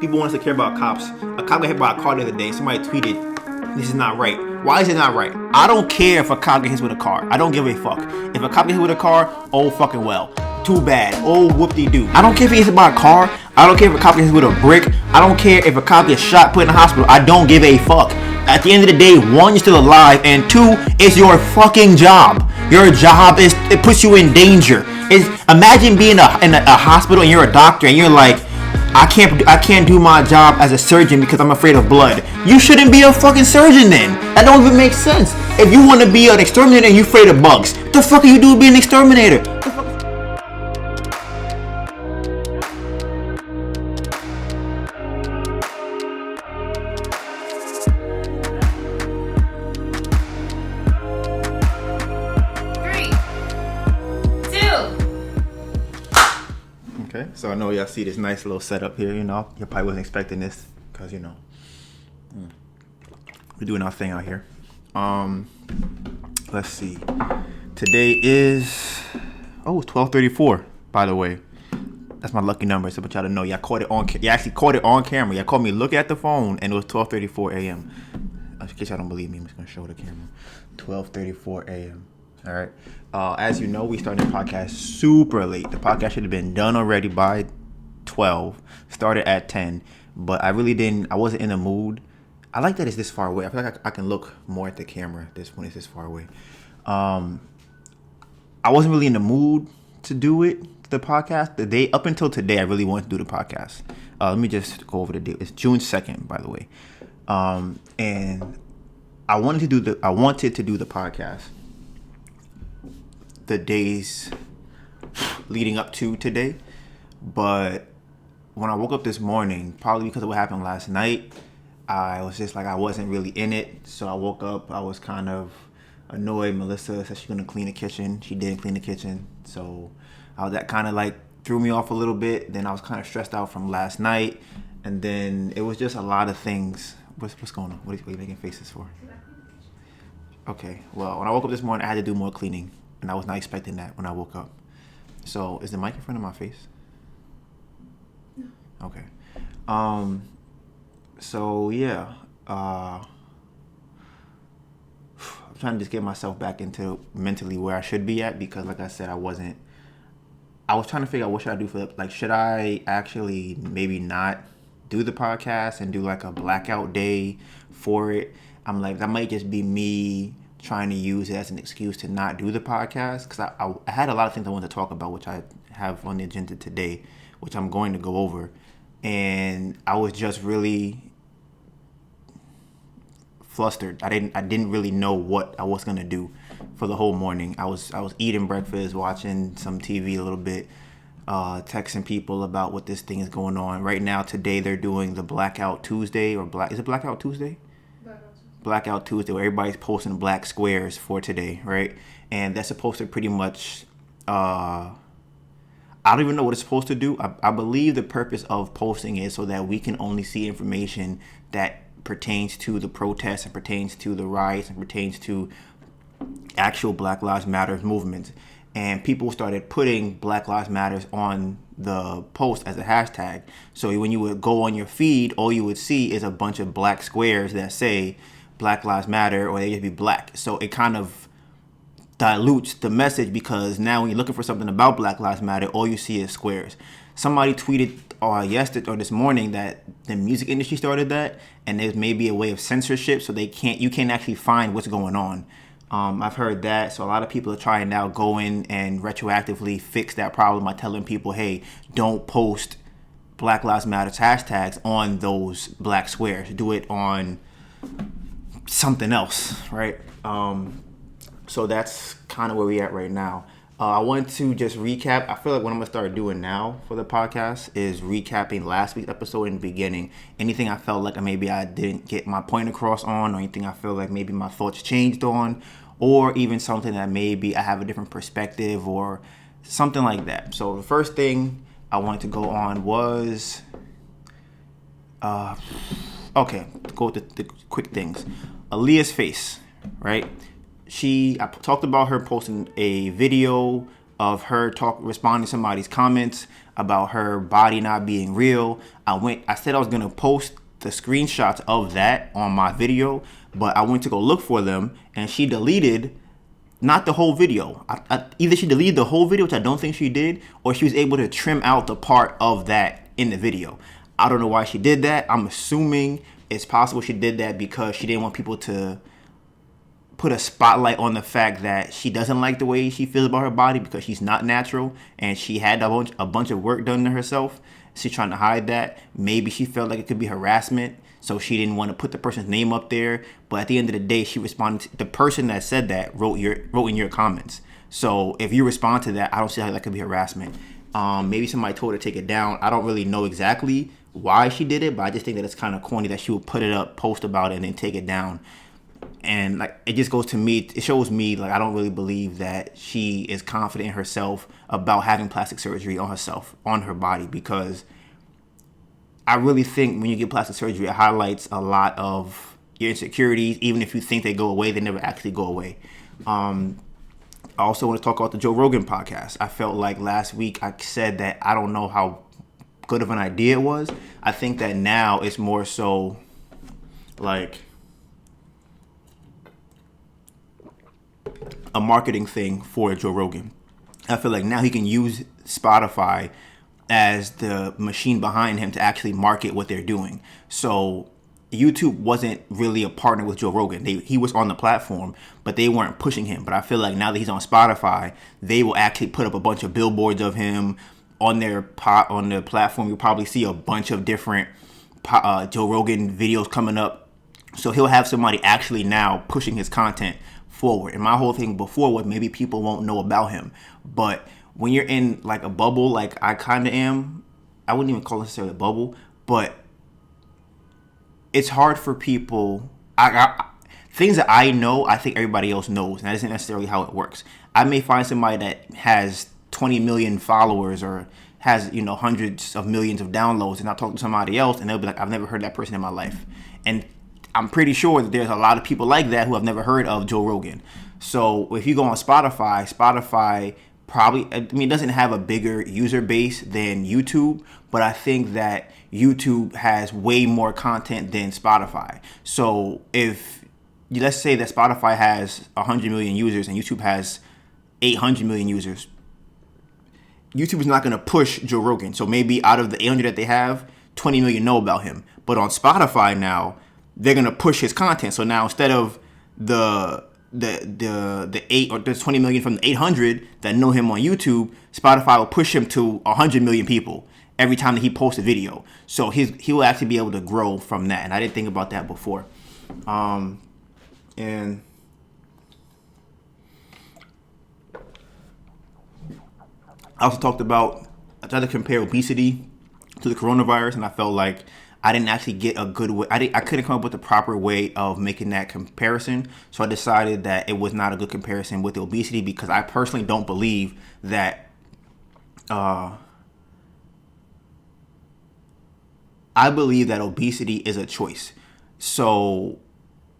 People want us to care about cops. A cop got hit by a car the other day. Somebody tweeted, this is not right. Why is it not right? I don't care if a cop gets hit with a car. I don't give a fuck. If a cop gets hit with a car, oh fucking well. Too bad. Oh whoop-de-doo. I don't care if he gets hit by a car. I don't care if a cop gets hit with a brick. I don't care if a cop gets shot, put in the hospital. I don't give a fuck. At the end of the day, one, you're still alive, and two, it's your fucking job. Your job it puts you in danger. Imagine being in a hospital and you're a doctor and you're like, I can't do my job as a surgeon because I'm afraid of blood. You shouldn't be a fucking surgeon then. That don't even make sense. If you want to be an exterminator and you're afraid of bugs, what the fuck are you doing being an exterminator? So I know y'all see this nice little setup here, you know. You probably wasn't expecting this because, you know, we're doing our thing out here. Let's see. Today is, it's 12:34, by the way. That's my lucky number, so I want y'all to know. Y'all actually caught it on camera. Y'all caught me look at the phone, and it was 12:34 a.m. In case y'all don't believe me, I'm just going to show the camera. 12:34 a.m. All right. As you know, we started the podcast super late. The podcast should have been done already by 12. Started at 10. But I wasn't in the mood. I like that it's this far away. I feel like I can look more at the camera when it's this far away. I wasn't really in the mood to do the podcast. Up until today, I really wanted to do the podcast. Let me just go over the date. It's June 2nd, by the way. And I wanted to do the podcast the days leading up to today, but when I woke up this morning, probably because of what happened last night, I was just like, I wasn't really in it. So I woke up, I was kind of annoyed. Melissa said she's gonna clean the kitchen. She didn't clean the kitchen, so that kind of like threw me off a little bit. Then I was kind of stressed out from last night, and then it was just a lot of things. What's going on? What are you making faces for? Okay, well, when I woke up this morning, I had to do more cleaning. And I was not expecting that when I woke up. So, is the mic in front of my face? No. Okay. So, yeah. I'm trying to just get myself back into mentally where I should be at. Because, like I said, I was trying to figure out what should I do should I actually maybe not do the podcast and do like a blackout day for it? I'm like, that might just be me trying to use it as an excuse to not do the podcast, because I had a lot of things I wanted to talk about, which I have on the agenda today, which I'm going to go over, and I was just really flustered. I didn't really know what I was gonna do for the whole morning. I was eating breakfast, watching some TV a little bit, texting people about what this thing is going on right now. Today they're doing the Blackout Tuesday is it Blackout Tuesday? Blackout Tuesday, where everybody's posting black squares for today, right? And that's supposed to pretty much, I don't even know what it's supposed to do. I believe the purpose of posting is so that we can only see information that pertains to the protests and pertains to the riots and pertains to actual Black Lives Matter movements. And people started putting Black Lives Matter on the post as a hashtag. So when you would go on your feed, all you would see is a bunch of black squares that say Black Lives Matter, or they just be black. So it kind of dilutes the message, because now when you're looking for something about Black Lives Matter, all you see is squares. Somebody tweeted yesterday or this morning that the music industry started that, and there's maybe a way of censorship, so you can't actually find what's going on. I've heard that, so a lot of people are trying now go in and retroactively fix that problem by telling people, hey, don't post Black Lives Matter hashtags on those black squares. Do it on something else, right? So that's kind of where we're at right now. I want to just recap. I feel like what I'm going to start doing now for the podcast is recapping last week's episode in the beginning. Anything I felt like maybe I didn't get my point across on, or anything I feel like maybe my thoughts changed on, or even something that maybe I have a different perspective or something like that. So the first thing I wanted to go on was, go with the quick things. Aaliyah's face, right? I talked about her posting a video of her responding to somebody's comments about her body not being real. I said I was gonna post the screenshots of that on my video, but I went to go look for them, and she deleted not the whole video. Either she deleted the whole video, which I don't think she did, or she was able to trim out the part of that in the video. I don't know why she did that. I'm assuming it's possible she did that because she didn't want people to put a spotlight on the fact that she doesn't like the way she feels about her body because she's not natural and she had a bunch of work done to herself. She's trying to hide that. Maybe she felt like it could be harassment, so she didn't want to put the person's name up there. But at the end of the day, she responded. The person that said that wrote in your comments. So if you respond to that, I don't see how that could be harassment. Maybe somebody told her to take it down. I don't really know exactly why she did it, but I just think that it's kind of corny that she would put it up, post about it, and then take it down. And like, it just goes to me, it shows me like I don't really believe that she is confident in herself about having plastic surgery on herself, on her body, because I really think when you get plastic surgery, it highlights a lot of your insecurities. Even if you think they go away, they never actually go away. I also want to talk about the Joe Rogan podcast. I felt like last week I said that I don't know how good of an idea it was. I think that now it's more so like a marketing thing for Joe Rogan. I feel like now he can use Spotify as the machine behind him to actually market what they're doing. So YouTube wasn't really a partner with Joe Rogan. He was on the platform, but they weren't pushing him. But I feel like now that he's on Spotify, they will actually put up a bunch of billboards of him on their platform. You'll probably see a bunch of different Joe Rogan videos coming up. So he'll have somebody actually now pushing his content forward. And my whole thing before was maybe people won't know about him. But when you're in like a bubble, like I kind of am, I wouldn't even call it necessarily a bubble, but it's hard for people. Things that I know, I think everybody else knows, and that isn't necessarily how it works. I may find somebody that has 20 million followers or has, hundreds of millions of downloads, and I'll talk to somebody else, and they'll be like, I've never heard that person in my life. And I'm pretty sure that there's a lot of people like that who have never heard of Joe Rogan. So if you go on Spotify probably, it doesn't have a bigger user base than YouTube, but I think that YouTube has way more content than Spotify. So if, let's say that Spotify has 100 million users and YouTube has 800 million users, YouTube is not going to push Joe Rogan. So maybe out of the 800 that they have, 20 million know about him. But on Spotify now, they're going to push his content. So now instead of the 8 or there's 20 million from the 800 that know him on YouTube, Spotify will push him to 100 million people every time that he posts a video. So he will actually be able to grow from that. And I didn't think about that before. And I also I tried to compare obesity to the coronavirus, and I felt like I didn't actually get a good way. I couldn't come up with the proper way of making that comparison. So I decided that it was not a good comparison with the obesity because I personally don't believe that I believe that obesity is a choice. So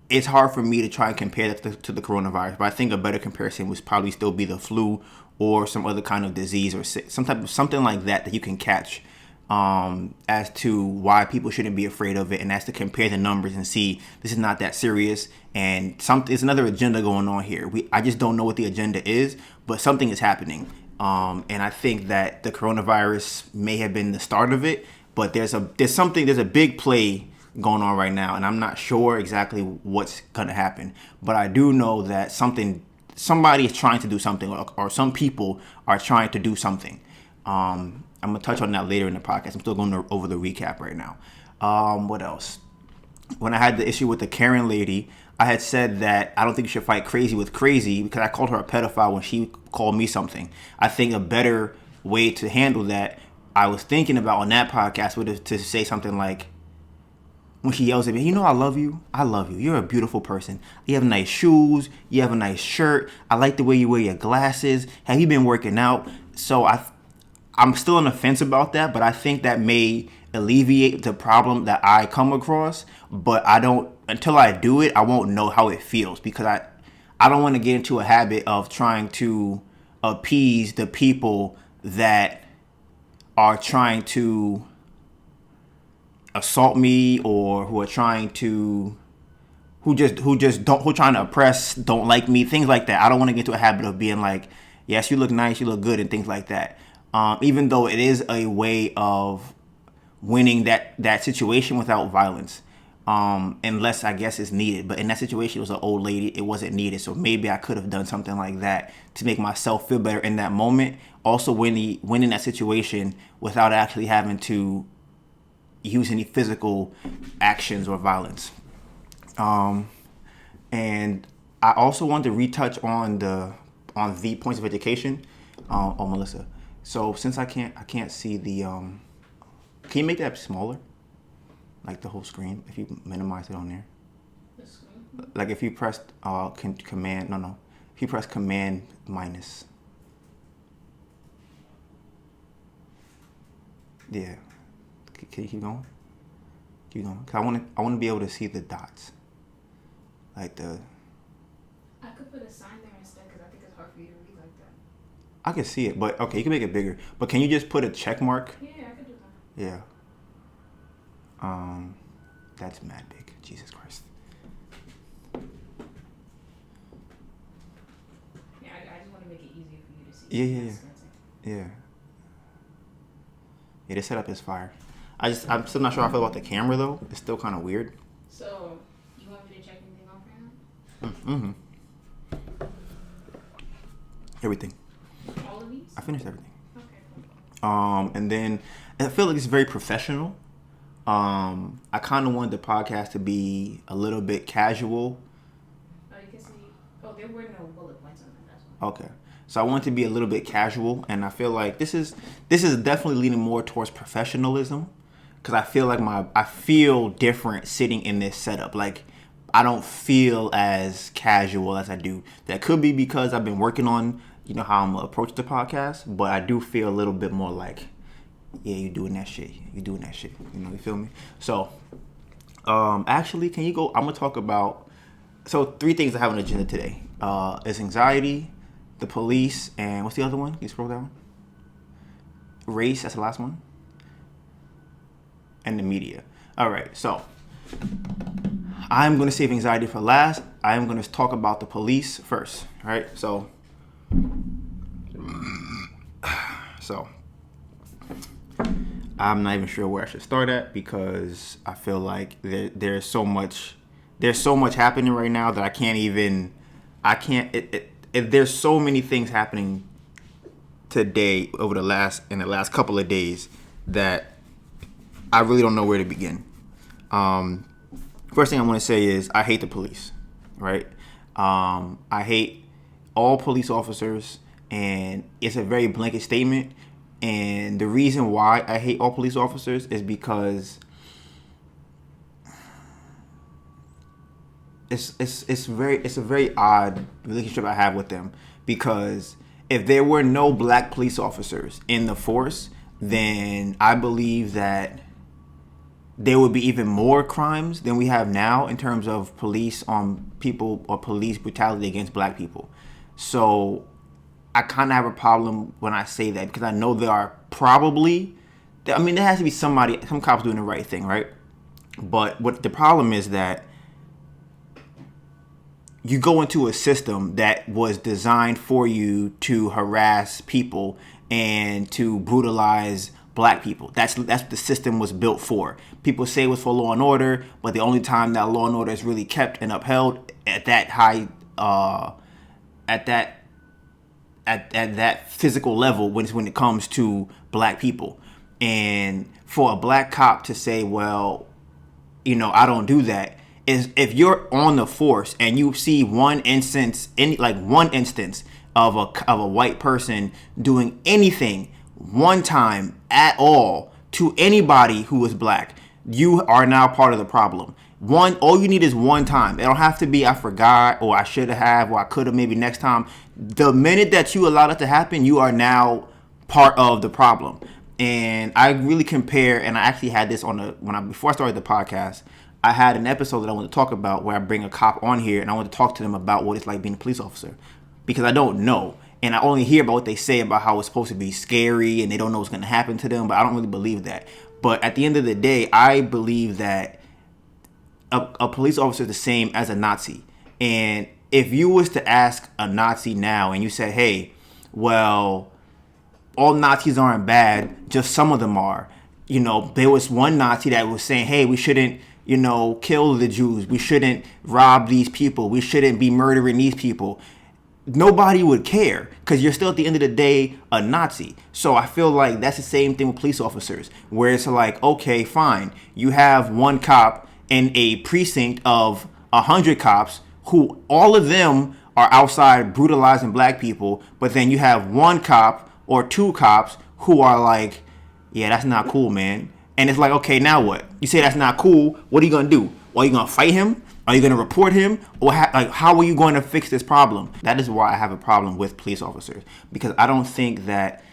it's hard for me to try and compare that to the coronavirus. But I think a better comparison would probably still be the flu or some other kind of disease or something like that you can catch. As to why people shouldn't be afraid of it, and that's to compare the numbers and see this is not that serious, and there's another agenda going on here. I just don't know what the agenda is, but something is happening, and I think that the coronavirus may have been the start of it, but there's a big play going on right now, and I'm not sure exactly what's gonna happen, but I do know that somebody is trying to do something, or some people are trying to do something. I'm going to touch on that later in the podcast. I'm still going over the recap right now. What else? When I had the issue with the Karen lady, I had said that I don't think you should fight crazy with crazy because I called her a pedophile when she called me something. I think a better way to handle that, I was thinking about on that podcast, would to say something like, when she yells at me, I love you. I love you. You're a beautiful person. You have nice shoes. You have a nice shirt. I like the way you wear your glasses. Have you been working out? So I'm still on the fence about that, but I think that may alleviate the problem that I come across. But until I do it, I won't know how it feels because I don't want to get into a habit of trying to appease the people that are trying to assault me, or who are trying to who trying to oppress, don't like me, things like that. I don't want to get into a habit of being like, yes, you look nice, you look good, and things like that. Even though it is a way of winning that situation without violence, unless I guess it's needed. But in that situation, it was an old lady. It wasn't needed. So maybe I could have done something like that to make myself feel better in that moment. Also, winning that situation without actually having to use any physical actions or violence. And I also wanted to retouch on the points of education. Melissa. So since I can't see the can you make that smaller? Like the whole screen, if you minimize it on there. The screen? Like if you press command, no. If you press command minus. Yeah. Can you keep going? Keep going. Cause I want to be able to see the dots. Like the. I could put a sign there instead because I think it's hard for you to read like that. I can see it, but okay, you can make it bigger. But can you just put a check mark? Yeah, I could do that. Yeah. That's mad big. Jesus Christ. Yeah, I just want to make it easier for you to see. Yeah. Yeah, the setup is fire. I'm still not sure how I feel about the camera though. It's still kind of weird. So, you want me to check anything off right now? Everything. All of these? I finished everything. Okay. And then I feel like it's very professional. I kind of wanted the podcast to be a little bit casual. Oh, you can see. Oh, there were no bullet points on that. That's one. Okay. So I want it to be a little bit casual, and I feel like this is definitely leaning more towards professionalism, because I feel like I feel different sitting in this setup. Like I don't feel as casual as I do. That could be because I've been working on how I'm gonna approach the podcast, but I do feel a little bit more like, yeah, you doing that shit. You feel me? So, actually, can you go? I'm gonna talk about 3 things I have on the agenda today. It's anxiety, the police, and what's the other one? Can you scroll down? Race, that's the last one. And the media. All right, so I'm going to save anxiety for last. I'm going to talk about the police first. All right, so I'm not even sure where I should start at, because I feel like there's so much happening right now that there's so many things happening today in the last couple of days that I really don't know where to begin. First thing I want to say is I hate the police, right? I hate all police officers, and it's a very blanket statement. And the reason why I hate all police officers is because it's a very odd relationship I have with them, because if there were no black police officers in the force, then I believe that there would be even more crimes than we have now in terms of police on people or police brutality against black people. So I kind of have a problem when I say that, because I know there are probably, there has to be some cops doing the right thing, right? But what the problem is that you go into a system that was designed for you to harass people and to brutalize black people. That's what the system was built for. People say it was for law and order, but the only time that law and order is really kept and upheld at that high, at that physical level when it comes to black people. And for a black cop to say, well, I don't do that, is if you're on the force and you see one instance of a white person doing anything one time at all to anybody who is black, you are now part of the problem. All you need is one time. It don't have to be I forgot, or I should have, or I could have, maybe next time. The minute that you allow that to happen, you are now part of the problem. And I really compare, and I actually had this before I started the podcast, I had an episode that I want to talk about where I bring a cop on here and I want to talk to them about what it's like being a police officer, because I don't know. and I only hear about what they say about how it's supposed to be scary and they don't know what's going to happen to them, but I don't really believe that. But at the end of the day, I believe that a police officer is the same as a Nazi. And if you was to ask a Nazi now and you said, hey, well, all Nazis aren't bad, just some of them are. You know, there was one Nazi that was saying, hey, we shouldn't, kill the Jews. We shouldn't rob these people. We shouldn't be murdering these people. Nobody would care because you're still at the end of the day a Nazi. So I feel like that's the same thing with police officers, where it's like, okay, fine. You have one cop in a precinct of 100 cops who all of them are outside brutalizing black people. But then you have one cop or two cops who are like, yeah, that's not cool, man. And it's like, okay, now what? You say that's not cool. What are you going to do? Are you going to fight him? Are you going to report him? Or how are you going to fix this problem? That is why I have a problem with police officers, because I don't think that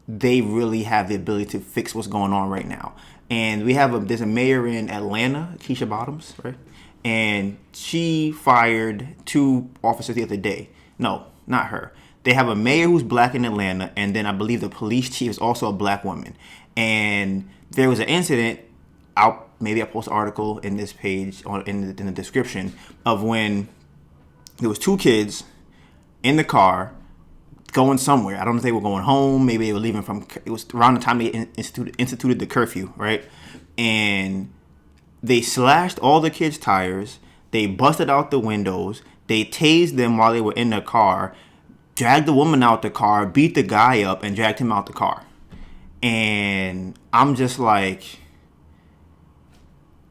they really have the ability to fix what's going on right now. And there's a mayor in Atlanta, Keisha Bottoms, right? And she fired 2 officers the other day. No, not her. They have a mayor who's black in Atlanta, and then I believe the police chief is also a black woman. And there was an incident. Maybe I'll post an article in this page in the description of when there was 2 kids in the car going somewhere. I don't know if they were going home. Maybe they were leaving it was around the time they instituted the curfew, right? And they slashed all the kids' tires. They busted out the windows. They tased them while they were in the car, dragged the woman out the car, beat the guy up, and dragged him out the car. And I'm just like,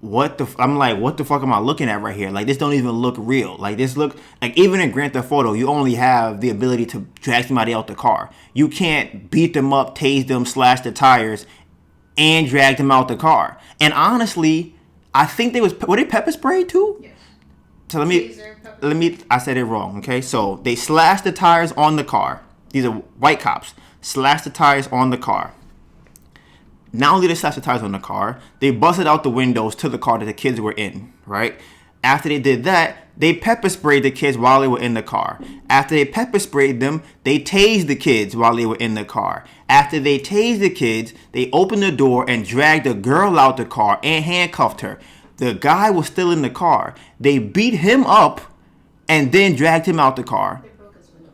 what the fuck am I looking at right here? Like, this don't even look real. Like, this look like, even in Grand Theft Auto, you only have the ability to drag somebody out the car. You can't beat them up, tase them, slash the tires, and drag them out the car. And honestly, I think were they pepper sprayed too? Yes. So I said it wrong. Okay, so they slashed the tires on the car. These are white cops. Slashed the tires on the car. Not only did they slash the tires on the car, they busted out the windows to the car that the kids were in, right? After they did that, they pepper sprayed the kids while they were in the car. After they pepper sprayed them, they tased the kids while they were in the car. After they tased the kids, they opened the door and dragged a girl out the car and handcuffed her. The guy was still in the car. They beat him up and then dragged him out the car. They broke his windows.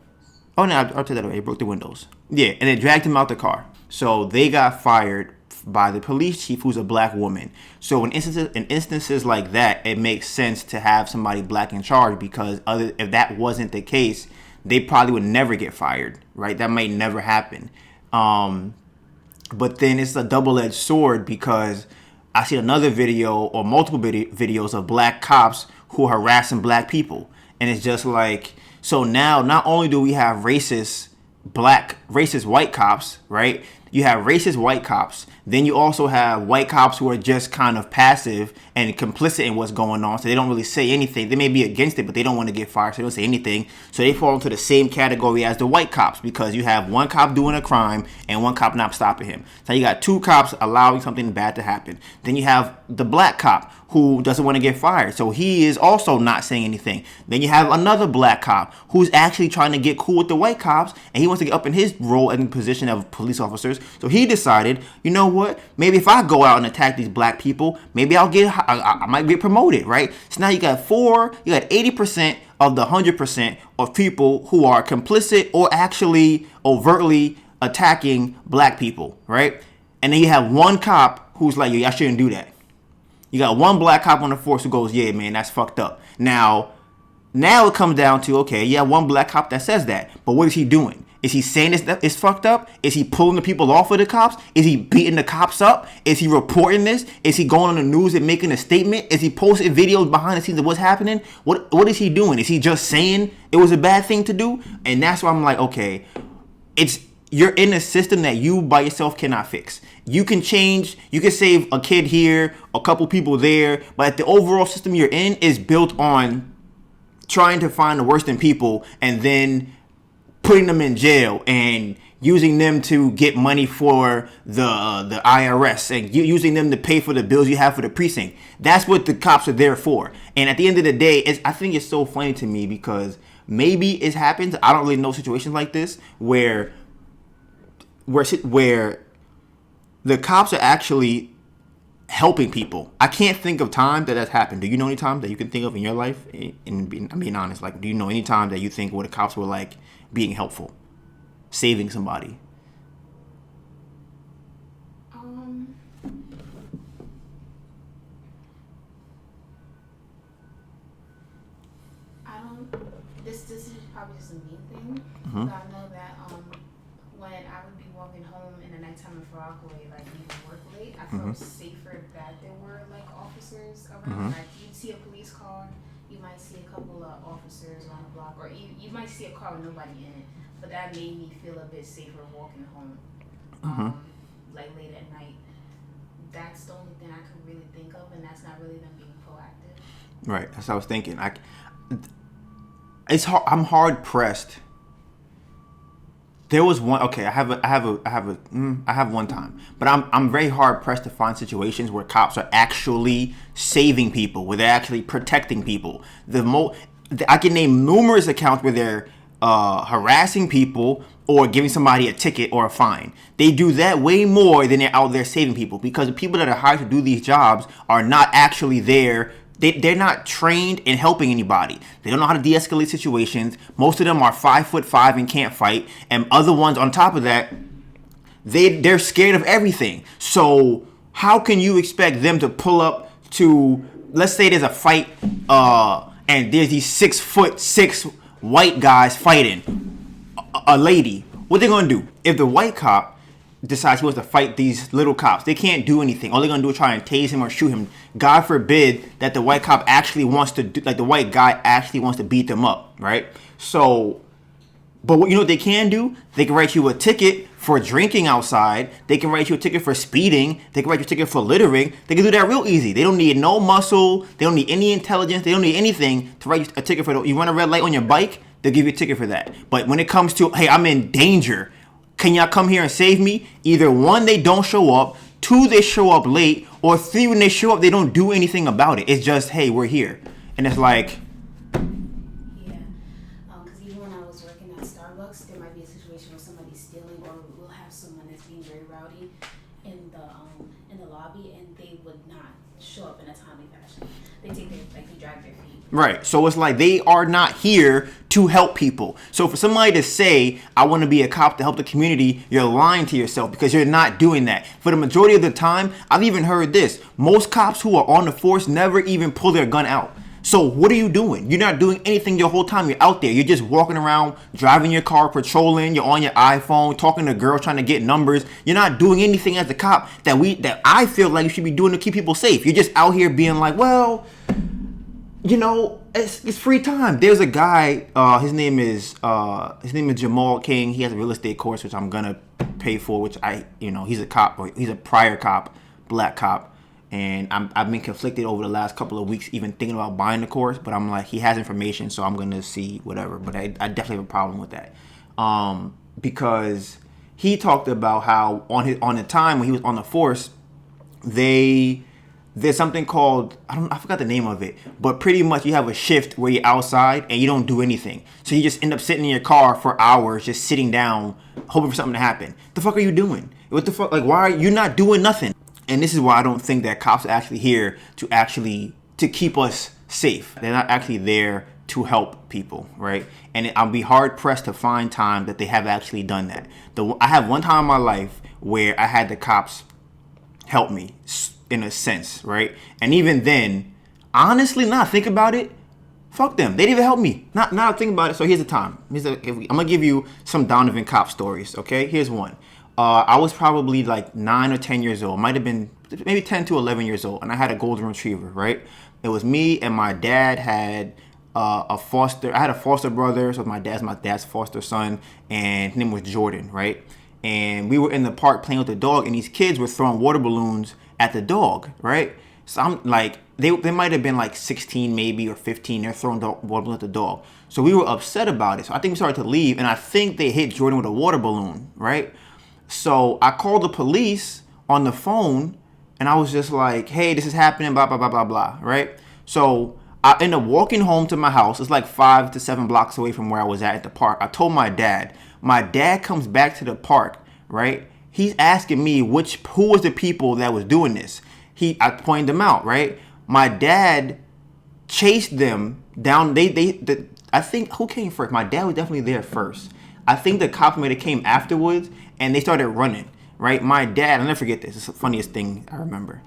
Oh, no, I'll tell that away. They broke the windows. Yeah, and they dragged him out the if So they got fired by the police chief, who's a black woman. So in instances like that, it makes sense to have somebody black in charge, because if that wasn't the case, they probably would never get fired, right? That might never happen. But then it's a double-edged sword, because I see another video or multiple videos of black cops who are harassing black people. And it's just like, so now not only do we have racist white cops, right? You have racist white cops. Then you also have white cops who are just kind of passive and complicit in what's going on. So they don't really say anything. They may be against it, but they don't want to get fired, so they don't say anything. So they fall into the same category as the white cops, because you have one cop doing a crime and one cop not stopping him. So you got 2 cops allowing something bad to happen. Then you have the black cop who doesn't want to get fired, so he is also not saying anything. Then you have another black cop who's actually trying to get cool with the white cops, and he wants to get up in his role and position of police officers. So he decided, you know what? Maybe if I go out and attack these black people, maybe I might get promoted, right? So now you got 80% of the 100% of people who are complicit or actually overtly attacking black people, right? And then you have one cop who's like, yo, I shouldn't do that. You got one black cop on the force who goes, yeah, man, that's fucked up. Now it comes down to, okay, yeah, one black cop that says that, but what is he doing? Is he saying it's fucked up? Is he pulling the people off of the cops? Is he beating the cops up? Is he reporting this? Is he going on the news and making a statement? Is he posting videos behind the scenes of what's happening? What is he doing? Is he just saying it was a bad thing to do? And that's why I'm like, okay, you're in a system that you by yourself cannot fix. You can change, you can save a kid here, a couple people there, but the overall system you're in is built on trying to find the worst in people and then putting them in jail and using them to get money for the IRS and using them to pay for the bills you have for the precinct. That's what the cops are there for. And at the end of the day, I think it's so funny to me, because maybe it happens. I don't really know situations like this where the cops are actually helping people. I can't think of time that that's happened. Do you know any time that you can think of in your life? I'm being honest. Like, do you know any time that you think where the cops were like being helpful, saving somebody? I don't. This is probably just a me thing. Mm-hmm. But I know that when I would be walking home in the nighttime in Rockaway, like leaving work late, I felt safer that there were like officers around. Like you'd see a police car, you might see a couple of officers on the block, or you might see a car with nobody in it. But that made me feel a bit safer walking home, like late at night. That's the only thing I could really think of, and that's not really them being proactive. Right. That's what I was thinking. It's hard. I'm hard pressed. There was one. Okay, I have one time, but I'm very hard pressed to find situations where cops are actually saving people, where they're actually protecting people. I can name numerous accounts where they're harassing people or giving somebody a ticket or a fine. They do that way more than they're out there saving people, because the people that are hired to do these jobs are not actually there. They're not trained in helping anybody. They don't know how to de-escalate situations. Most of them are 5'5" and can't fight. And other ones on top of that, they're scared of everything. So how can you expect them to pull up to, let's say there's a fight, and there's these 6'6" white guys fighting a lady. What they gonna do? If the white cop decides he wants to fight these little cops, they can't do anything. All they're gonna do is try and tase him or shoot him. God forbid that the white cop actually wants to do, like the white guy actually wants to beat them up, right? So, but what you know what they can do? They can write you a ticket for drinking outside. They can write you a ticket for speeding. They can write you a ticket for littering. They can do that real easy. They don't need no muscle. They don't need any intelligence. They don't need anything to write you a ticket for. You run a red light on your bike, they'll give you a ticket for that. But when it comes to, hey, I'm in danger, can y'all come here and save me? Either one, they don't show up. Two, they show up late. Or three, when they show up, they don't do anything about it. It's just, hey, we're here. And it's like... Yeah. Because even when I was working at Starbucks, there might be a situation where somebody's stealing, or we'll have someone that's being very rowdy in the lobby, and they would not show up in a timely fashion. They drag their feet. Right. So it's like they are not here to help people. So for somebody to say, I want to be a cop to help the community, you're lying to yourself, because you're not doing that. For the majority of the time, I've even heard this. Most cops who are on the force never even pull their gun out. So what are you doing? You're not doing anything your whole time you're out there. You're just walking around, driving your car, patrolling. You're on your iPhone, talking to girls, trying to get numbers. You're not doing anything as a cop that I feel like you should be doing to keep people safe. You're just out here being like, well, you know, it's free time. There's a guy. His name is Jamal King. He has a real estate course, which I'm gonna pay for. Which he's a cop, or he's a prior cop, black cop. And I've been conflicted over the last couple of weeks, even thinking about buying the course. But I'm like, he has information, so I'm going to see whatever. But I definitely have a problem with that. Because he talked about how on the time when he was on the force, there's something called, I forgot the name of it. But pretty much you have a shift where you're outside and you don't do anything. So you just end up sitting in your car for hours, just sitting down, hoping for something to happen. The fuck are you doing? What the fuck? Like, why are you not doing nothing? And this is why I don't think that cops are actually here to keep us safe. They're not actually there to help people, right? And I'll be hard pressed to find time that they have actually done that. I have one time in my life where I had the cops help me in a sense, right? And even then, honestly, now I think about it, fuck them. They didn't even help me. Now I think about it. So here's the time. I'm gonna give you some Donivan cop stories. Okay, here's one. I was probably like 9 or 10 years old. Might have been maybe 10 to 11 years old. And I had a golden retriever, right? It was me and my dad had I had a foster brother. So my dad's foster son. And his name was Jordan, right? And we were in the park playing with the dog. And these kids were throwing water balloons at the dog, right? So I'm like, they might have been like 16 maybe or 15. They're throwing water balloons at the dog. So we were upset about it. So I think we started to leave. And I think they hit Jordan with a water balloon, right? So I called the police on the phone, and I was just like, hey, this is happening, blah, blah, blah, blah, blah, right? So I end up walking home to my house. It's like 5 to 7 blocks away from where I was at the park. I told my dad. My dad comes back to the park, right? He's asking me who was the people that was doing this. I pointed them out, right? My dad chased them down. I think who came first? My dad was definitely there first. I think the cops maybe came afterwards, and they started running. Right, my dad. I'll never forget this. It's the funniest thing I remember.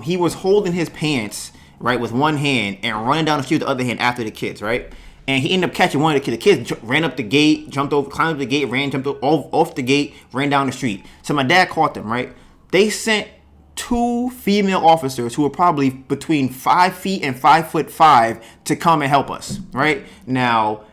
He was holding his pants right with one hand and running down the street with the other hand after the kids. Right, and he ended up catching one of the kids. The kids ran up the gate, jumped over, climbed up the gate, jumped off the gate, ran down the street. So my dad caught them. Right, they sent 2 female officers who were probably between 5 feet and 5'5" to come and help us. Right now,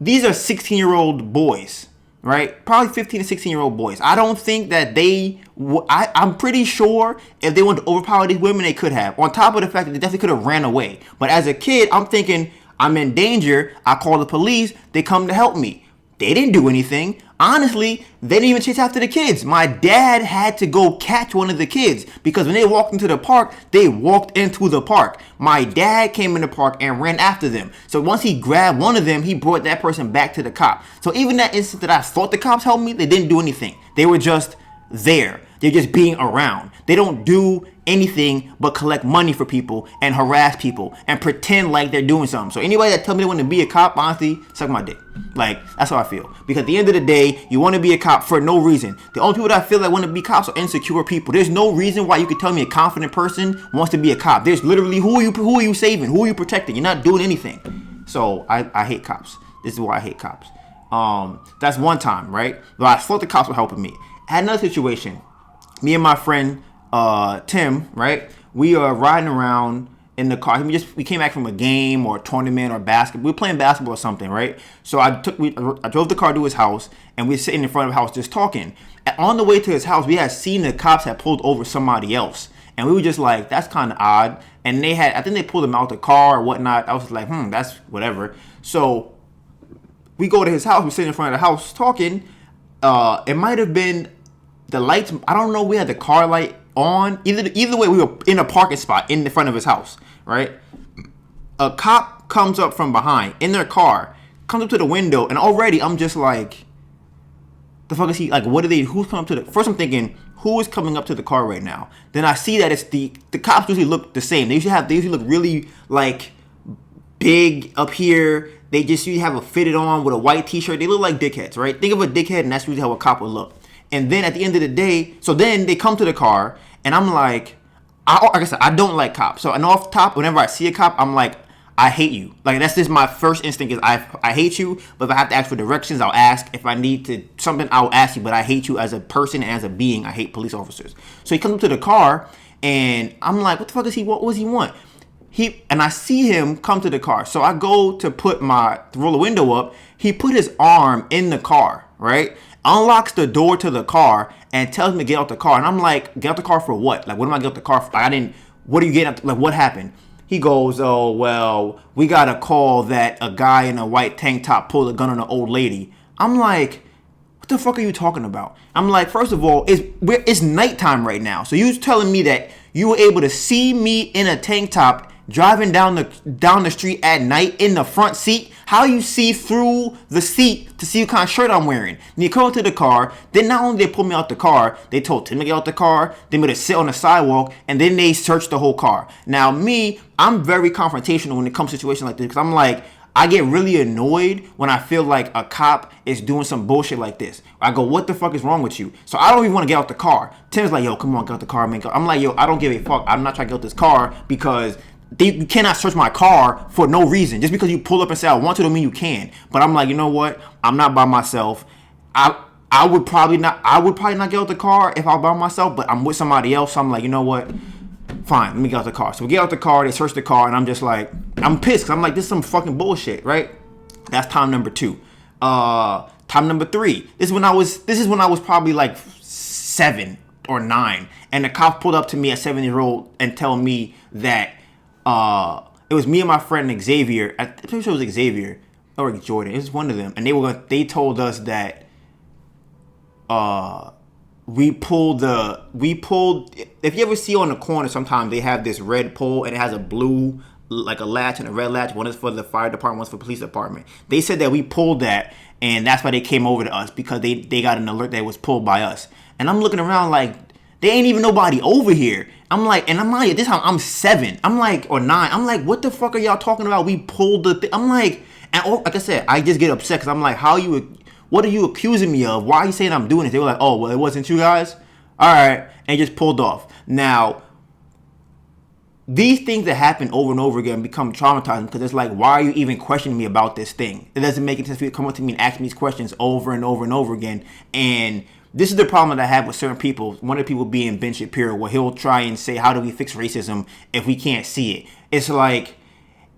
these are 16-year-old boys. Right? Probably 15 to 16-year-old boys. I don't think that I'm pretty sure if they wanted to overpower these women, they could have. On top of the fact that they definitely could have ran away. But as a kid, I'm thinking, I'm in danger. I call the police. They come to help me. They didn't do anything. Honestly, they didn't even chase after the kids. My dad had to go catch one of the kids because when they walked into the park, they walked into the park. My dad came in the park and ran after them. So once he grabbed one of them, he brought that person back to the cop. So even that instant that I thought the cops helped me, they didn't do anything. They were just there. They're just being around. They don't do anything but collect money for people and harass people and pretend like they're doing something. So anybody that tells me they want to be a cop, honestly, suck my dick. Like, that's how I feel. Because at the end of the day, you want to be a cop for no reason. The only people that I feel like want to be cops are insecure people. There's no reason why you could tell me a confident person wants to be a cop. There's literally who are you saving? Who are you protecting? You're not doing anything. So I hate cops. This is why I hate cops. That's one time, right? But I thought the cops were helping me. I had another situation. Me and my friend Tim, right? We are riding around in the car. We came back from a game or a tournament or basketball. We were playing basketball or something, right? So I drove the car to his house, and we were sitting in front of the house just talking. And on the way to his house, we had seen the cops had pulled over somebody else, and we were just like, that's kind of odd. And I think they pulled him out the car or whatnot. I was just like, that's whatever. So we go to his house. We're sitting in front of the house talking. It might have been the lights. I don't know. We had the car light on. Either way, we were in a parking spot in the front of his house, right? A cop comes up from behind in their car, comes up to the window, and already I'm just like, the fuck is he? Like, who's coming up to the, first I'm thinking, who is coming up to the car right now? Then I see that it's the cops usually look the same. They usually look really like big up here. They just usually have a fitted on with a white t-shirt. They look like dickheads, right? Think of a dickhead, and that's usually how a cop would look. And then at the end of the day, so then they come to the car, and I'm like I said, I don't like cops. So, and off top, whenever I see a cop, I'm like, I hate you. Like, that's just my first instinct is I hate you. But if I have to ask for directions, I'll ask. If I need to something, I'll ask you. But I hate you as a person and as a being. I hate police officers. So he comes up to the car, and I'm like, what the fuck is he? What does he want? And I see him come to the car. So I go to roll the window up. He put his arm in the car, right? Unlocks the door to the car and tells me to get out the car. And I'm like, get out the car for what? Like, what am I getting out the car for? Like, what are you getting out? Like, what happened? He goes, oh, well, we got a call that a guy in a white tank top pulled a gun on an old lady. I'm like, what the fuck are you talking about? I'm like, first of all, it's nighttime right now. So you telling me that you were able to see me in a tank top driving down the street at night in the front seat? How you see through the seat to see what kind of shirt I'm wearing? And you come to the car. Then not only they pull me out the car, they told Tim to get out the car. They made us sit on the sidewalk, and then they searched the whole car. Now me, I'm very confrontational when it comes to situations like this, because I'm like, I get really annoyed when I feel like a cop is doing some bullshit like this. I go, what the fuck is wrong with you? So I don't even want to get out the car. Tim's like, yo, come on, get out the car, man. I'm like, yo, I don't give a fuck. I'm not trying to get out this car because you cannot search my car for no reason. Just because you pull up and say I want to don't mean you can. But I'm like, you know what? I'm not by myself. I would probably not get out the car if I was by myself, but I'm with somebody else. So I'm like, you know what? Fine, let me get out the car. So we get out the car, they search the car, and I'm just like, I'm pissed because I'm like, this is some fucking bullshit, right? That's time number 2. Time number 3. This is when I was probably like 7 or 9, and the cop pulled up to me at 7-year-old and tell me that it was me and my friend Xavier. I'm pretty sure it was Xavier or Jordan. It was one of them, and they told us that we pulled. If you ever see on the corner, sometimes they have this red pole and it has a blue like a latch and a red latch. One is for the fire department, one's for the police department. They said that we pulled that, and that's why they came over to us, because they got an alert that it was pulled by us. And I'm looking around like, there ain't even nobody over here. I'm like, and I'm like, this time I'm 7. I'm like, or 9. I'm like, what the fuck are y'all talking about? We pulled the thing. I'm like, and like I said, I just get upset because I'm like, what are you accusing me of? Why are you saying I'm doing this? They were like, oh, well, it wasn't you guys? All right. And just pulled off. Now, these things that happen over and over again become traumatizing, because it's like, why are you even questioning me about this thing? It doesn't make any sense for you to come up to me and ask me these questions over and over and over again. And this is the problem that I have with certain people. One of the people being Ben Shapiro, where he'll try and say, how do we fix racism if we can't see it? It's like,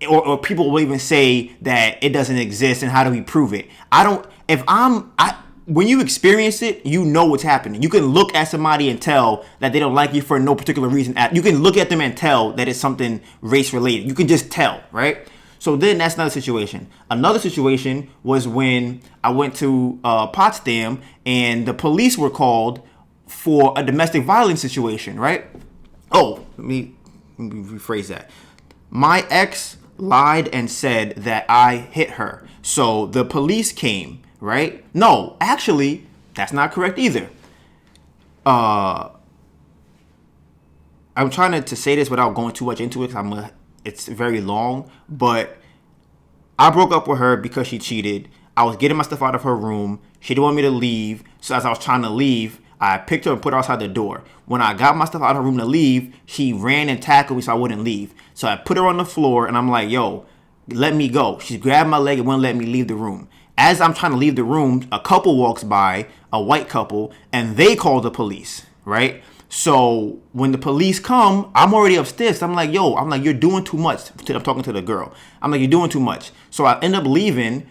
or people will even say that it doesn't exist, and how do we prove it? When you experience it, you know what's happening. You can look at somebody and tell that they don't like you for no particular reason. You can look at them and tell that it's something race related. You can just tell, right? So then that's another situation. Another situation was when I went to Potsdam, and the police were called for a domestic violence situation, right? Oh, let me rephrase that. My ex lied and said that I hit her. So the police came, right? No, actually, that's not correct either. I'm trying to say this without going too much into it, because it's very long, but I broke up with her because she cheated. I was getting my stuff out of her room. She didn't want me to leave. So as I was trying to leave, I picked her and put her outside the door. When I got my stuff out of her room to leave, she ran and tackled me so I wouldn't leave. So I put her on the floor, and I'm like, yo, let me go. She grabbed my leg and wouldn't let me leave the room. As I'm trying to leave the room, a couple walks by, a white couple, and they call the police, right? So when the police come, I'm already upstairs. I'm like, you're doing too much. I'm talking to the girl. I'm like, you're doing too much. So I end up leaving,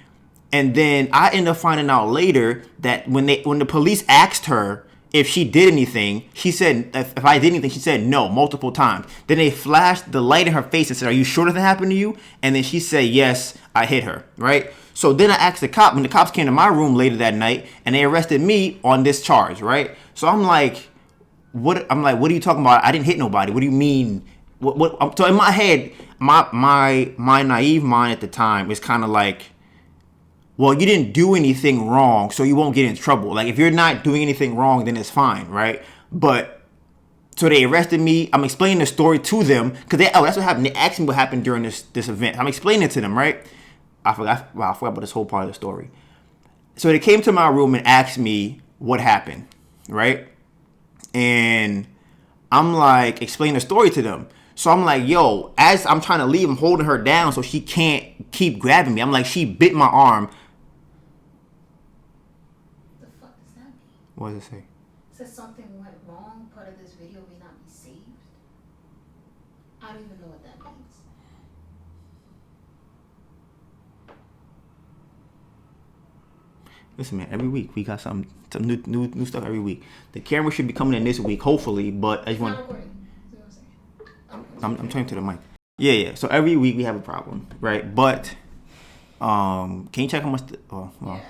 and then I end up finding out later that when the police asked her if she did anything, she said, if I did anything, she said no multiple times. Then they flashed the light in her face and said, are you sure that happened to you? And then she said, yes, I hit her, right? So then I asked the cop, when the cops came to my room later that night, and they arrested me on this charge, right? So I'm like, what are you talking about? I didn't hit nobody. What do you mean? So in my head, my naive mind at the time is kind of like, well, you didn't do anything wrong, so you won't get in trouble. Like, if you're not doing anything wrong, then it's fine, right? But so they arrested me. I'm explaining the story to them, because that's what happened. They asked me what happened during this event. I'm explaining it to them, right? I forgot about this whole part of the story. So they came to my room and asked me what happened, right? And I'm like, explain the story to them. So I'm like, yo, as I'm trying to leave, I'm holding her down so she can't keep grabbing me. I'm like, she bit my arm. The fuck does that mean? What does it say? It says something went wrong. Part of this video may not be saved. I don't even know what that means. Listen, man, every week we got some new stuff every week. The camera should be coming in this week, hopefully, but I just want I'm turning to the mic. Yeah. So every week we have a problem, right? But can you check how much Yeah,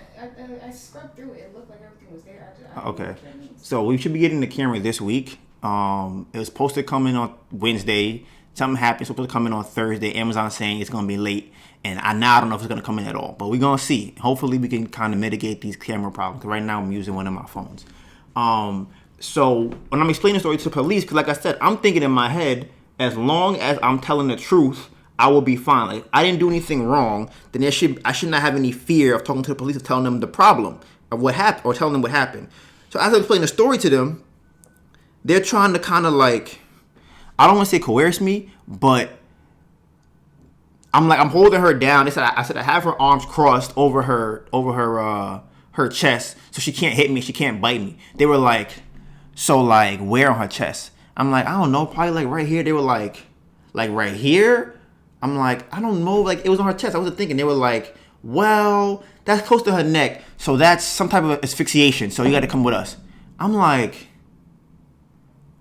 I scrubbed through it. It looked like everything was there. Okay. So we should be getting the camera this week. It was supposed to come in on Wednesday. Something happened. It's supposed to come in on Thursday. Amazon saying it's going to be late. And I don't know if it's going to come in at all. But we're going to see. Hopefully we can kind of mitigate these camera problems. Because right now I'm using one of my phones. So when I'm explaining the story to the police, because like I said, I'm thinking in my head, as long as I'm telling the truth, I will be fine. Like, if I didn't do anything wrong, then I should not have any fear of talking to the police or telling them the problem of what happened, or telling them what happened. So as I'm explaining the story to them, they're trying to kind of like, I don't want to say coerce me, but I'm holding her down. I said I have her arms crossed over her chest, so she can't hit me, she can't bite me. They were like, so like where on her chest? I'm like, I don't know, probably like right here. They were like right here. I'm like, I don't know, like it was on her chest. I wasn't thinking. They were like, well, that's close to her neck, so that's some type of asphyxiation, so you got to come with us. I'm like,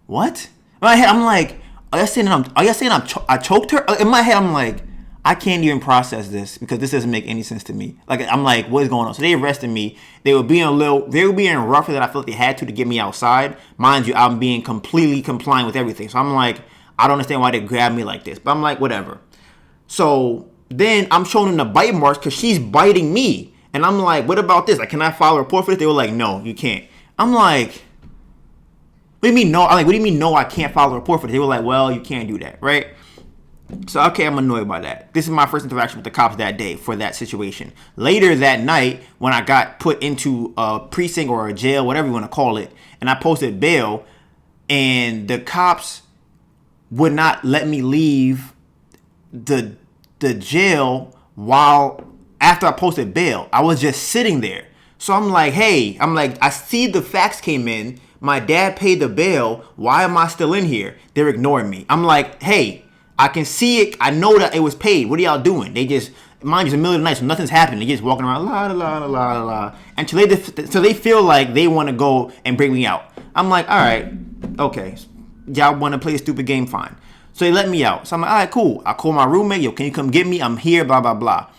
what? In my head, I'm like, are you saying I choked her? In my head, I'm like, I can't even process this, because this doesn't make any sense to me. Like, I'm like, what is going on? So they arrested me. They were being rougher than I felt they had to get me outside. Mind you, I'm being completely compliant with everything. So I'm like, I don't understand why they grabbed me like this. But I'm like, whatever. So then I'm showing them the bite marks because she's biting me. And I'm like, what about this? Like, can I file a report for this? They were like, no, you can't. I'm like, what do you mean no? I'm like, what do you mean no, I can't file a report for this? They were like, well, you can't do that, right? So, okay, I'm annoyed by that. This is my first interaction with the cops that day for that situation. Later that night, when I got put into a precinct or a jail, whatever you want to call it, and I posted bail, and the cops would not let me leave the jail while after I posted bail. I was just sitting there. So I'm like, hey, I see the facts came in. My dad paid the bail. Why am I still in here? They're ignoring me. I'm like, hey, I can see it. I know that it was paid. What are y'all doing? They just, mind you, it's the middle of the night, so nothing's happening. They just walking around, la, la, la, la, la. Until they feel like they want to go and bring me out. I'm like, all right, okay. Y'all want to play a stupid game? Fine. So they let me out. So I'm like, all right, cool. I call my roommate. Yo, can you come get me? I'm here, blah, blah, blah.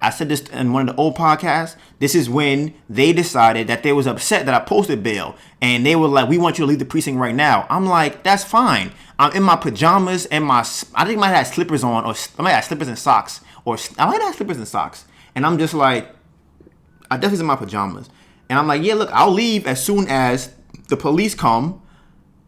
I said this in one of the old podcasts. This is when they decided that they was upset that I posted bail. And they were like, we want you to leave the precinct right now. I'm like, that's fine. I'm in my pajamas and I think I might have slippers on, or I might have slippers and socks. Or I might have slippers and socks. And I'm just like, I definitely was in my pajamas. And I'm like, yeah, look, I'll leave as soon as the police come.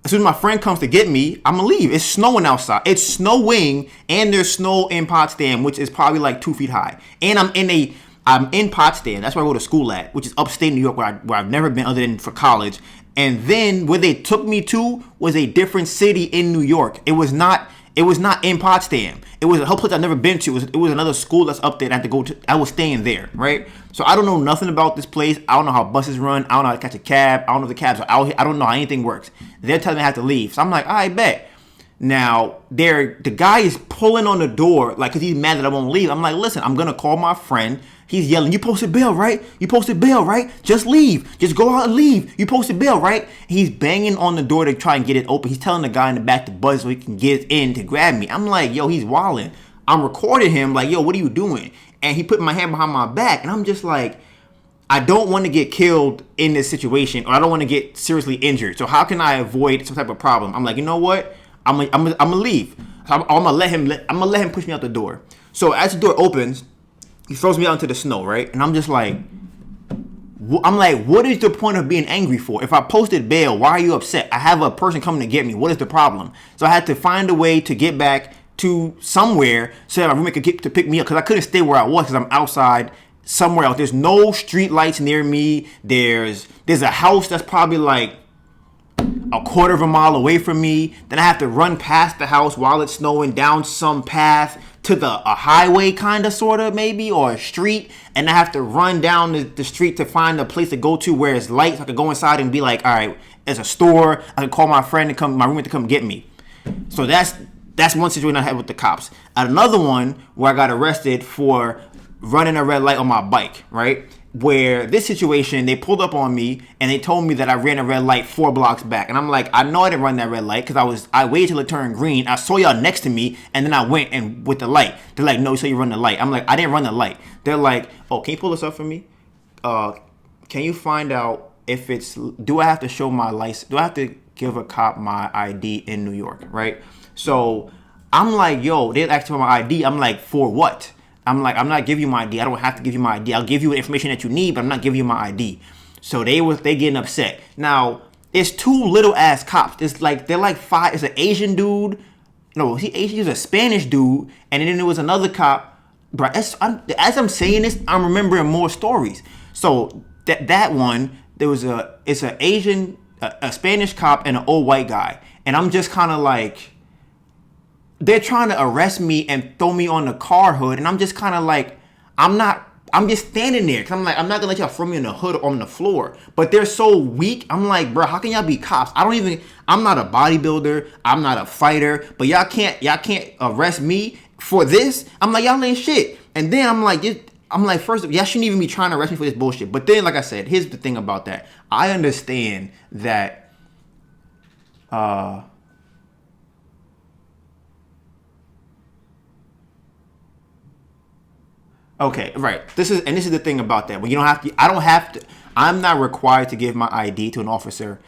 As soon as my friend comes to get me, I'm gonna leave. It's snowing outside. It's snowing, and there's snow in Potsdam, which is probably like 2 feet high. And I'm in Potsdam. That's where I go to school at, which is upstate New York, where I've never been other than for college. And then where they took me to was a different city in New York. It was not in Potsdam. It was a whole place I've never been to. It was another school that's up there. I had to go to. I was staying there, right? So I don't know nothing about this place. I don't know how buses run. I don't know how to catch a cab. I don't know if the cabs are out here. I don't know how anything works. They're telling me I have to leave. So I'm like, I bet. Now, the guy is pulling on the door, like, because he's mad that I won't leave. I'm like, listen, I'm going to call my friend. He's yelling, you posted bail, right? You posted bail, right? Just leave. Just go out and leave. You posted bail, right? He's banging on the door to try and get it open. He's telling the guy in the back to buzz so he can get in to grab me. I'm like, yo, he's wilding. I'm recording him like, yo, what are you doing? And he put my hand behind my back. And I'm just like, I don't want to get killed in this situation, or I don't want to get seriously injured. So how can I avoid some type of problem? I'm like, you know what? I'm gonna leave. So I'm gonna let him push me out the door. So as the door opens, he throws me out into the snow, right? And I'm just like, what is the point of being angry for? If I posted bail, why are you upset? I have a person coming to get me. What is the problem? So I had to find a way to get back to somewhere so that my roommate could get to pick me up, because I couldn't stay where I was because I'm outside somewhere else. There's no street lights near me. There's a house that's probably like a quarter of a mile away from me. Then I have to run past the house while it's snowing down some path to a highway, kind of, sort of, maybe, or a street. And I have to run down the street to find a place to go to where it's light, so I could go inside and be like, all right, there's a store. I can call my friend to come, my roommate to come get me. So that's one situation I had with the cops. Another one where I got arrested for running a red light on my bike, right? Where this situation, they pulled up on me and they told me that I ran a red light 4 blocks back. And I'm like, I know I didn't run that red light because I waited till it turned green. I saw y'all next to me and then I went and with the light. They're like, no, you said you run the light. I'm like, I didn't run the light. They're like, oh, can you pull this up for me? Can you find out if do I have to show my license? Do I have to give a cop my ID in New York, right? So I'm like, yo, they asked for my ID. I'm like, for what? I'm like, I'm not giving you my ID. I don't have to give you my ID. I'll give you the information that you need, but I'm not giving you my ID. So they getting upset. Now, it's 2 little ass cops. It's like, they're like 5. It's an Asian dude. No, he's a Spanish dude. And then there was another cop. Bro, as I'm saying this, I'm remembering more stories. So that one, it's an Asian, a Spanish cop and an old white guy. And I'm just kind of like, they're trying to arrest me and throw me on the car hood, and I'm just kind of like, I'm just standing there, because I'm like, I'm not gonna let y'all throw me on the hood or on the floor. But they're so weak. I'm like, bro, how can y'all be cops? I'm not a bodybuilder, I'm not a fighter, but y'all can't arrest me for this. I'm like, y'all ain't shit. And then I'm like, first, y'all shouldn't even be trying to arrest me for this bullshit. But then, like I said, here's the thing about that. I understand that okay, right. This is the thing about that. When you don't have to, I don't have to. I'm not required to give my ID to an officer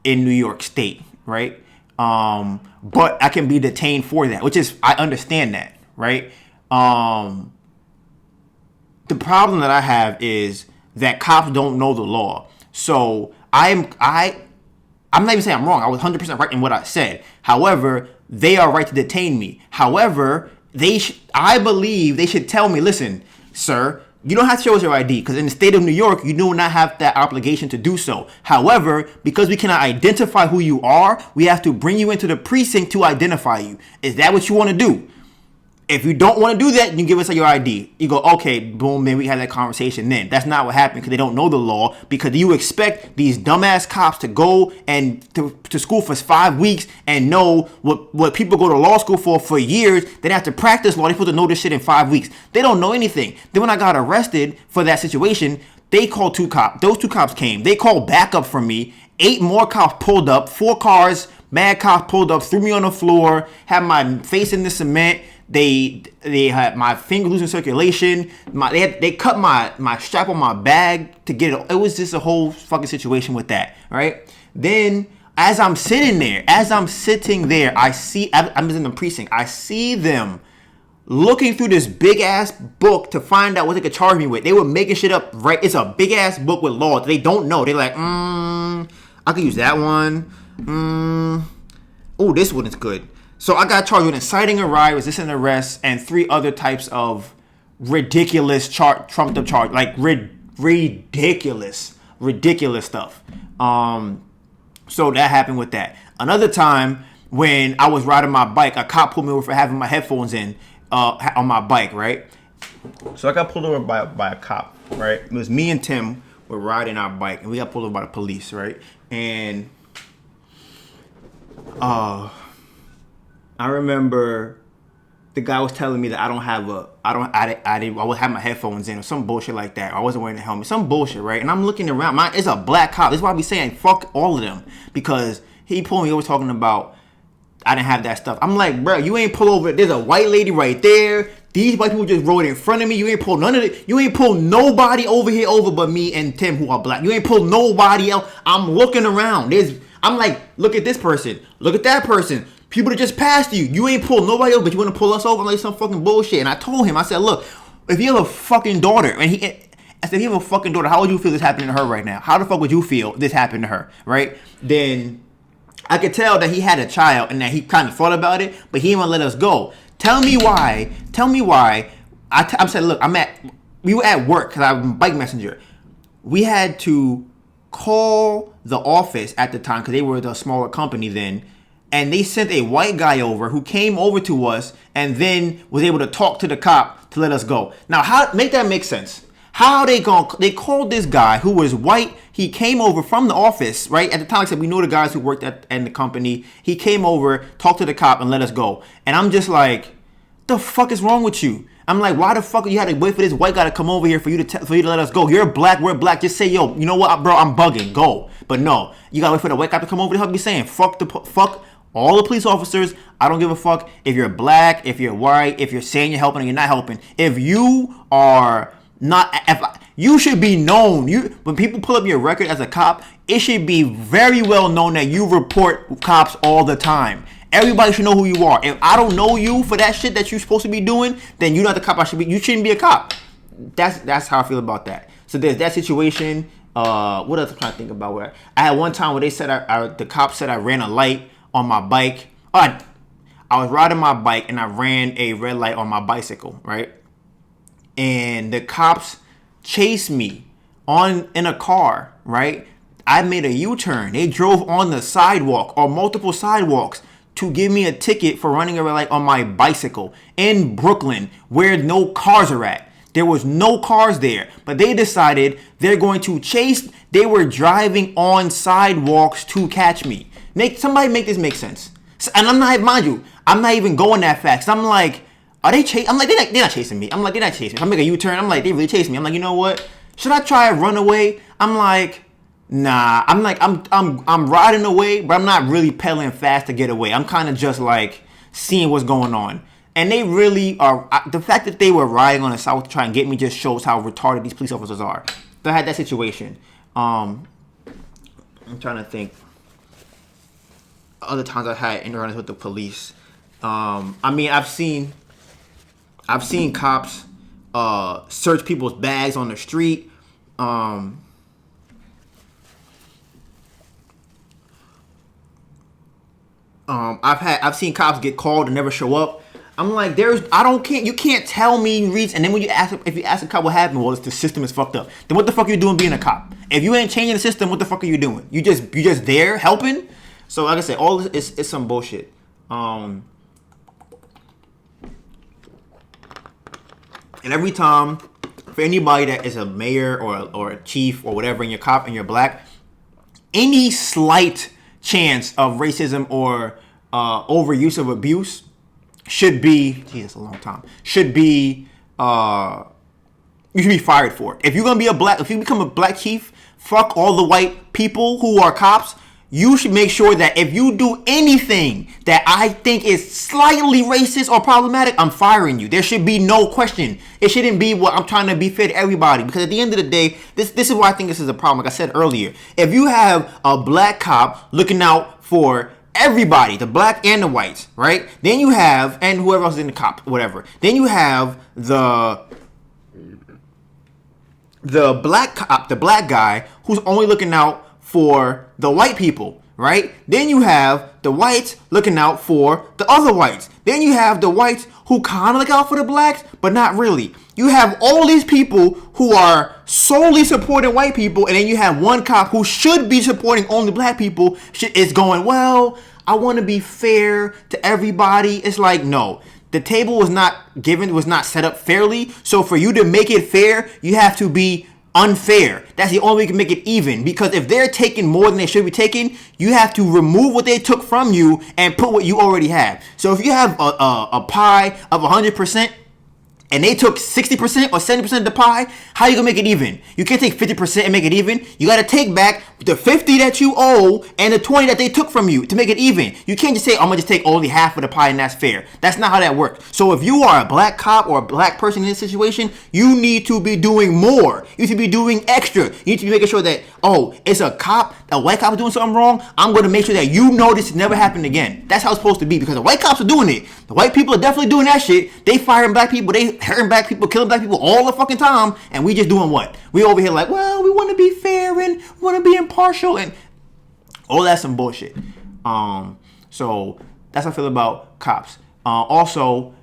in New York State, right? But I can be detained for that, which is, I understand that, right? The problem that I have is that cops don't know the law. So I'm not even saying I'm wrong. I was 100% right in what I said. However, they are right to detain me. However, I believe they should tell me, listen, sir, you don't have to show us your ID because in the state of New York, you do not have that obligation to do so. However, because we cannot identify who you are, we have to bring you into the precinct to identify you. Is that what you want to do? If you don't want to do that, you give us your ID. You go, okay, boom, then we have that conversation then. That's not what happened because they don't know the law. Because you expect these dumbass cops to go and to school for 5 weeks and know what people go to law school for years. They have to practice law. They're supposed to know this shit in 5 weeks. They don't know anything. Then when I got arrested for that situation, they called 2 cops. Those 2 cops came. They called backup for me. 8 more cops pulled up. 4 cars, mad cops pulled up, threw me on the floor, had my face in the cement. They had my finger losing circulation. They cut my strap on my bag to get it. It was just a whole fucking situation with that, right? Then as I'm sitting there, I'm in the precinct. I see them looking through this big ass book to find out what they could charge me with. They were making shit up, right? It's a big ass book with laws. They don't know. They're like, I could use that one. Oh, this one is good. So I got charged with inciting a riot, resisting arrest, and 3 other types of ridiculous trumped up charge, like ridiculous stuff. So that happened with that. Another time when I was riding my bike, a cop pulled me over for having my headphones in on my bike, right? So I got pulled over by a cop, right? It was me and Tim were riding our bike, and we got pulled over by the police, right? And I remember the guy was telling me that I would have my headphones in or some bullshit like that. Or I wasn't wearing a helmet, some bullshit, right? And I'm looking around. It's a black cop. This is why I be saying fuck all of them, because he pulled me over talking about I didn't have that stuff. I'm like, bro, you ain't pull over. There's a white lady right there. These white people just rode in front of me. You ain't pull none of it. You ain't pull nobody over but me and Tim who are black. You ain't pull nobody else. I'm looking around. I'm like, look at this person. Look at that person. People that just passed you. You ain't pulled nobody over, but you want to pull us over? I'm like, some fucking bullshit. And I told him, I said, look, if you have a fucking daughter, I said, if you have a fucking daughter, how would you feel this happening to her right now? How the fuck would you feel this happened to her, right? Then I could tell that he had a child and that he kind of thought about it, but he didn't want to let us go. Tell me why. I said, look, we were at work because I'm a bike messenger. We had to call the office at the time because they were the smaller company then. And they sent a white guy over who came over to us and then was able to talk to the cop to let us go. Now, make that make sense? How they called this guy who was white. He came over from the office, right? At the time, I said, we know the guys who worked in the company. He came over, talked to the cop, and let us go. And I'm just like, the fuck is wrong with you? I'm like, why the fuck you had to wait for this white guy to come over here for you to let us go? You're black, we're black. Just say, yo, you know what, bro? I'm bugging. Go. But no, you gotta wait for the white guy to come over. The hell be saying? Fuck all the police officers. I don't give a fuck if you're black, if you're white, if you're saying you're helping or you're not helping. If you are not, you should be known. When people pull up your record as a cop, it should be very well known that you report cops all the time. Everybody should know who you are. If I don't know you for that shit that you're supposed to be doing, then you're not the cop I should be. You shouldn't be a cop. That's how I feel about that. So there's that situation. What else I'm trying to think about? Where I had one time where they said the cop said I ran a light on my bike. I was riding my bike and I ran a red light on my bicycle, right? And the cops chased me in a car, right? I made a U-turn. They drove on the sidewalk or multiple sidewalks to give me a ticket for running a red light on my bicycle in Brooklyn where no cars are at. There was no cars there, but they decided they're going to chase. They were driving on sidewalks to catch me. Somebody make this make sense. And I'm not even going that fast. I'm like, are they chasing? I'm like, they're not chasing me. I'm like, they're not chasing me. I make a U-turn. I'm like, they really chasing me. I'm like, you know what? Should I try a runaway? I'm like, nah. I'm like, I'm riding away, but I'm not really pedaling fast to get away. I'm kind of just like seeing what's going on. And they really are. The fact that they were riding on the south to try and get me just shows how retarded these police officers are. So I had that situation. I'm trying to think. Other times I had interactions with the police. I mean, I've seen I've seen cops search people's bags on the street. I've seen cops get called and never show up. I'm like, you can't tell me reason. And then when if you ask a cop what happened, well, it's the system is fucked up. Then what the fuck are you doing being a cop? If you ain't changing the system, what the fuck are you doing? You just there helping? So like I said, all this is some bullshit. And every time, for anybody that is a mayor or a chief or whatever, and you're a cop and you're black, any slight chance of racism or overuse of abuse should be, that's a long time, you should be fired for it. If you become a black chief, fuck all the white people who are cops. You should make sure that if you do anything that I think is slightly racist or problematic, I'm firing you. There should be no question. It shouldn't be what I'm trying to be fair to everybody. Because at the end of the day, this is why I think this is a problem. Like I said earlier, if you have a black cop looking out for everybody, the black and the whites, right? Then you have, and whoever else is in the cop, whatever. Then you have the black cop, the black guy who's only looking out for the white people, right? Then you have the whites looking out for the other whites. Then you have the whites who kind of look out for the blacks, but not really. You have all these people who are solely supporting white people, and then you have one cop who should be supporting only black people. Is going, well, I want to be fair to everybody. It's like, no. The table was not set up fairly. So for you to make it fair, you have to be unfair. That's the only way you can make it even. Because if they're taking more than they should be taking, you have to remove what they took from you and put what you already have. So if you have a pie of 100%, and they took 60% or 70% of the pie, how you gonna make it even? You can't take 50% and make it even. You gotta take back the 50 that you owe and the 20 that they took from you to make it even. You can't just say, I'm gonna just take only half of the pie and that's fair. That's not how that works. So if you are a black cop or a black person in this situation, you need to be doing more. You need to be doing extra. You need to be making sure that, oh, it's a cop, a white cop is doing something wrong. I'm gonna make sure that you know this never happened again. That's how it's supposed to be, because the white cops are doing it. The white people are definitely doing that shit. They firing black people, they hurting black people, killing black people all the fucking time, and we just doing what? We over here like, well, we want to be fair and we want to be impartial, and all that's some bullshit. So that's how I feel about cops. Also,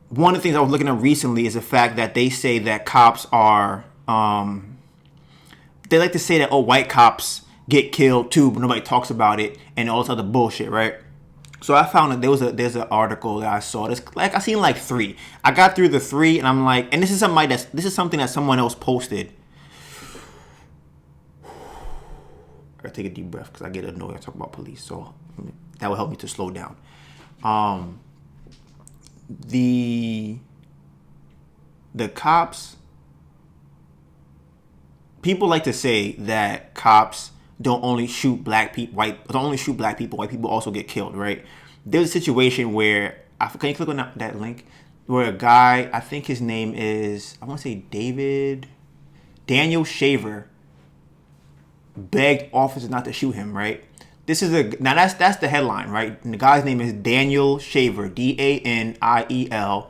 one of the things I was looking at recently is the fact that they say that cops are, they like to say that, oh, white cops get killed too, but nobody talks about it, and all this other bullshit, right? So I found that there's an article that I saw. I seen like 3. I got through the 3, and I'm like, and this is something that someone else posted. I gotta take a deep breath because I get annoyed when I talk about police. So that will help me to slow down. The cops. People like to say that cops don't only shoot black people, white people also get killed, right? There's a situation where, can you click on that link? Where a guy, I think his name is, I want to say Daniel Shaver, begged officers not to shoot him, right? Now that's the headline, right? And the guy's name is Daniel Shaver, DanielShaver,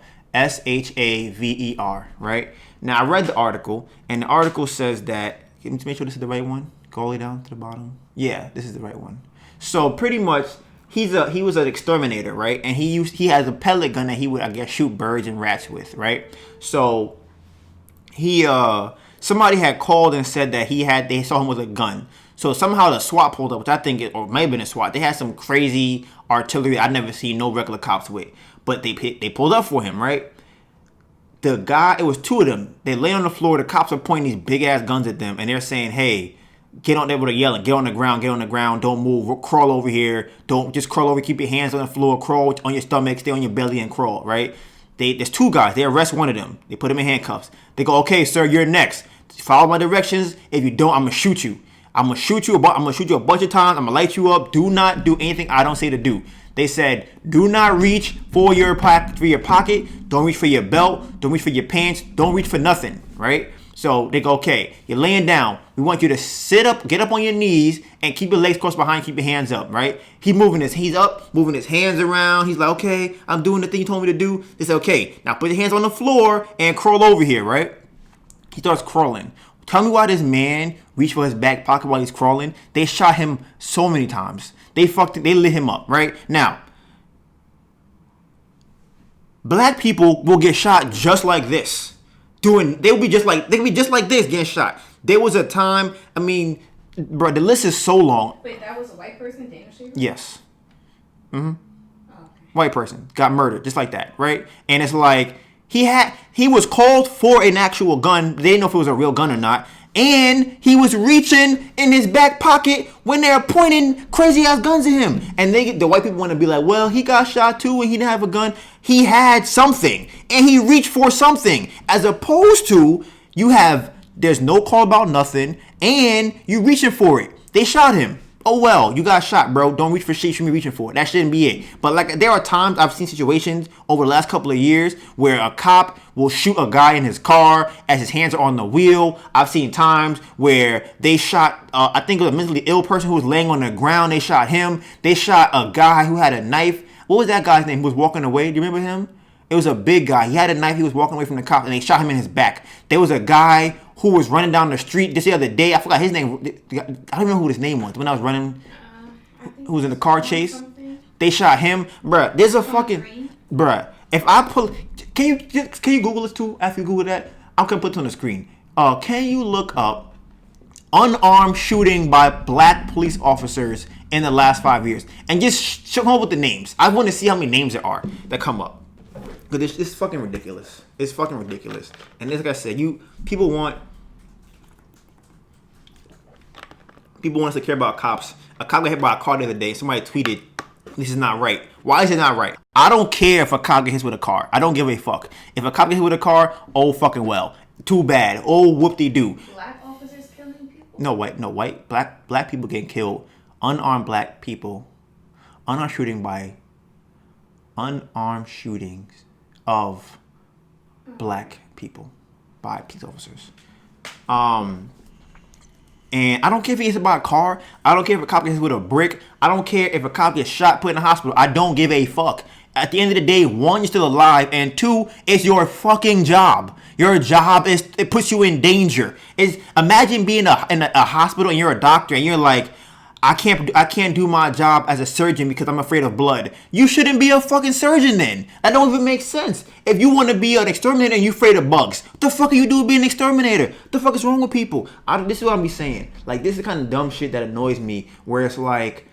right? Now I read the article, and the article says that, let me make sure this is the right one. Go all the way down to the bottom. Yeah, this is the right one. So pretty much, he was an exterminator, right? And he has a pellet gun that he would, I guess, shoot birds and rats with, right? So somebody had called and said that they saw him with a gun. So somehow the SWAT pulled up, which I think or may have been a SWAT. They had some crazy artillery I'd never seen no regular cops with, but they pulled up for him, right? The guy, it was 2 of them. They lay on the floor. The cops are pointing these big ass guns at them, and they're saying, "Hey, get on there!" With a yelling, "Get on the ground! Get on the ground! Don't move! Crawl over here! Don't just crawl over! Keep your hands on the floor! Crawl on your stomach! Stay on your belly and crawl!" Right? There's 2 guys. They arrest one of them. They put him in handcuffs. They go, "Okay, sir, you're next. Follow my directions. If you don't, I'm gonna shoot you. I'm gonna shoot you a bunch of times. I'm gonna light you up. Do not do anything I don't say to do." They said, "Do not reach for your pocket. Don't reach for your belt. Don't reach for your pants. Don't reach for nothing." Right? So they go, okay, you're laying down. We want you to sit up, get up on your knees, and keep your legs crossed behind, keep your hands up, right? He's up, moving his hands around. He's like, okay, I'm doing the thing you told me to do. They say, okay, now put your hands on the floor and crawl over here, right? He starts crawling. Tell me why this man reached for his back pocket while he's crawling. They shot him so many times. They lit him up, right? Now, black people will get shot just like this. They'll be just like this getting shot. There was a time, I mean, bro, the list is so long. Wait, that was a white person, Daniel Shaver? Yes. Oh, okay. White person got murdered just like that, right? And it's like he was called for an actual gun. They didn't know if it was a real gun or not. And he was reaching in his back pocket when they're pointing crazy ass guns at him. And the white people want to be like, well, he got shot too and he didn't have a gun. He had something and he reached for something. As opposed to there's no call about nothing and you reaching for it. They shot him. Oh well, you got shot, bro. Don't reach for shit you shouldn't be reaching for. That shouldn't be it. But like, there are times I've seen situations over the last couple of years where a cop will shoot a guy in his car as his hands are on the wheel. I've seen times where they shot, I think it was a mentally ill person who was laying on the ground. They shot him. They shot a guy who had a knife. What was that guy's name who was walking away? Do you remember him? It was a big guy. He had a knife. He was walking away from the cop and they shot him in his back. There was a guy who was running down the street just the other day. I forgot his name. I don't even know who his name was when I was running. Who was in the car chase? Something. They shot him. Bruh, there's a fucking... Bruh, if I pull... Can you Google this too? After you Google that, I'm going to put it on the screen. Can you look up unarmed shooting by black police officers in the last 5 years? And just come up with the names. I want to see how many names there are that come up. Because it's fucking ridiculous. It's fucking ridiculous. And like I said, people want us to care about cops. A cop got hit by a car the other day. Somebody tweeted, this is not right. Why is it not right? I don't care if a cop gets hit with a car. I don't give a fuck. If a cop gets hit with a car, oh fucking well. Too bad. Oh whoop-de-doo. Black officers killing people? No, white. Black people getting killed. Unarmed black people. Unarmed shootings of black people by police officers. And I don't care if he gets hit by a car. I don't care if a cop gets hit with a brick. I don't care if a cop gets shot, put in the hospital. I don't give a fuck. At the end of the day, one, you're still alive, and two, it's your fucking job. Your job it puts you in danger. Imagine being in a hospital and you're a doctor and you're like, I can't do my job as a surgeon because I'm afraid of blood. You shouldn't be a fucking surgeon then. That don't even make sense. If you want to be an exterminator and you're afraid of bugs, what the fuck are you doing being an exterminator? What the fuck is wrong with people? This is what I'm saying. Like, this is the kind of dumb shit that annoys me, where it's like,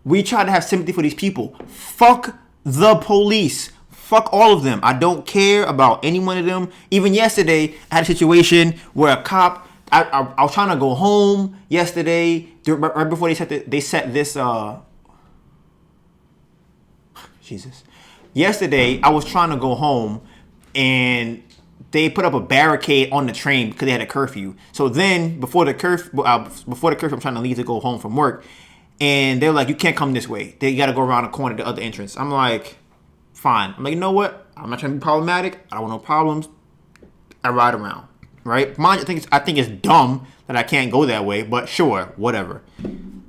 we try to have sympathy for these people. Fuck the police. Fuck all of them. I don't care about any one of them. Even yesterday, I had a situation where a cop... I was trying to go home yesterday, right before they set this. Jesus. Yesterday, I was trying to go home, and they put up a barricade on the train because they had a curfew. So then, before the curfew, I'm trying to leave to go home from work, and they're like, "You can't come this way. They got to go around the corner to the other entrance." I'm like, "Fine." I'm like, "You know what? I'm not trying to be problematic. I don't want no problems. I ride around." Right? Mind you, I think it's dumb that I can't go that way, but sure, whatever.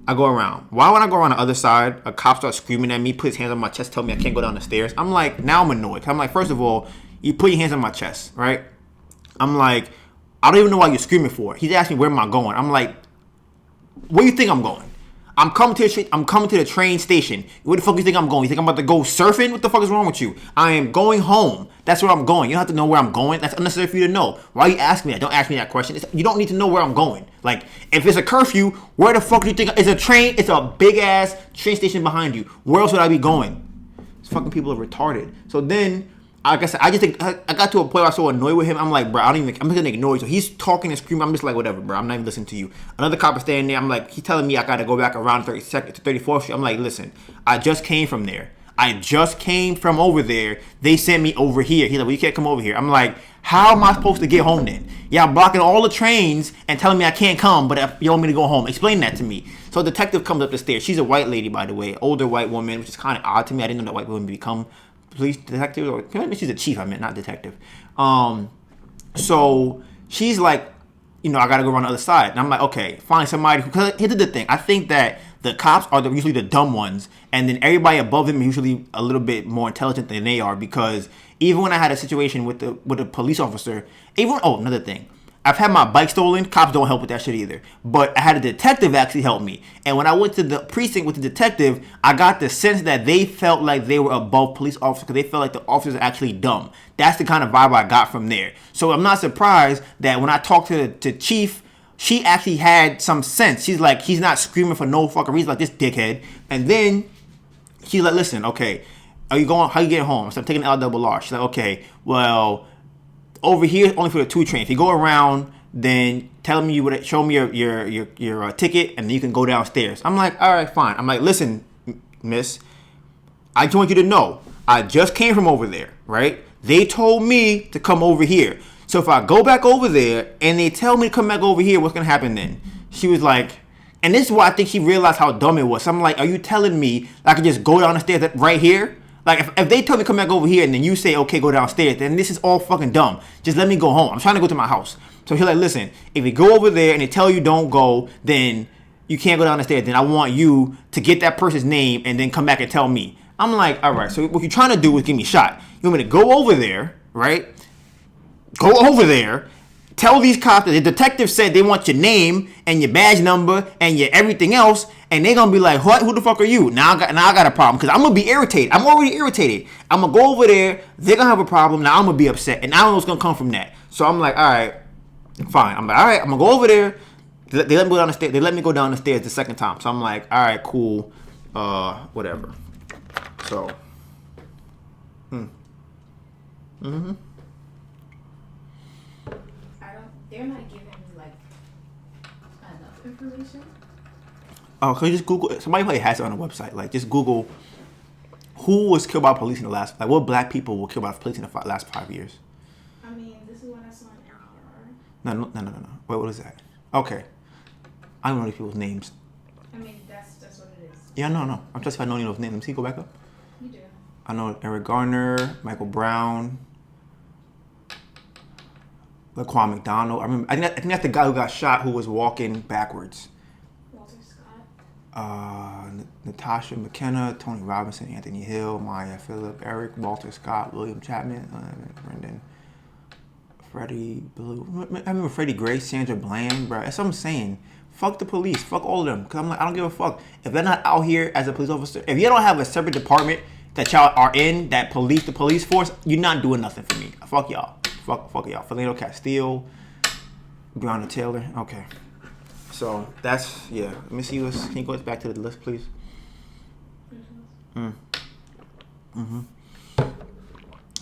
I go around. Why would I go around the other side? A cop starts screaming at me, put his hands on my chest, tell me I can't go down the stairs. I'm like, now I'm annoyed. I'm like, first of all, you put your hands on my chest, right? I'm like, I don't even know why you're screaming for. He's asking me where am I going. I'm like, where do you think I'm going? I'm coming to the train station. Where the fuck do you think I'm going? You think I'm about to go surfing? What the fuck is wrong with you? I am going home. That's where I'm going. You don't have to know where I'm going. That's unnecessary for you to know. Why are you asking me that? Don't ask me that question. You don't need to know where I'm going. Like, if it's a curfew, where the fuck do you think? It's a train. It's a big ass train station behind you. Where else would I be going? These fucking people are retarded. So then, like I said, I got to a point where I was so annoyed with him. I'm like, bro, I'm just gonna ignore you. So he's talking and screaming. I'm just like, whatever, bro. I'm not even listening to you. Another cop is standing there. I'm like, he's telling me I gotta go back around 32nd to 34th Street. I'm like, listen, I just came from there. I just came from over there. They sent me over here. He's like, well, you can't come over here. I'm like, how am I supposed to get home then? Yeah, I'm blocking all the trains and telling me I can't come, but you want me to go home. Explain that to me. So a detective comes up the stairs. She's a white lady, by the way, older white woman, which is kind of odd to me. I didn't know that white women become police detective, or she's a chief, I meant, not detective. So she's like, I got to go around the other side. And I'm like, okay, find somebody. Because here's the thing. I think that the cops are usually the dumb ones. And then everybody above them is usually a little bit more intelligent than they are. Because even when I had a situation with a police officer, another thing. I've had my bike stolen. Cops don't help with that shit either. But I had a detective actually help me. And when I went to the precinct with the detective, I got the sense that they felt like they were above police officers because they felt like the officers are actually dumb. That's the kind of vibe I got from there. So I'm not surprised that when I talked to Chief, she actually had some sense. She's like, he's not screaming for no fucking reason like this dickhead. And then she's like, listen, okay, how you getting home? So I'm taking the LRRR. She's like, okay, well, over here only for the 2 train. If you go around, then show me your ticket, and then you can go downstairs. I'm like, all right, fine. I'm like, listen, miss, I just want you to know, I just came from over there, right? They told me to come over here. So if I go back over there and they tell me to come back over here, what's gonna happen then? She was like, and this is why I think she realized how dumb it was. So I'm like, are you telling me I can just go down the stairs right here? Like, if they tell me to come back over here and then you say, okay, go downstairs, then this is all fucking dumb. Just let me go home. I'm trying to go to my house. So she's like, listen, if you go over there and they tell you don't go, then you can't go down the stairs. Then I want you to get that person's name and then come back and tell me. I'm like, all right, so what you're trying to do is give me a shot. You want me to go over there, right? Go over there. Tell these cops that the detective said they want your name and your badge number and your everything else, and they're gonna be like, "What? Who the fuck are you?" Now I got a problem because I'm gonna be irritated. I'm already irritated. I'm gonna go over there. They're gonna have a problem. Now I'm gonna be upset, and I don't know what's gonna come from that. So I'm like, all right, fine. I'm like, all right, I'm gonna go over there. They let me go down the stairs. They let me go down the stairs the second time. So I'm like, all right, cool, whatever. So, They're not giving me like enough information. Oh, can you just Google? Somebody probably has it on the website. Like, just Google who was killed by police in the last. Like, what black people were killed by police in the last 5 years? I mean, this is what I saw on NPR. No. Wait, what is that? Okay, I don't know these people's names. I mean, that's what it is. Yeah, no. I'm just if I know any of those names. Let me see. Go back up. You do. I know Eric Garner, Michael Brown, Laquan McDonald. I think that's the guy who got shot who was walking backwards. Walter Scott. Natasha McKenna, Tony Robinson, Anthony Hill, Maya Phillip, Eric, Walter Scott, William Chapman, Brendan, Freddie Blue. I remember Freddie Gray, Sandra Bland, bro. That's what I'm saying. Fuck the police. Fuck all of them. Because I'm like, I don't give a fuck. If they're not out here as a police officer, if you don't have a separate department that y'all are in, the police force, you're not doing nothing for me. Fuck y'all. Fuck y'all. Philando Castile, Breonna Taylor. Okay. So that's, yeah. Let me see this. Can you go back to the list, please? So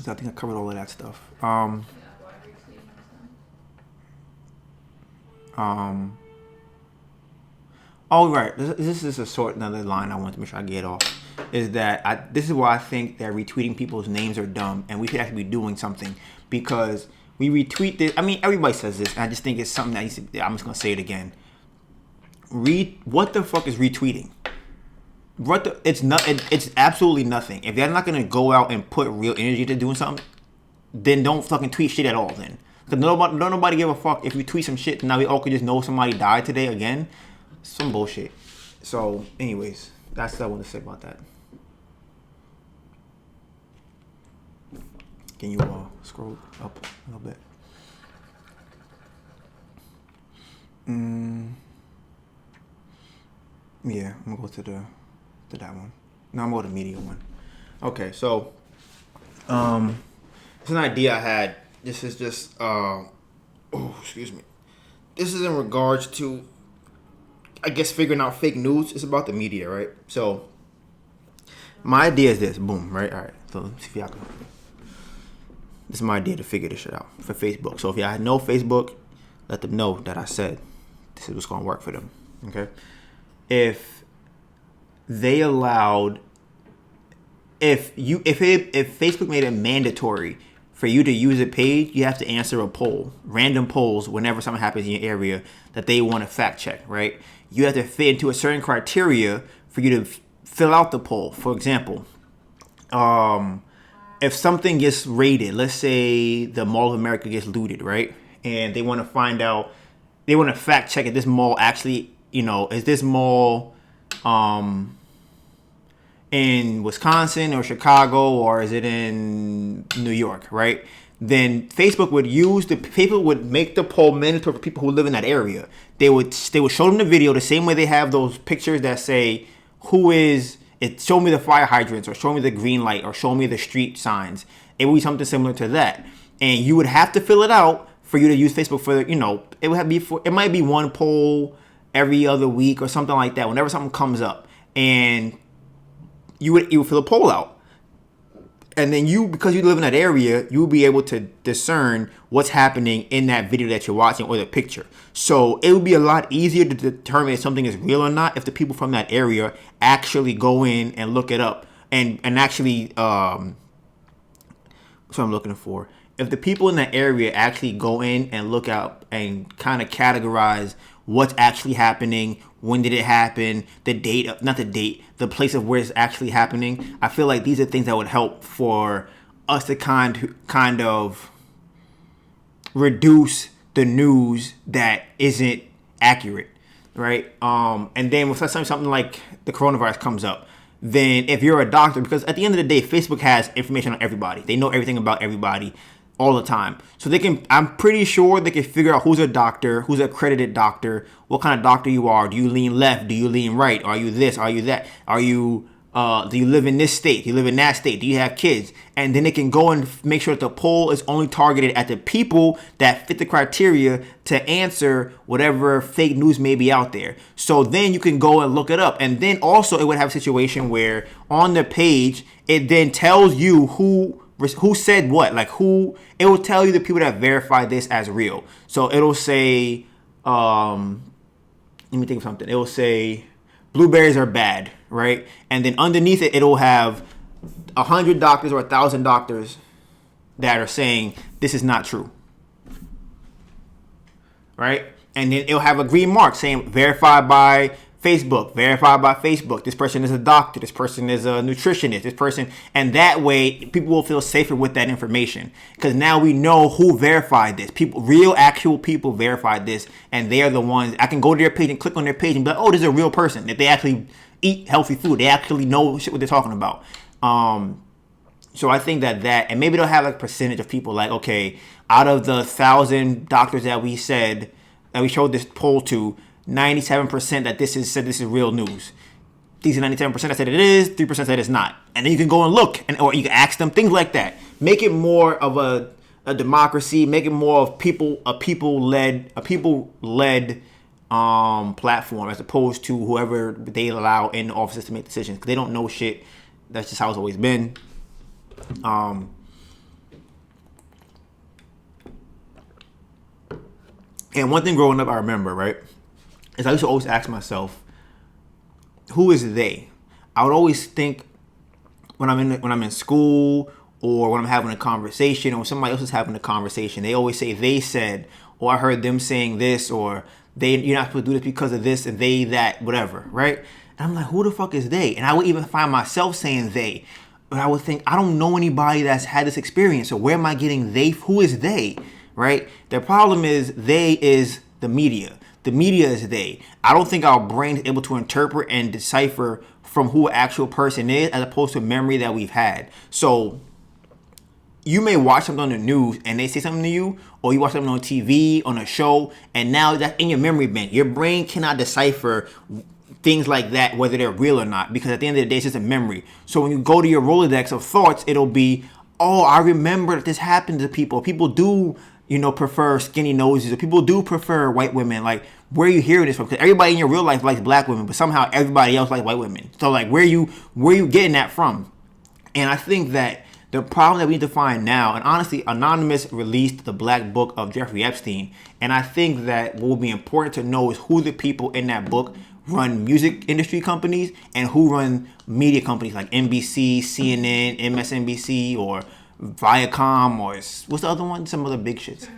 I think I covered all of that stuff. Oh, right. This is another line I want to make sure I get off. Is that this is why I think that retweeting people's names are dumb, and we should actually be doing something, because we retweet this. I mean, everybody says this, and I just think it's something that I'm just gonna say it again. What the fuck is retweeting? It's absolutely nothing. If they're not gonna go out and put real energy to doing something, then don't fucking tweet shit at all. Then, because nobody give a fuck if you tweet some shit. Now we all could just know somebody died today again. Some bullshit. So, anyways, that's what I want to say about that. Can you scroll up a little bit? Yeah, I'm gonna go to that one. No, I'm gonna go to the media one. Okay, so it's an idea I had. This is just excuse me. This is in regards to, I guess, figuring out fake news. It's about the media, right? So my idea is this. Boom, right? All right. So let's see if y'all can. This is my idea to figure this shit out for Facebook. So if y'all know Facebook, let them know that I said this is what's gonna work for them. Okay. If they allowed, if Facebook made it mandatory for you to use a page, you have to answer a poll, random polls, whenever something happens in your area that they want to fact check, right? You have to fit into a certain criteria for you to fill out the poll. For example, if something gets raided, let's say the Mall of America gets looted, right? And they want to find out they want to fact check if this mall actually, is this mall in Wisconsin or Chicago, or is it in New York, right? Then Facebook would make the poll mandatory for people who live in that area. They would show them the video the same way they have those pictures that say show me the fire hydrants, or show me the green light, or show me the street signs. It would be something similar to that. And you would have to fill it out for you to use Facebook it might be one poll every other week or something like that, whenever something comes up. And you would fill a poll out. And then because you live in that area, you'll be able to discern what's happening in that video that you're watching or the picture. So it would be a lot easier to determine if something is real or not if the people from that area actually go in and look it up and actually that's what I'm looking for. If the people in that area actually go in and look up and kind of categorize what's actually happening, when did it happen, the place of where it's actually happening, I feel like these are things that would help for us to kind of reduce the news that isn't accurate, right? And then when something like the coronavirus comes up, then if you're a doctor, because at the end of the day, Facebook has information on everybody. They know everything about everybody all the time. So I'm pretty sure they can figure out who's a doctor, who's an accredited doctor, what kind of doctor you are. Do you lean left? Do you lean right? Are you this? Are you that? Do you live in this state? Do you live in that state? Do you have kids? And then they can go and make sure that the poll is only targeted at the people that fit the criteria to answer whatever fake news may be out there. So then you can go and look it up. And then also it would have a situation where on the page, it then tells you who said what, it will tell you the people that verified this as real. So it'll say, let me think of something. It will say blueberries are bad, right? And then underneath it, it'll have 100 doctors or 1,000 doctors that are saying this is not true, right? And then it'll have a green mark saying verified by Facebook. This person is a doctor. This person is a nutritionist. And that way people will feel safer with that information because now we know who verified this. Actual people verified this, and they are the ones. I can go to their page and click on their page and be like, oh, this is a real person. If they actually eat healthy food, they actually know what they're talking about. So I think that and maybe they'll have a percentage of people like, okay, out of the 1,000 doctors that we showed this poll to, 97% that this is real news. These are 97% that said it is, 3% said it's not. And then you can go and look, or you can ask them things like that. Make it more of a democracy. Make it more of a people led platform as opposed to whoever they allow in the offices to make decisions. Because they don't know shit. That's just how it's always been. And one thing growing up, I remember, right? I used to always ask myself, who is they? I would always think when I'm in school or when I'm having a conversation or when somebody else is having a conversation, they always say they said, or I heard them saying this, or you're not supposed to do this because of this and they that, whatever, right? And I'm like, who the fuck is they? And I would even find myself saying they. But I would think, I don't know anybody that's had this experience. So where am I getting they? Who is they, right? The problem is they is the media. The media is they. I don't think our brain is able to interpret and decipher from who an actual person is as opposed to memory that we've had. So you may watch something on the news and they say something to you, or you watch something on TV, on a show, and now that's in your memory bank. Your brain cannot decipher things like that, whether they're real or not, because at the end of the day, it's just a memory. So when you go to your Rolodex of thoughts, it'll be, oh, I remember that this happened to people. People do prefer skinny noses, or people do prefer white women. Like, where are you hearing this from? Because everybody in your real life likes black women, but somehow everybody else likes white women. So, like, where you getting that from? And I think that the problem that we need to find now, and honestly, Anonymous released the Black Book of Jeffrey Epstein, and I think that what will be important to know is who the people in that book run music industry companies and who run media companies like NBC, CNN, MSNBC, or Viacom, or what's the other one? Some other big shits.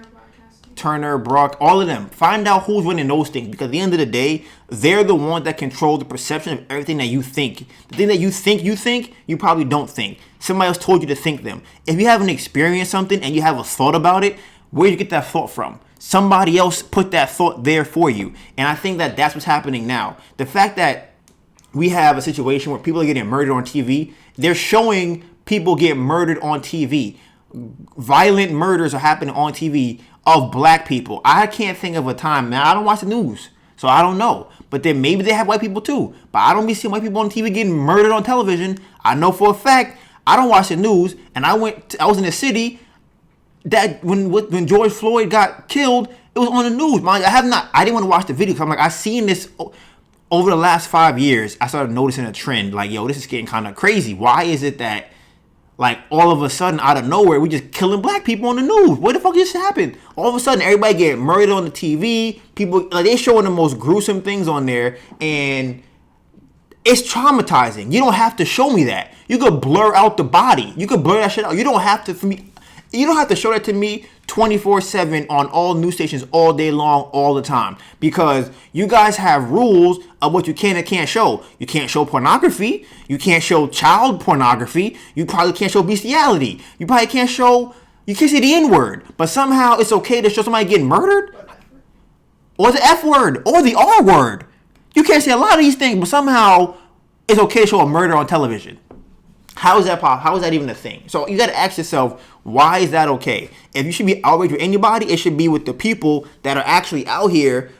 Turner, Brock, all of them. Find out who's running those things, because at the end of the day, they're the ones that control the perception of everything that you think. The thing that you think, you probably don't think. Somebody else told you to think them. If you haven't experienced something and you have a thought about it, where do you get that thought from? somebody else put that thought there for you. And I think that that's what's happening now. The fact that we have a situation where people are getting murdered on TV, they're showing people get murdered on TV. Violent murders are happening on TV of black people. I can't think of a time. Now, I don't watch the news, so I don't know. But then maybe they have white people too. But I don't be seeing white people on TV getting murdered on television. I know for a fact I don't watch the news, and I was in a city that when George Floyd got killed, it was on the news. I didn't want to watch the video because I'm like, I've seen this over the last 5 years. I started noticing a trend. Like, yo, this is getting kind of crazy. Why is it that, like, all of a sudden, out of nowhere, we just killing black people on the news? What the fuck just happened? All of a sudden, everybody getting murdered on the TV. People, like, they showing the most gruesome things on there, and it's traumatizing. You don't have to show me that. You could blur out the body. You could blur that shit out. You don't have to, for me. You don't have to show that to me 24/7 on all news stations all day long, all the time. Because you guys have rules of what you can and can't show. You can't show pornography. You can't show child pornography. You probably can't show bestiality. You probably can't show, you can't say the N-word. But somehow it's okay to show somebody getting murdered? Or the F word, or the R word. You can't say a lot of these things, but somehow it's okay to show a murder on television. How is that possible? How is that even a thing? So you got to ask yourself, why is that okay? If you should be outraged with anybody, it should be with the people that are actually out here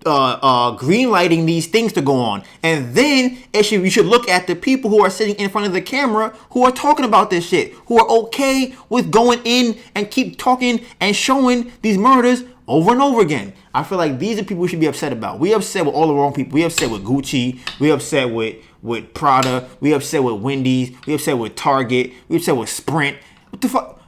greenlighting these things to go on. And then you should look at the people who are sitting in front of the camera who are talking about this shit, who are okay with going in and keep talking and showing these murders over and over again. I feel like these are people we should be upset about. We upset with all the wrong people. We upset with Gucci. We upset with Prada. We upset with Wendy's. We upset with Target. We upset with Sprint. What the fuck?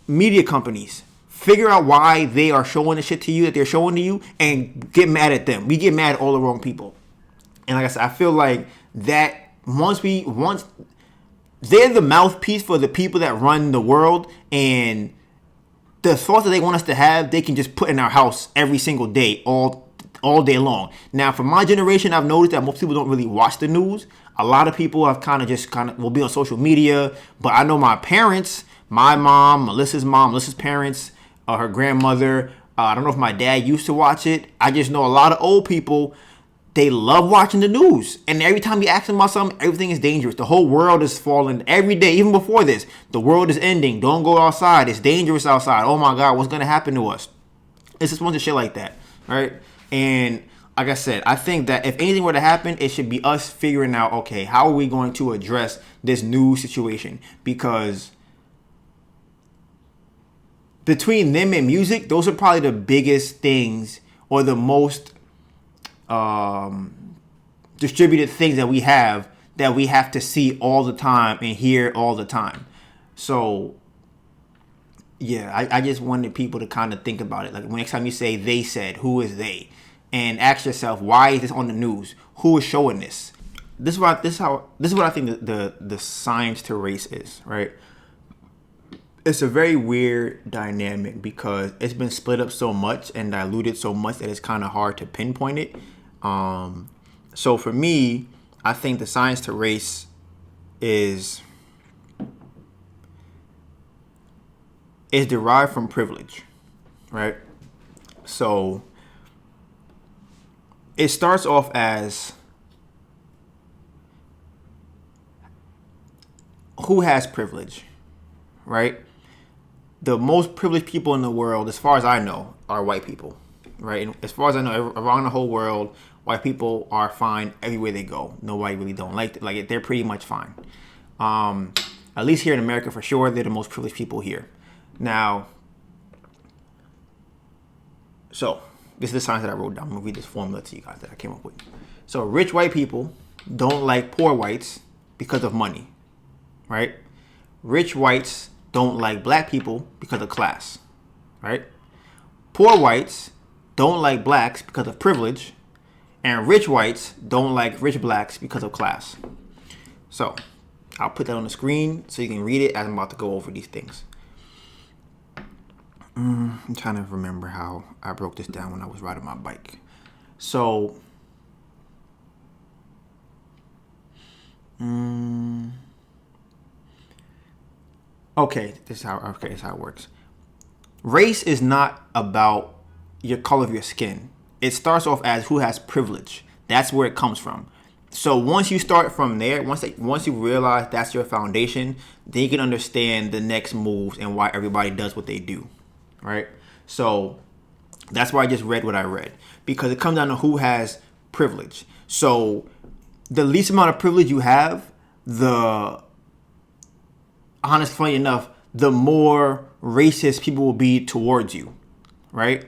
Media companies, figure out why they are showing the shit to you that they're showing to you and get mad at them. We get mad at all the wrong people. And like I said, I feel like that once they're the mouthpiece for the people that run the world, and the thoughts that they want us to have, they can just put in our house every single day, all day long. Now, for my generation, I've noticed that most people don't really watch the news. A lot of people have kind of will be on social media. But I know my parents, my mom, Melissa's parents, her grandmother. I don't know if my dad used to watch it. I just know a lot of old people, they love watching the news. And every time you ask them about something, everything is dangerous. The whole world is falling every day. Even before this, the world is ending. Don't go outside. It's dangerous outside. Oh my God, what's going to happen to us? It's just a bunch of shit like that, right? And like I said, I think that if anything were to happen, it should be us figuring out, okay, how are we going to address this new situation? Because between them and music, those are probably the biggest things, or the most distributed things that we have to see all the time and hear all the time. So yeah, I just wanted people to kind of think about it. Like, next time you say they said, who is they? And ask yourself, why is this on the news? Who is showing this? This is what I think the science to race is, right? It's a very weird dynamic because it's been split up so much and diluted so much that it's kind of hard to pinpoint it. So for me, I think the science to race is derived from privilege, right? So it starts off as who has privilege, right? The most privileged people in the world, as far as I know, are white people, right? And as far as I know, around the whole world, white people are fine everywhere they go. Nobody really don't like it. They're pretty much fine. At least here in America, for sure, they're the most privileged people here. Now, so this is the science that I wrote down. I'm gonna read this formula to you guys that I came up with. So rich white people don't like poor whites because of money, right? Rich whites don't like black people because of class, right? Poor whites don't like blacks because of privilege, and rich whites don't like rich blacks because of class. So I'll put that on the screen so you can read it as I'm about to go over these things. I'm trying to remember how I broke this down when I was riding my bike. So, okay, this is how it works. race is not about your color of your skin. It starts off as who has privilege. That's where it comes from. So once you start from there, once you realize that's your foundation, then you can understand the next moves and why everybody does what they do, right? So that's why I just read what I read, because it comes down to who has privilege. So the least amount of privilege you have, funny enough, the more racist people will be towards you, right?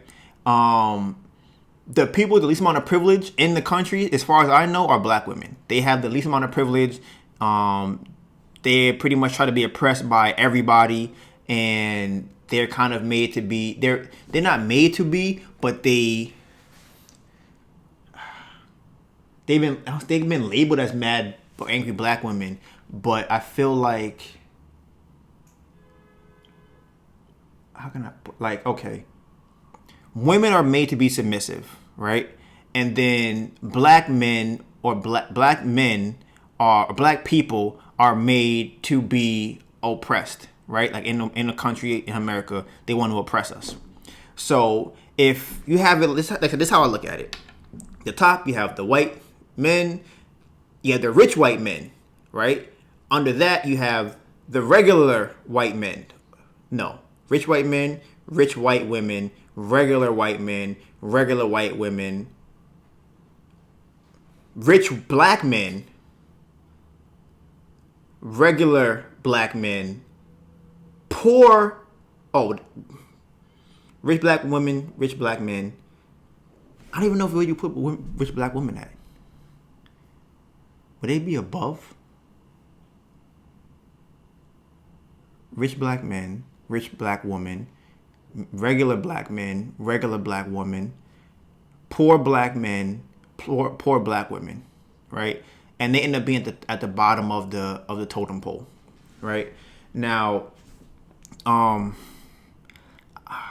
The people with the least amount of privilege in the country, as far as I know, are black women. They have the least amount of privilege. They pretty much try to be oppressed by everybody, and they're kind of made to be. They're not made to be, but they've been labeled as mad or angry black women. But I feel like, how can I okay, women are made to be submissive, right? And then black men or black men or black people are made to be oppressed, right? Like in the country, in America, they want to oppress us. So if you have it, this is how I look at it. The top, you have the white men, you have the rich white men, right? Under that, you have the regular white men. No, rich white men, rich white women, regular white men, regular white women, rich black men, regular black men, rich black women, rich black men. I don't even know where you put rich black women at. Would they be above? Rich black men, rich black woman, regular black men, regular black woman, poor black men, poor black women, right? And they end up being at the bottom of the totem pole, right? Now, I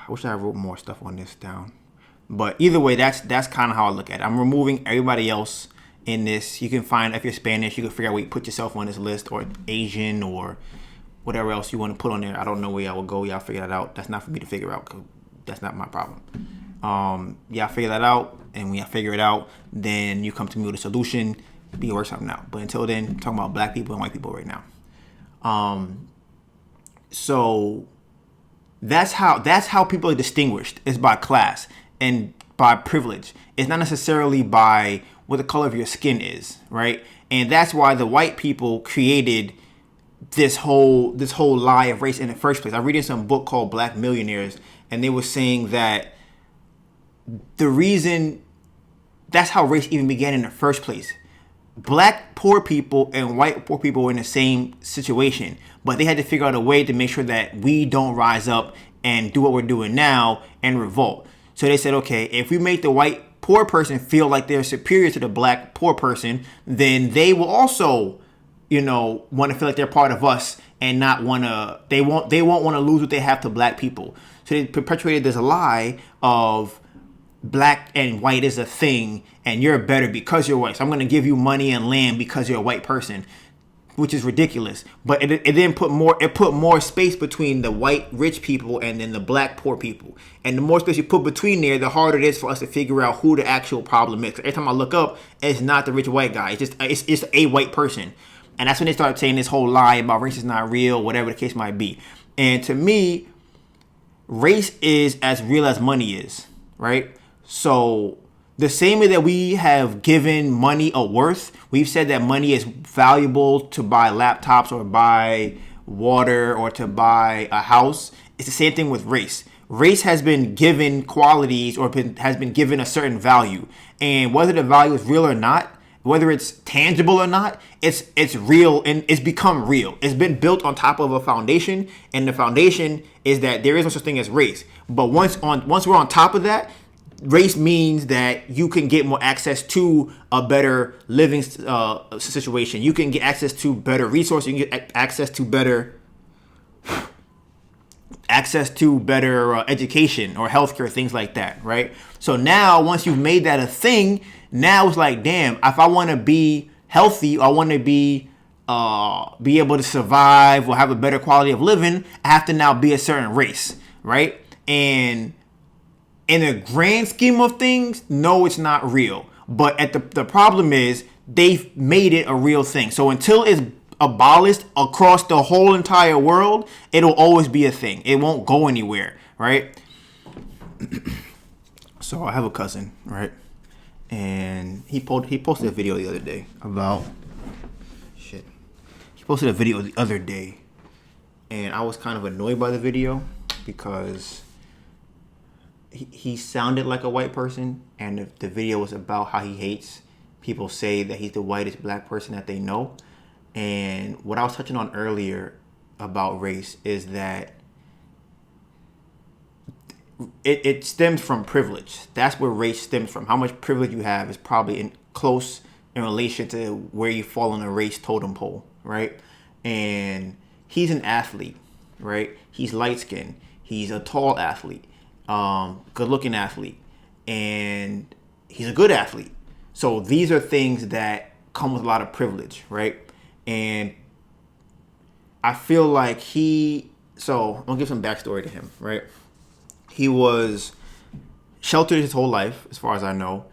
wish I wrote more stuff on this down, but either way, that's kind of how I look at it. I'm removing everybody else in this. You can find, if you're Spanish, you can figure out where you put yourself on this list, or Asian, or whatever else you want to put on there. I don't know where y'all will go. Y'all figure that out. That's not for me to figure out, because that's not my problem. Y'all figure that out, and when y'all figure it out, then you come to me with a solution. We can work something out. But until then, I'm talking about black people and white people right now. So that's how people are distinguished, is by class and by privilege. It's not necessarily by what the color of your skin is, right? And that's why the white people created this whole lie of race in the first place. I read in some book called Black Millionaires, and they were saying that the reason that's how race even began in the first place. Black poor people and white poor people were in the same situation, but they had to figure out a way to make sure that we don't rise up and do what we're doing now and revolt. So they said, okay, if we make the white poor person feel like they're superior to the black poor person, then they will also, want to feel like they're part of us and not want to. They won't want to lose what they have to black people. So they perpetuated this lie of black and white is a thing, and you're better because you're white. So I'm going to give you money and land because you're a white person, which is ridiculous. But it then put more space between the white rich people and then the black poor people. And the more space you put between there, the harder it is for us to figure out who the actual problem is. Every time I look up, it's not the rich white guy. It's just a white person. And that's when they started saying this whole lie about race is not real, whatever the case might be. And to me, race is as real as money is, right? So the same way that we have given money a worth, we've said that money is valuable to buy laptops or buy water or to buy a house. It's the same thing with race. Race has been given qualities or has been given a certain value. And whether the value is real or not, whether it's tangible or not, it's real and it's become real. It's been built on top of a foundation, and the foundation is that there is no such thing as race. But once we're on top of that, race means that you can get more access to a better living situation. You can get access to better resources. You can get access to better education or healthcare, things like that, right? So now, once you've made that a thing, now it's like, damn, if I want to be healthy, I want to be able to survive or have a better quality of living, I have to now be a certain race, right? And in the grand scheme of things, no, it's not real. But the problem is they've made it a real thing. So until it's abolished across the whole entire world, it'll always be a thing. It won't go anywhere, right? So I have a cousin, right? And he posted a video the other day about shit. He posted a video the other day, and I was kind of annoyed by the video because he sounded like a white person, and the video was about how he hates people say that he's the whitest black person that they know. And what I was touching on earlier about race is that it stems from privilege. That's where race stems from. How much privilege you have is probably close in relation to where you fall on a race totem pole, right? And he's an athlete, right? He's light-skinned. He's a tall athlete, good-looking athlete, and he's a good athlete. So these are things that come with a lot of privilege, right? And I feel like so I'm gonna give some backstory to him, right? He was sheltered his whole life, as far as I know.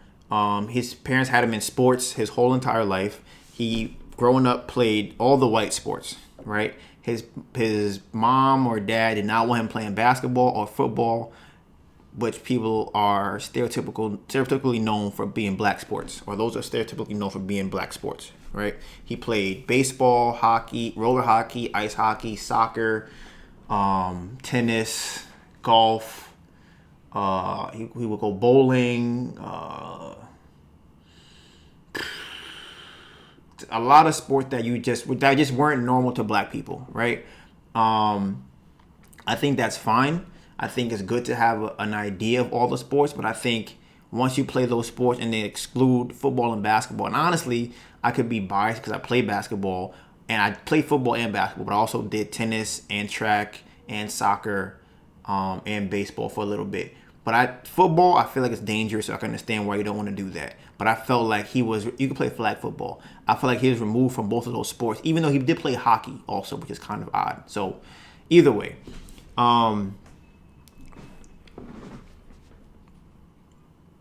His parents had him in sports his whole entire life. He, growing up, played all the white sports, right? His mom or dad did not want him playing basketball or football, which people are stereotypically known for being black sports, or those are stereotypically known for being black sports, right? He played baseball, hockey, roller hockey, ice hockey, soccer, tennis, golf. He would go bowling. A lot of sports that just weren't normal to black people, right? I think that's fine. I think it's good to have an idea of all the sports, but I think once you play those sports and they exclude football and basketball, and honestly, I could be biased because I play basketball and I play football and basketball, but I also did tennis and track and soccer and baseball for a little bit. But football, I feel like it's dangerous, so I can understand why you don't want to do that. But I felt like you could play flag football. I feel like he was removed from both of those sports, even though he did play hockey also, which is kind of odd. So either way,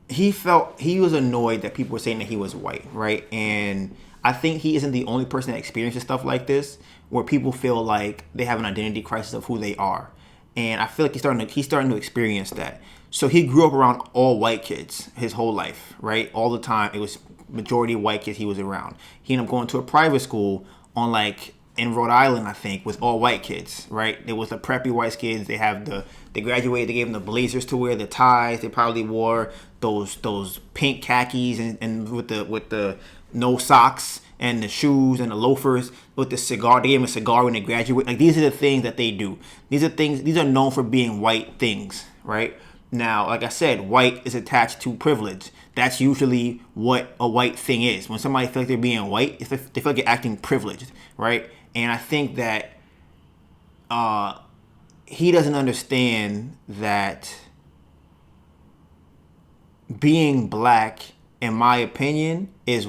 he was annoyed that people were saying that he was white, right? And I think he isn't the only person that experiences stuff like this, where people feel like they have an identity crisis of who they are. And I feel like he's starting to experience that. So he grew up around all white kids his whole life, right? All the time. It was majority white kids he was around. He ended up going to a private school in Rhode Island, I think, with all white kids, right? There was the preppy white kids. They graduated. They gave them the blazers to wear, the ties. They probably wore those pink khakis and with the no socks and the shoes and the loafers with the cigar. They gave them a cigar when they graduate. Like, these are the things that they do. These are known for being white things, right? Now, like I said, white is attached to privilege. That's usually what a white thing is. When somebody feels like they're being white, they feel like they're acting privileged, right? And I think that he doesn't understand that being black, in my opinion, is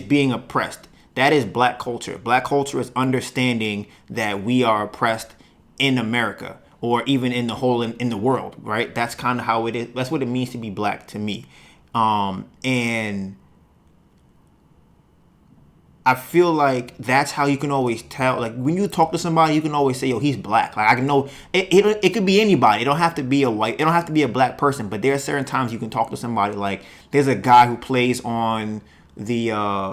being oppressed. That is black culture. Black culture is understanding that we are oppressed in America, or even in the world, right? That's kind of how it is. That's what it means to be black to me. And I feel like that's how you can always tell. Like, when you talk to somebody, you can always say, yo, he's black. Like, I can know it could be anybody. It don't have to be it don't have to be a black person, but there are certain times you can talk to somebody. Like, there's a guy who plays on the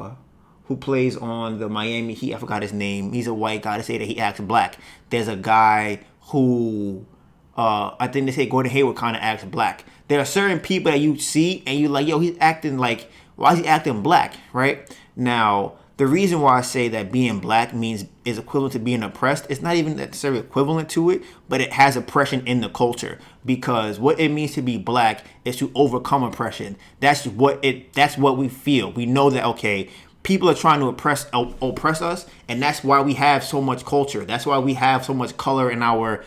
Miami Heat. I forgot his name. He's a white guy. To say that he acts black. There's a guy who I think they say Gordon Hayward kind of acts black. There are certain people that you see and you like, yo, he's acting like, why is he acting black, right? Now, the reason why I say that being black is equivalent to being oppressed, it's not even necessarily equivalent to it, but it has oppression in the culture, because what it means to be black is to overcome oppression. That's what we feel. We know that, okay, people are trying to oppress us, and that's why we have so much culture. That's why we have so much color in our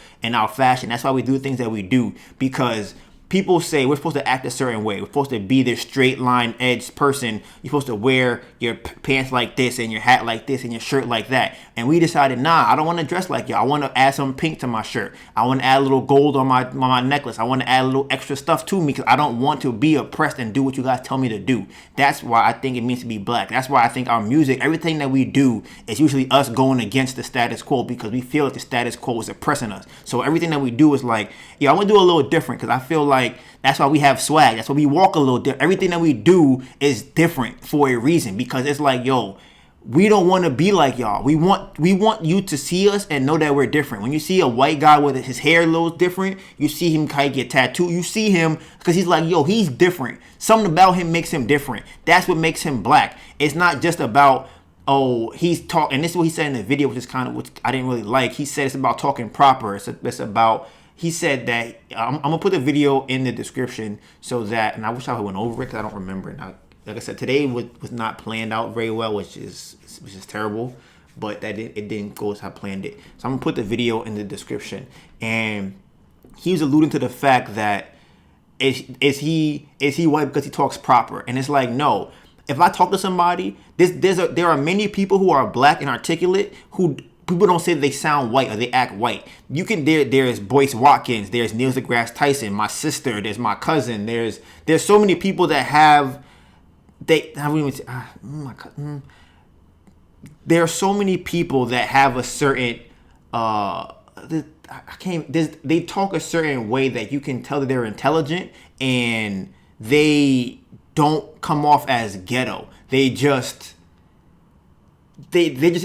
fashion. That's why we do things that we do, because people say we're supposed to act a certain way. We're supposed to be this straight line edge person. You're supposed to wear your pants like this and your hat like this and your shirt like that. And we decided, nah, I don't want to dress like y'all. I want to add some pink to my shirt. I want to add a little gold on my necklace. I want to add a little extra stuff to me because I don't want to be oppressed and do what you guys tell me to do. That's why I think it means to be black. That's why I think our music, everything that we do is usually us going against the status quo because we feel like the status quo is oppressing us. So everything that we do is like, yeah, I want to do a little different because I feel like that's why we have swag. That's why we walk a little different. Everything that we do is different for a reason because it's like, yo, we don't want to be like y'all. We want you to see us and know that we're different. When you see a white guy with his hair a little different, you see him kind of get tattooed. You see him because he's like, yo, he's different. Something about him makes him different. That's what makes him black. It's not just about, oh, he's talking. And this is what he said in the video, which is kind of what I didn't really like. He said it's about talking proper. It's about. He said that I'm gonna put the video in the description so that, and I wish I went over it because I don't remember it. Now, like I said, today was not planned out very well, which is terrible. But it didn't go as I planned it. So I'm gonna put the video in the description. And he was alluding to the fact that is he white because he talks proper? And it's like, no. If I talk to somebody, there are many people who are black and articulate who. People don't say that they sound white or they act white. You can there's Boyce Watkins, there's Neil deGrasse Tyson, my sister, there's my cousin, there's so many people that have there are so many people that have a certain they talk a certain way that you can tell that they're intelligent and they don't come off as ghetto. They're just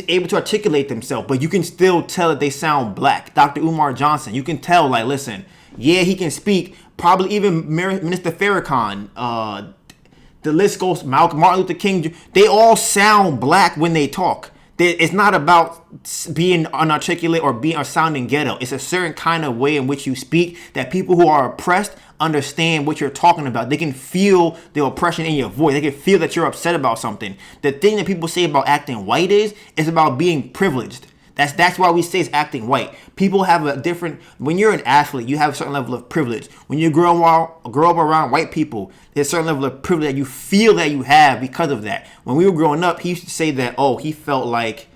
able to articulate themselves, but you can still tell that they sound black. Dr. Umar Johnson, you can tell, like, listen, yeah, he can speak. Probably even Minister Farrakhan, the list goes, Martin Luther King. They all sound black when they talk. It's not about being unarticulate or sounding ghetto. It's a certain kind of way in which you speak that people who are oppressed understand what you're talking about. They can feel the oppression in your voice. They can feel that you're upset about something. The thing that people say about acting white is about being privileged. That's why we say it's acting white. People have a different. When you're an athlete, you have a certain level of privilege. When you grow up around white people, there's a certain level of privilege that you feel that you have because of that. When we were growing up, he used to say that, oh, he felt like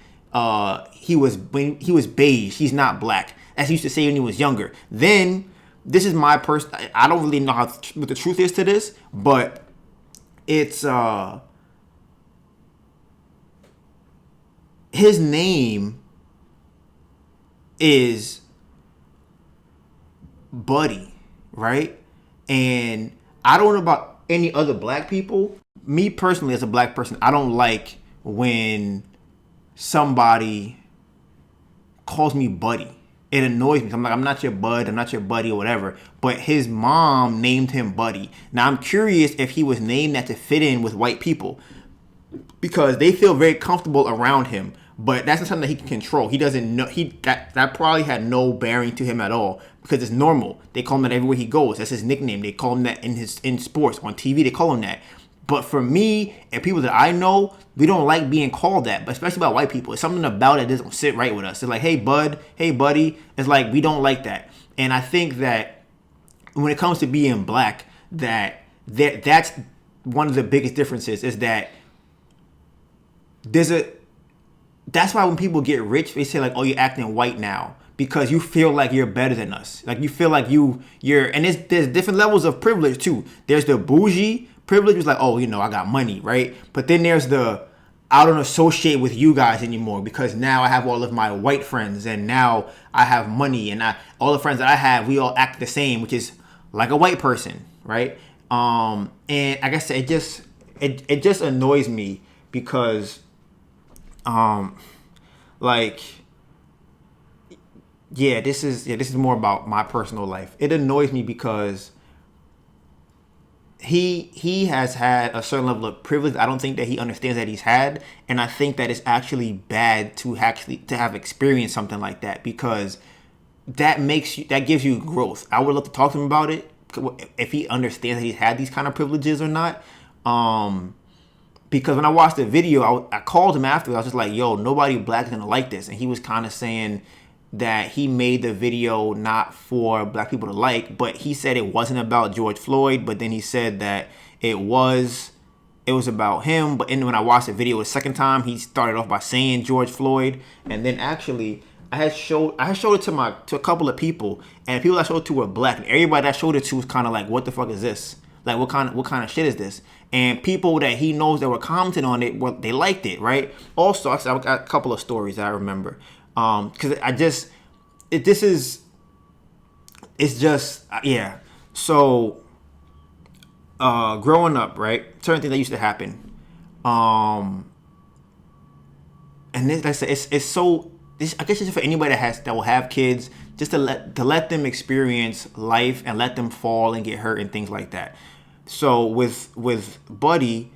he was beige. He's not black. As he used to say when he was younger. Then this is my I don't really know what the truth is to this, but it's his name is Buddy, right? And I don't know about any other black people. Me personally, as a black person, I don't like when somebody calls me Buddy. It annoys me. I'm like, I'm not your bud, I'm not your buddy or whatever. But his mom named him Buddy. Now I'm curious if he was named that to fit in with white people because they feel very comfortable around him. But that's not something that he can control. He doesn't know. That probably had no bearing to him at all because it's normal. They call him that everywhere he goes. That's his nickname. They call him that in sports on TV. They call him that. But for me and people that I know, we don't like being called that. But especially about white people, it's something about it that doesn't sit right with us. It's like, hey bud, hey buddy. It's like we don't like that. And I think that when it comes to being black, that's one of the biggest differences is that that's why when people get rich, they say like, oh, you're acting white now because you feel like you're better than us. Like you feel like you're, and there's different levels of privilege too. There's the bougie privilege, was like, oh, I got money, right? But then there's I don't associate with you guys anymore because now I have all of my white friends and now I have money and all the friends that I have, we all act the same, which is like a white person, right? And like I said, it just annoys me because this is more about my personal life. It annoys me because he has had a certain level of privilege I don't think that he understands that he's had, and I think that it's actually bad to have experienced something like that because that gives you growth. I would love to talk to him about it if he understands that he's had these kind of privileges or not. Because when I watched the video, I called him after. I was just like, yo, nobody black is going to like this. And he was kind of saying, that he made the video not for black people to like, but he said it wasn't about George Floyd, but then he said that it was about him. But then when I watched the video the second time, he started off by saying George Floyd, and then actually I had showed it to a couple of people, and the people I showed it to were black, and everybody that I showed it to was kind of like, what the fuck is this? Like, what kind of shit is this? And people that he knows that were commenting on it, well, they liked it, right? Also, I got a couple of stories that I remember, because yeah. So, growing up, right, certain things that used to happen, and this, like I said, it's so. This, I guess it's for anybody that will have kids, just to let them experience life and let them fall and get hurt and things like that. So with Buddy,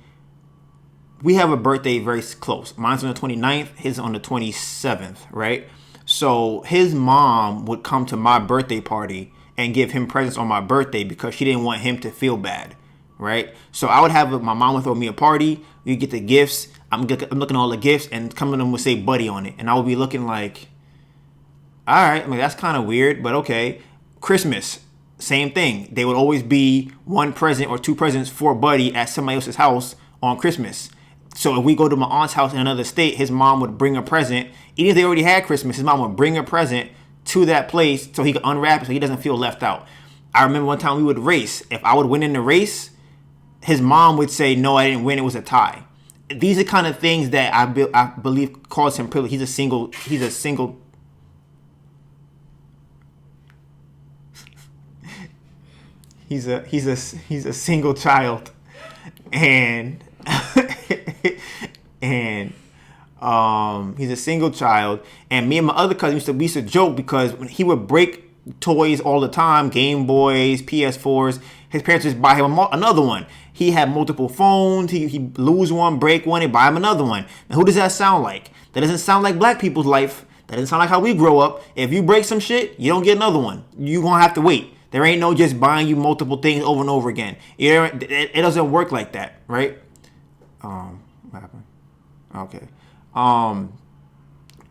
we have a birthday very close. Mine's on the 29th, his on the 27th, right? So his mom would come to my birthday party and give him presents on my birthday because she didn't want him to feel bad, right? So I would have my mom would throw me a party. We get the gifts. I'm looking at all the gifts, and some of them would say Buddy on it, and I would be looking like, all right, I mean, that's kind of weird, but okay. Christmas, same thing. They would always be one present or two presents for Buddy at somebody else's house on Christmas. So if we go to my aunt's house in another state, his mom would bring a present. Even if they already had Christmas, his mom would bring a present to that place so he could unwrap it so he doesn't feel left out. I remember one time we would race. If I would win in the race, his mom would say, no, I didn't win. It was a tie. These are kind of things that I believe cause him privilege. He's a single He's a single child, and he's a single child. And me and my other cousin we used to joke because when he would break toys all the time, Game Boys, PS4s, his parents just buy him another one. He had multiple phones. He lose one, break one, and buy him another one. Now, who does that sound like? That doesn't sound like black people's life. That doesn't sound like how we grow up. If you break some shit, you don't get another one. You're going to have to wait. There ain't no just buying you multiple things over and over again. It doesn't work like that, right? What happened? Okay.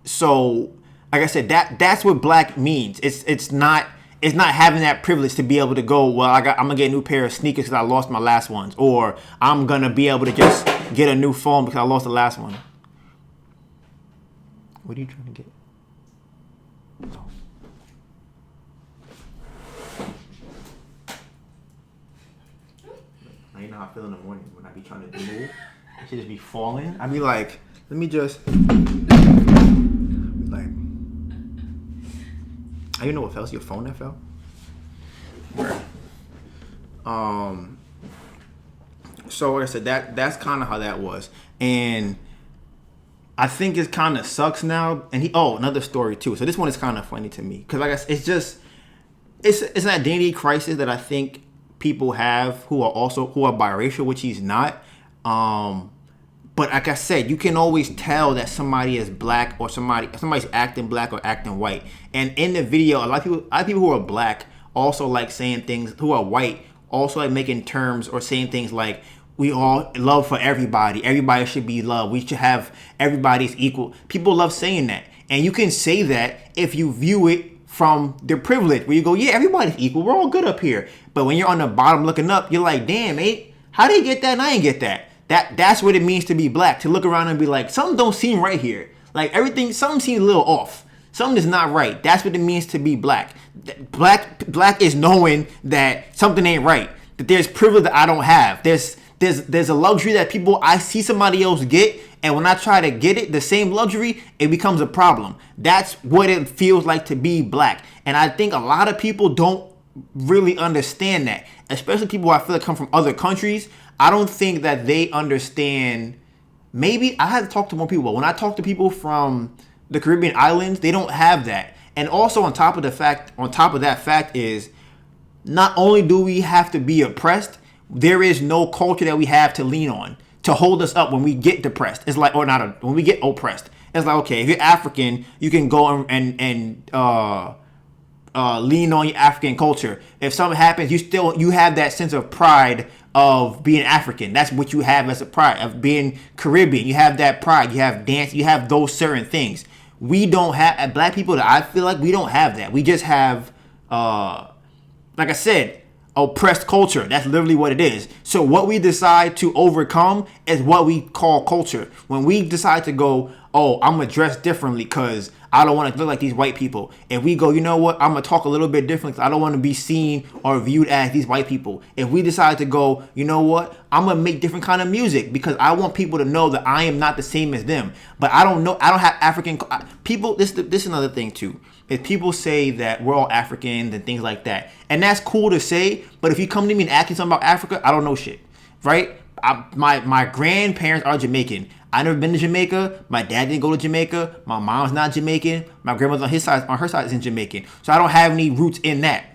So, like I said, that's what black means. It's not having that privilege to be able to go, well, I'm gonna get a new pair of sneakers because I lost my last ones, or I'm gonna be able to just get a new phone because I lost the last one. What are you trying to get? Oh. You know how I feel in the morning when I be trying to move. I should just be falling. I be like, let me just like. I even know what fell. Your phone that fell. So like I said, that's kind of how that was, and I think it kind of sucks now. And another story too. So this one is kind of funny to me because like I said, it's an identity crisis that I think people have who are biracial, which he's not. But like I said, you can always tell that somebody is black or somebody's acting black or acting white. And in the video, a lot of people who are black also like saying things, who are white also like making terms or saying things like, we all love for everybody. Everybody should be loved. We should have everybody's equal. People love saying that. And you can say that if you view it from their privilege, where you go, yeah, everybody's equal. We're all good up here. But when you're on the bottom looking up, you're like, damn, mate, how they get that and I ain't get that? That's what it means to be black, to look around and be like, something don't seem right here. Like something seems a little off. Something is not right. That's what it means to be black. Black is knowing that something ain't right. That there's privilege that I don't have. There's a luxury that I see somebody else get, and when I try to get it, the same luxury, it becomes a problem. That's what it feels like to be black. And I think a lot of people don't really understand that, especially people who I feel like come from other countries. I don't think that they understand. Maybe I have to talk to more people. When I talk to people from the Caribbean islands, they don't have that. And also on top of that fact is, not only do we have to be oppressed, there is no culture that we have to lean on to hold us up when we get depressed. It's like, when we get oppressed. It's like, okay, if you're African, you can go and lean on your African culture. If something happens, you have that sense of pride of being African. That's what you have as a pride of being Caribbean. You have that pride. You have dance. You have those certain things. we don't have, black people, that I feel like we don't have that. We just have, like I said, oppressed culture. That's literally what it is. So what we decide to overcome is what we call culture. When we decide to go, oh, I'm gonna dress differently because I don't want to look like these white people. If we go, you know what, I'm gonna talk a little bit differently because I don't want to be seen or viewed as these white people. If we decide to go, you know what, I'm gonna make different kind of music because I want people to know that I am not the same as them. But I don't know, I don't have African people. This is another thing too. If people say that we're all Africans and things like that, and that's cool to say, but if you come to me and ask me something about Africa, I don't know shit, right? My grandparents are Jamaican. I never been to Jamaica. My dad didn't go to Jamaica. My mom's not Jamaican. My grandmother on her side isn't Jamaican. So I don't have any roots in that.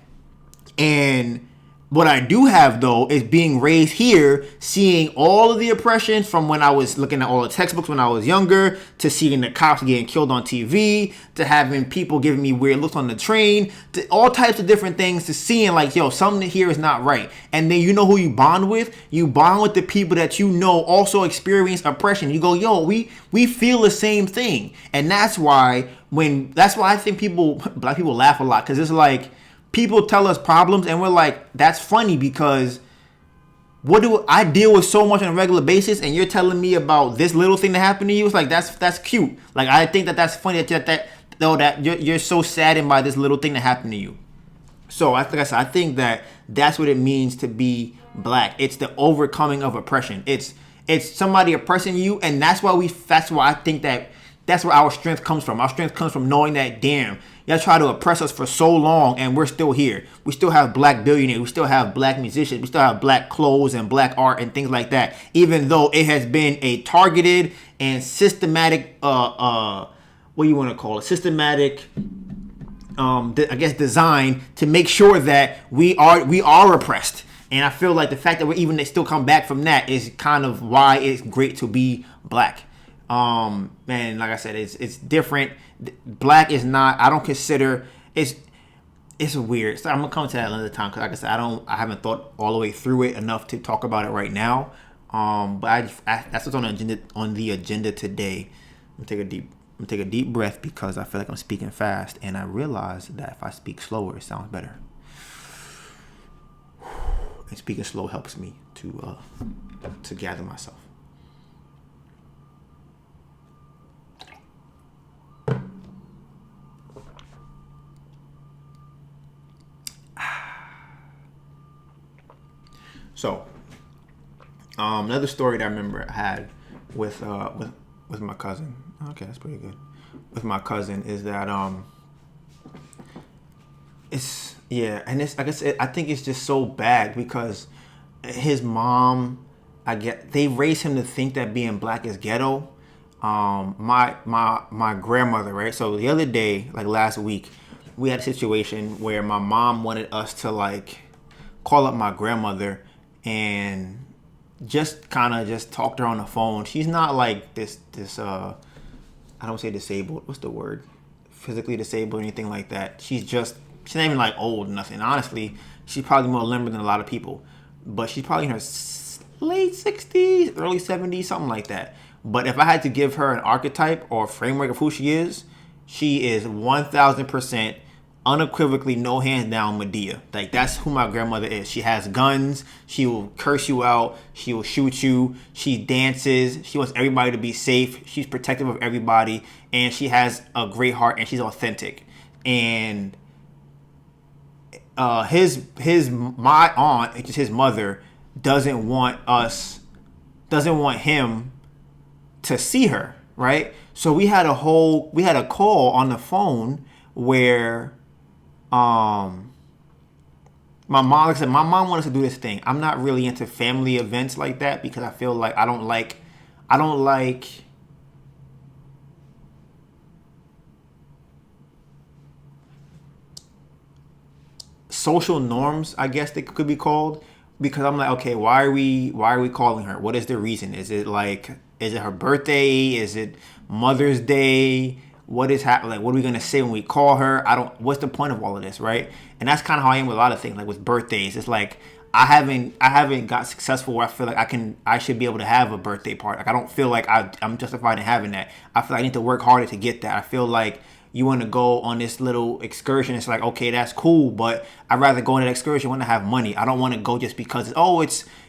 And what I do have, though, is being raised here, seeing all of the oppression from when I was looking at all the textbooks when I was younger, to seeing the cops getting killed on TV, to having people giving me weird looks on the train, to all types of different things, to seeing like, yo, something here is not right. And then you know who you bond with? You bond with the people that you know also experience oppression. You go, yo, we feel the same thing. And that's why I think black people laugh a lot, because it's like, people tell us problems and we're like, that's funny because what do I deal with so much on a regular basis, and you're telling me about this little thing that happened to you? It's like, that's cute. Like, I think that's funny that you're so saddened by this little thing that happened to you. So like I said, I think that's what it means to be black. It's the overcoming of oppression. It's somebody oppressing you, and that's why I think that's where our strength comes from. Our strength comes from knowing that, damn, y'all try to oppress us for so long and we're still here. We still have black billionaires. We still have black musicians. We still have black clothes and black art and things like that. Even though it has been a targeted and systematic, what do you want to call it? Systematic, I guess, design to make sure that we are oppressed. And I feel like the fact that they still come back from that is kind of why it's great to be black. And like I said, it's different. Black is not, I don't consider, it's weird. So I'm gonna come to that another time, because like I said, I haven't thought all the way through it enough to talk about it right now. But that's what's on the agenda today. I'm gonna take a deep breath, because I feel like I'm speaking fast, and I realize that if I speak slower, it sounds better. And speaking slow helps me to gather myself. So, another story that I remember I had with my cousin. Okay, that's pretty good. With my cousin is that and it's, like I said, I think it's just so bad because his mom, they raised him to think that being black is ghetto. My grandmother, right? So the other day, like last week, we had a situation where my mom wanted us to like call up my grandmother and just kind of just talk to her on the phone. She's not like this I don't say disabled. What's the word? Physically disabled or anything like that. She's not even like old or nothing. Honestly, she's probably more limber than a lot of people. But she's probably in her late 60s, early 70s, something like that. But if I had to give her an archetype or framework of who she is 1000% unequivocally, no hands down, Medea. Like, that's who my grandmother is. She has guns. She will curse you out. She will shoot you. She dances. She wants everybody to be safe. She's protective of everybody, and she has a great heart, and she's authentic. And my aunt, which is his mother, doesn't want him to see her, right? So we had a call on the phone where my mom, like I said, my mom wanted to do this thing. I'm not really into family events like that, because I feel like I don't like social norms, I guess they could be called, because I'm like, okay, why are we calling her? What is the reason? Is it her birthday? Is it Mother's Day? What is happening? Like, what are we gonna say when we call her? What's the point of all of this, right? And that's kind of how I am with a lot of things. Like with birthdays, it's like I haven't got successful where I feel like I should be able to have a birthday party. Like I don't feel like I'm justified in having that. I feel like I need to work harder to get that. I feel like you want to go on this little excursion. It's like, okay, that's cool, but I'd rather go on an excursion when I have money. I don't want to go just because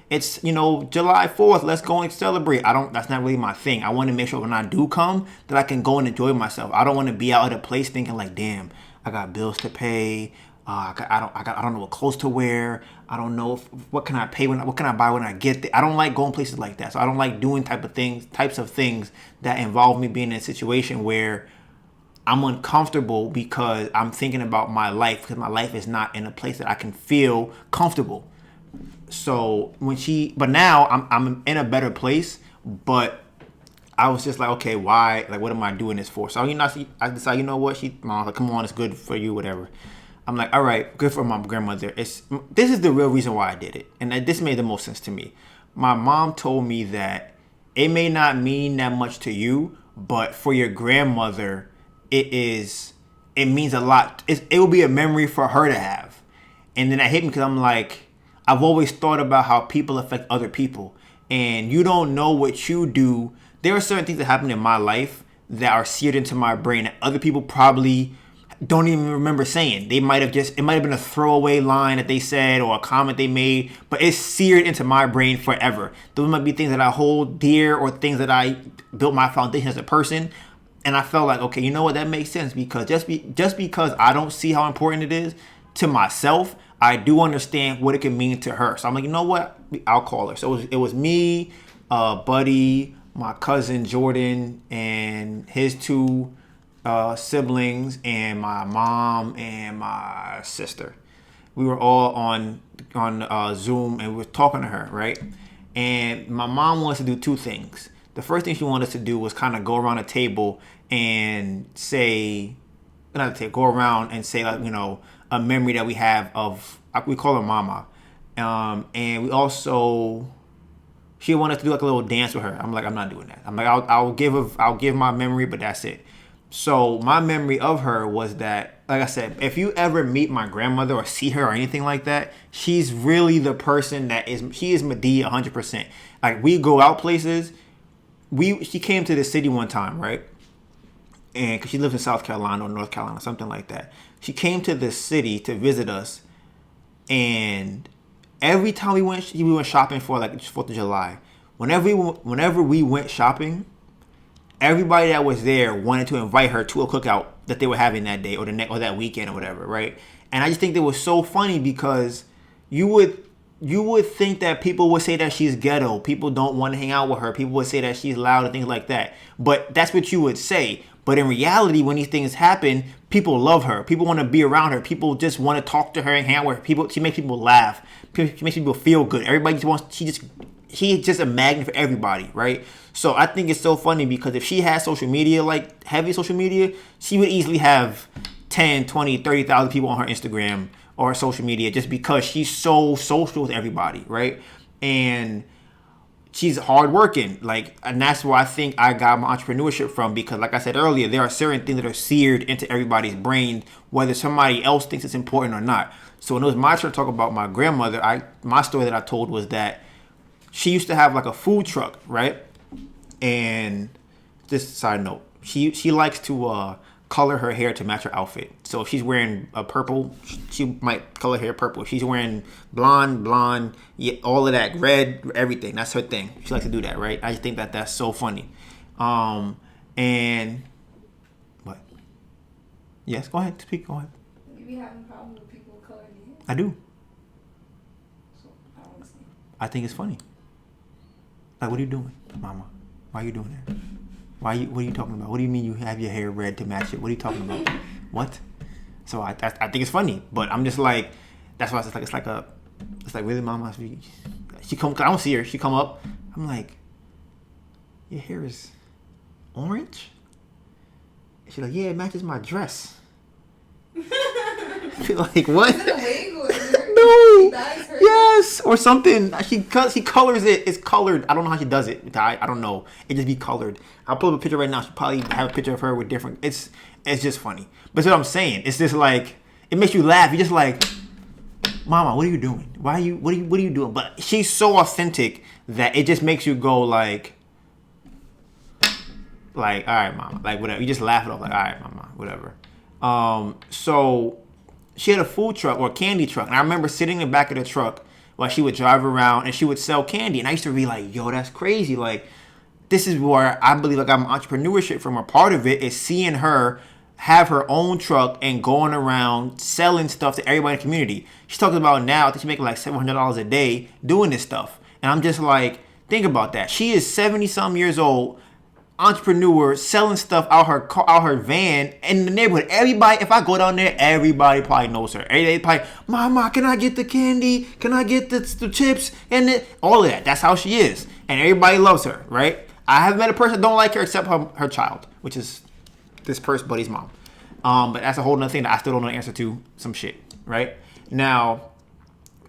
it's July 4th, let's go and celebrate. That's not really my thing. I want to make sure when I do come that I can go and enjoy myself. I don't want to be out at a place thinking like, damn, I got bills to pay. I don't know what clothes to wear. I don't know what can I pay what can I buy when I get there. I don't like going places like that. So I don't like doing types of things that involve me being in a situation where I'm uncomfortable because I'm thinking about my life, because my life is not in a place that I can feel comfortable. So but now I'm in a better place, but I was just like, okay, why? Like, what am I doing this for? So I decided, you know what? Mom was like, come on, it's good for you, whatever. I'm like, all right, good for my grandmother. This is the real reason why I did it, and this made the most sense to me. My mom told me that it may not mean that much to you, but for your grandmother, it means a lot. It will be a memory for her to have. And then that hit me because I'm like, I've always thought about how people affect other people, and you don't know what you do. There are certain things that happen in my life that are seared into my brain that other people probably don't even remember saying. It might have been a throwaway line that they said or a comment they made, but it's seared into my brain forever. Those might be things that I hold dear or things that I built my foundation as a person. And I felt like, okay, you know what, that makes sense, because just because I don't see how important it is to myself, I do understand what it can mean to her. So I'm like, you know what, I'll call her. So it was me, Buddy, my cousin Jordan, and his two siblings, and my mom and my sister. We were all on Zoom, and we were talking to her, right? And my mom wants to do two things. The first thing she wanted us to do was kind of go around a table and say, go around and say, like, a memory that we have of, we call her Mama. And we also, she wanted us to do like a little dance with her. I'm like, I'm not doing that. I'm like, I'll give my memory, but that's it. So my memory of her was that, like I said, if you ever meet my grandmother or see her or anything like that, she's really the person she is Medea 100%. Like, we go out places. She came to the city one time, right? And because she lives in South Carolina or North Carolina, something like that. She came to the city to visit us, and every time we went shopping for like 4th of July. Whenever we went shopping, everybody that was there wanted to invite her to a cookout that they were having that day or that weekend or whatever, right? And I just think that was so funny because you would think that people would say that she's ghetto. People don't want to hang out with her. People would say that she's loud and things like that. But that's what you would say. But in reality, when these things happen, people love her. People want to be around her. People just want to talk to her and hang out with her. She makes people laugh. She makes people feel good. Everybody she's just a magnet for everybody, right? So I think it's so funny because if she had social media, like heavy social media, she would easily have 10, 20, 30,000 people on her Instagram or her social media just because she's so social with everybody, right? And she's hardworking, and that's where I think I got my entrepreneurship from, because like I said earlier, there are certain things that are seared into everybody's brain, whether somebody else thinks it's important or not. So when it was my turn to talk about my grandmother, my story that I told was that she used to have like a food truck, right? And just a side note, she likes to color her hair to match her outfit. So if she's wearing a purple, she might color hair purple. If she's wearing blonde, yeah, all of that, red, everything. That's her thing. She likes to do that, right? I just think that that's so funny. And what? Yes, go ahead. Speak. Go ahead. You be having a problem with people coloring your hair? I do. So I don't understand. I think it's funny. Like, what are you doing, Mama? Why are you doing that? What are you talking about? What do you mean you have your hair red to match it? What are you talking about? What? So I think it's funny, but I'm just like, that's why it's like really, Mama? She come, I don't see her. She come up. I'm like, your hair is orange? She's like, yeah, it matches my dress. She's like, what? Is it a wig or is it No. dyes her? Yes, or something. She colors it. It's colored. I don't know how she does it. I don't know. It just be colored. I'll pull up a picture right now. She probably have a picture of her with different. It's just funny. But that's what I'm saying. It's just like, it makes you laugh. You're just like, Mama, what are you doing? What are you doing? But she's so authentic that it just makes you go like, all right, Mama, like whatever. You just laugh it off, like, all right, Mama, whatever. So she had a food truck or a candy truck, and I remember sitting in the back of the truck while she would drive around and she would sell candy, and I used to be like, yo, that's crazy. Like, this is where I believe like I'm entrepreneurship from. A part of it is seeing her have her own truck and going around selling stuff to everybody in the community. She's talking about now that she's making like $700 a day doing this stuff. And I'm just like, think about that. She is 70-some years old, entrepreneur, selling stuff out her van in the neighborhood. Everybody, if I go down there, everybody probably knows her. Everybody probably, Mama, can I get the candy? Can I get the chips? And all of that. That's how she is. And everybody loves her, right? I haven't met a person that don't like her except her child, which is this person, buddy's mom. But that's a whole nother thing that I still don't know the answer to. Some shit, right? Now,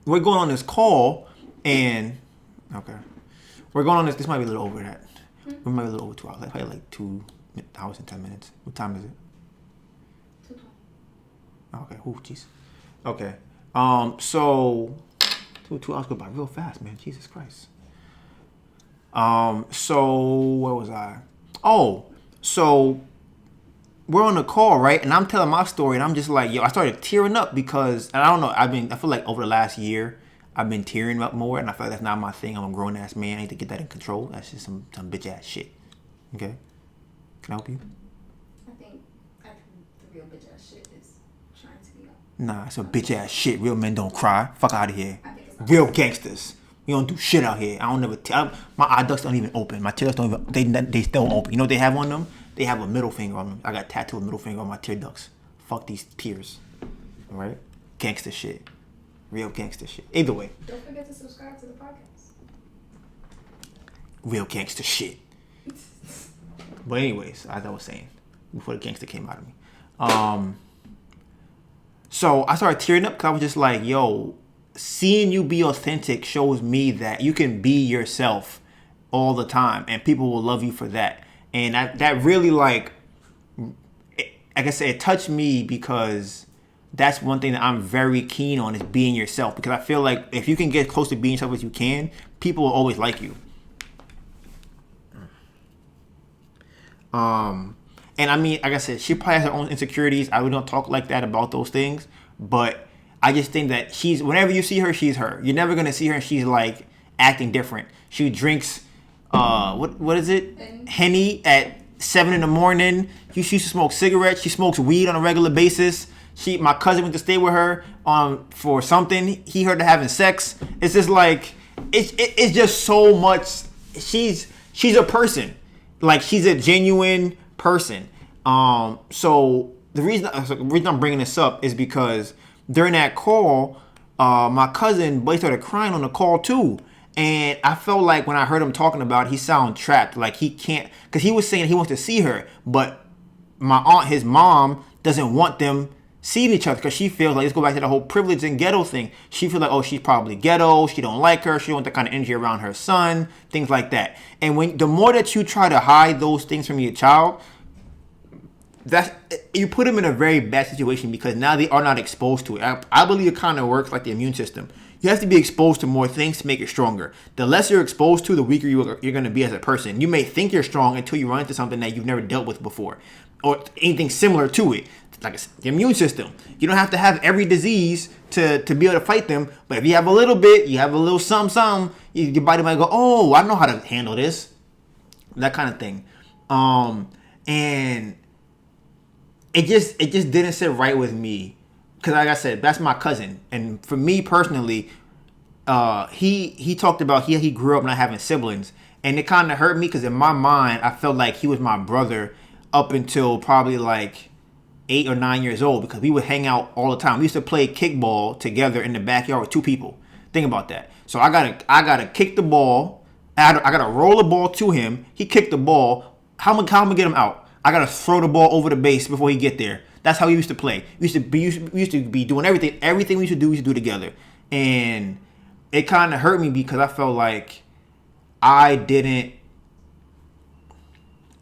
we're going on this call, and okay, we're going on this. This might be a little over that. We might be a little over 2 hours. Probably like 2 hours and 10 minutes. What time is it? 2:20. Okay. Oh, jeez. Okay. So 2 hours go by real fast, man. Jesus Christ. So where was I? Oh, so we're on the call, right? And I'm telling my story, and I'm just like, yo, I started tearing up because, and I don't know, I feel like over the last year, I've been tearing up more, and I feel like that's not my thing. I'm a grown ass man. I need to get that in control. That's just some bitch ass shit. Okay? Can I help you? I think the real bitch ass shit is trying to be up. Nah, it's a bitch ass shit. Real men don't cry. Fuck out of here. I think it's Real gangsters. We don't do shit out here. I don't never. My eye ducts don't even open. My tear ducts don't even. They still open. You know what they have on them? They have a middle finger on them. I got tattooed middle finger on my tear ducts. Fuck these tears. All right, gangster shit. Real gangster shit. Either way. Don't forget to subscribe to the podcast. Real gangster shit. But anyways, as I was saying, before the gangster came out of me, so I started tearing up because I was just like, yo, seeing you be authentic shows me that you can be yourself all the time, and people will love you for that. And that really, like I said, it touched me because that's one thing that I'm very keen on is being yourself. Because I feel like if you can get close to being yourself as you can, people will always like you. And I mean, like I said, she probably has her own insecurities. I really don't talk like that about those things. But I just think that whenever you see her, she's her. You're never going to see her and she's like acting different. She drinks, what is it? Henny at 7 a.m. She used to smoke cigarettes. She smokes weed on a regular basis. My cousin went to stay with her for something. He heard her having sex. It's just like, it's just so much. She's a person. Like, she's a genuine person. So the reason I'm bringing this up is because during that call, my cousin boy started crying on the call too. And I felt like when I heard him talking about it, he sounded trapped. Like he can't, because he was saying he wants to see her, but his mom doesn't want them seeing each other because she feels like, let's go back to the whole privilege and ghetto thing. She feels like, oh, she's probably ghetto. She don't like her. She don't want that kind of energy around her son, things like that. And the more that you try to hide those things from your child, you put them in a very bad situation because now they are not exposed to it. I believe it kind of works like the immune system. You have to be exposed to more things to make it stronger. The less you're exposed to, the weaker you're going to be as a person. You may think you're strong until you run into something that you've never dealt with before or anything similar to it. Like the immune system. You don't have to have every disease to be able to fight them. But if you have a little bit, you have a little some, your body might go, oh, I know how to handle this. That kind of thing. And it just didn't sit right with me. Because like I said, that's my cousin. And for me personally, he talked about he grew up not having siblings. And it kind of hurt me because in my mind, I felt like he was my brother up until probably like 8 or 9 years old because we would hang out all the time. We used to play kickball together in the backyard with 2 people. Think about that. So I gotta kick the ball. I gotta roll the ball to him. He kicked the ball. How am I gonna get him out? I gotta throw the ball over the base before he get there. That's how we used to play. We used to be doing everything. Everything we used to do together. And it kind of hurt me because I felt like I didn't.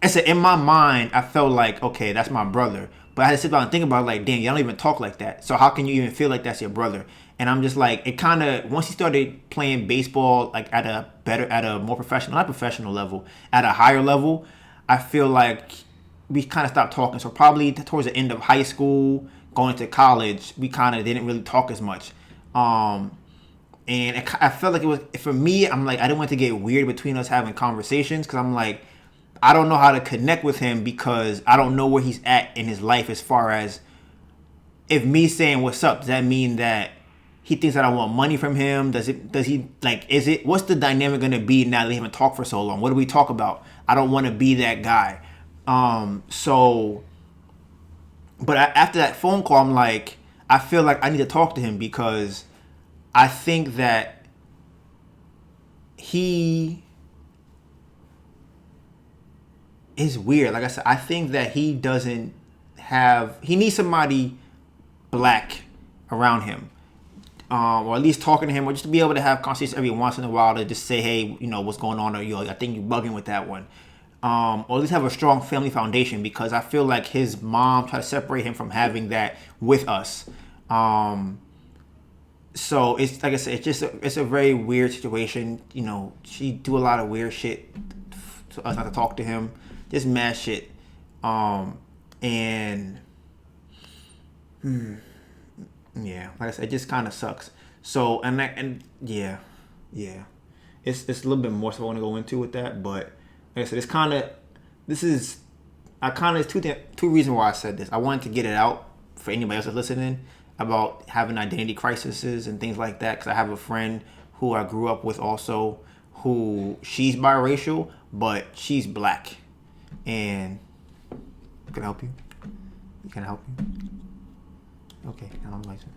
I said in my mind, I felt like, okay, that's my brother. But I had to sit down and think about it, like, damn, you don't even talk like that. So how can you even feel like that's your brother? And I'm just like, it kind of, once he started playing baseball, like at a more professional, not professional level, at a higher level, I feel like we kind of stopped talking. So probably towards the end of high school, going into college, we kind of didn't really talk as much. And I felt like it was, for me, I'm like, I didn't want to get weird between us having conversations, because I'm like, I don't know how to connect with him, because I don't know where he's at in his life, as far as, if me saying what's up, does that mean that he thinks that I want money from him? Does he, like, what's the dynamic going to be now that we haven't talked for so long? What do we talk about? I don't want to be that guy. But after that phone call, I'm like, I feel like I need to talk to him, because I think that he is weird. Like I said, I think that he needs somebody black around him. Or at least talking to him, or just to be able to have conversations every once in a while to just say, hey, what's going on, or I think you're bugging with that one. Or at least have a strong family foundation, because I feel like his mom tried to separate him from having that with us. So it's, like I said, it's a very weird situation. She do a lot of weird shit to us not to talk to him, just mad shit. Yeah, like I said, it just kind of sucks. So yeah, it's a little bit more stuff I want to go into with that, but like I said, it's two reasons why I said this. I wanted to get it out for anybody else that's listening about having identity crises and things like that, because I have a friend who I grew up with also, who she's biracial, but she's black. And can I help you? Can I help you? Okay, I'm licensed.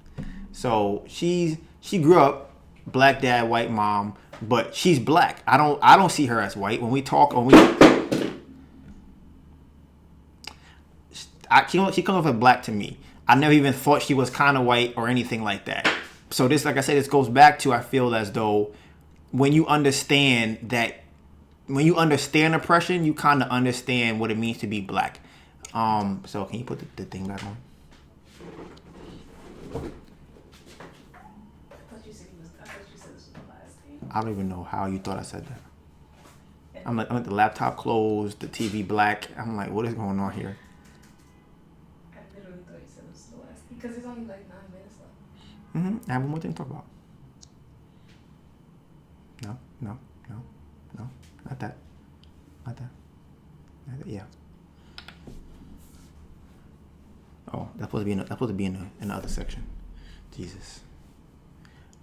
So she grew up black dad, white mom, but she's black. I don't see her as white. When we talk, she comes off as black to me. I never even thought she was kind of white or anything like that. So this, like I said, this goes back to, I feel as though when you understand oppression, you kind of understand what it means to be black. So can you put the thing back on? I don't even know how you thought I said that. I'm like the laptop closed, the TV black. I'm like, what is going on here? I literally thought you said it was the last, because it's only like 9 minutes left. I have one more thing to talk about. No, not that. Yeah. Oh, that's supposed to be in the other section. Jesus.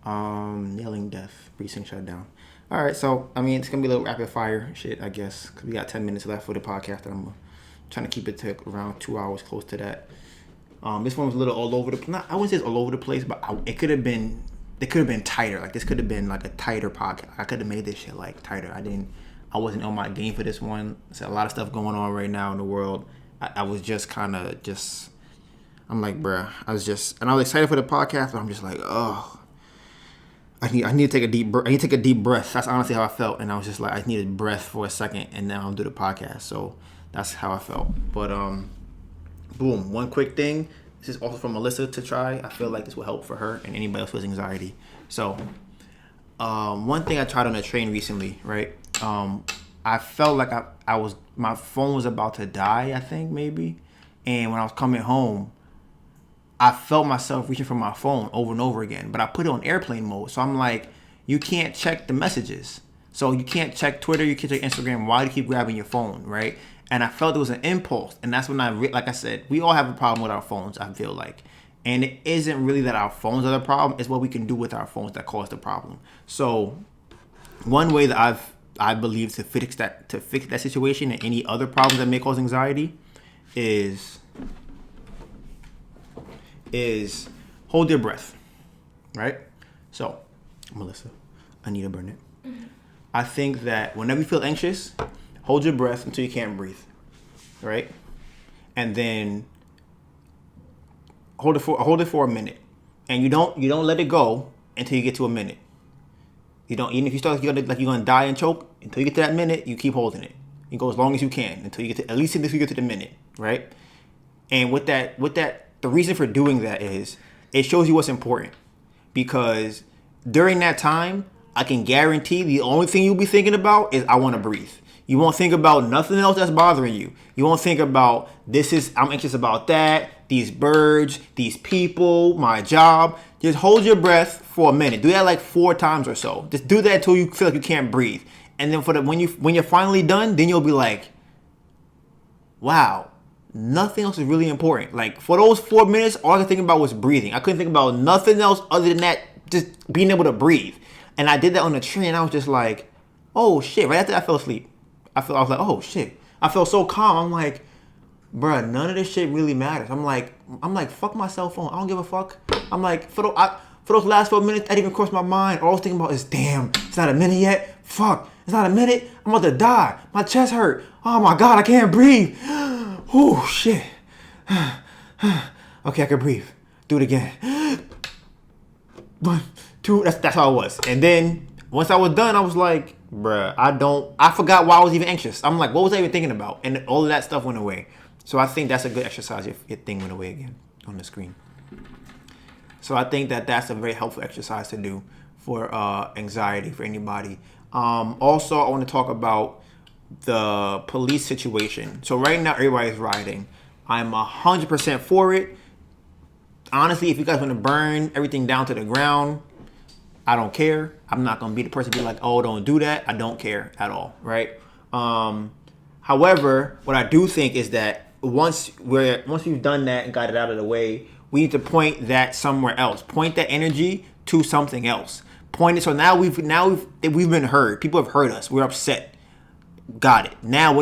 Yelling death, precinct shut down. All right, so it's gonna be a little rapid fire shit, I guess, because we got 10 minutes left for the podcast, and I'm trying to keep it to around 2 hours, close to that. This one was a little all over the place. I wouldn't say it's all over the place, but it could have been tighter. Like, this could have been like a tighter podcast. I could have made this shit like tighter. I wasn't on my game for this one. There's a lot of stuff going on right now in the world. I was just kind of I'm like, bruh, I was excited for the podcast, but I'm just like, oh, I need to take a deep breath. That's honestly how I felt, and I was just like, I needed breath for a second, and then I'll do the podcast. So that's how I felt. But boom, one quick thing. This is also from Melissa to try. I feel like this will help for her and anybody else with anxiety. So one thing I tried on a train recently, right? I felt like my phone was about to die, I think maybe, and when I was coming home, I felt myself reaching for my phone over and over again, but I put it on airplane mode. So I'm like, you can't check the messages. So you can't check Twitter, you can't check Instagram. Why do you keep grabbing your phone, right? And I felt it was an impulse. And that's when like I said, we all have a problem with our phones, I feel like. And it isn't really that our phones are the problem. It's what we can do with our phones that cause the problem. So one way that I believe to fix that situation and any other problems that may cause anxiety is hold your breath, right? So, Melissa, Anita Burnett. Mm-hmm. I think that whenever you feel anxious, hold your breath until you can't breathe, right? And then hold it for a minute, and you don't let it go until you get to a minute. You don't, even if you start you're gonna die and choke, until you get to that minute, you keep holding it. You go as long as you can until you get to at least until you get to the minute, right? And the reason for doing that is it shows you what's important. Because during that time, I can guarantee the only thing you'll be thinking about is I want to breathe. You won't think about nothing else that's bothering you. You won't think about I'm anxious about that, these birds, these people, my job. Just hold your breath for a minute. Do that like 4 times or so. Just do that until you feel like you can't breathe. And then when you're finally done, then you'll be like, wow, nothing else is really important. Like for those 4 minutes, all I could think about was breathing. I couldn't think about nothing else other than that, just being able to breathe. And I did that on the train. I was just like, oh shit. Right after I fell asleep, I was like, oh shit. I felt so calm. I'm like, bruh, none of this shit really matters. I'm like, fuck my cell phone. I don't give a fuck. I'm like, for those last 4 minutes, that didn't even cross my mind. All I was thinking about is, damn, it's not a minute yet. Fuck, it's not a minute. I'm about to die. My chest hurt. Oh my God, I can't breathe. Oh shit. Okay, I can breathe. Do it again. 1, 2. That's how it was. And then once I was done, I was like, bruh, I forgot why I was even anxious. I'm like, what was I even thinking about? And all of that stuff went away. So I think that's a good exercise if your thing went away again on the screen. So I think that's a very helpful exercise to do for anxiety for anybody. Also, I want to talk about the police situation. So right now, everybody's rioting. I'm 100% for it. Honestly, if you guys want to burn everything down to the ground, I don't care. I'm not going to be the person to be like, oh, don't do that. I don't care at all, right? However, what I do think is that once we've done that and got it out of the way, we need to point that somewhere else. Point that energy to something else. Point it. So now we've been heard. People have heard us. We're upset. Got it. Now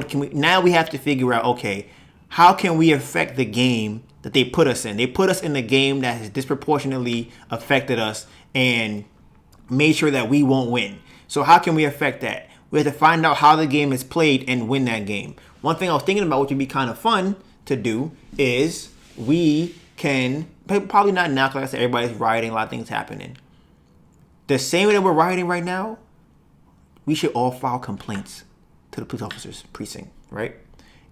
we have to figure out, okay, how can we affect the game that they put us in? They put us in the game that has disproportionately affected us and made sure that we won't win. So how can we affect that? We have to find out how the game is played and win that game. One thing I was thinking about, which would be kind of fun to do, is we can, probably not now, because like I said, everybody's rioting, a lot of things happening. The same way that we're rioting right now, we should all file complaints to the police officers precinct, right?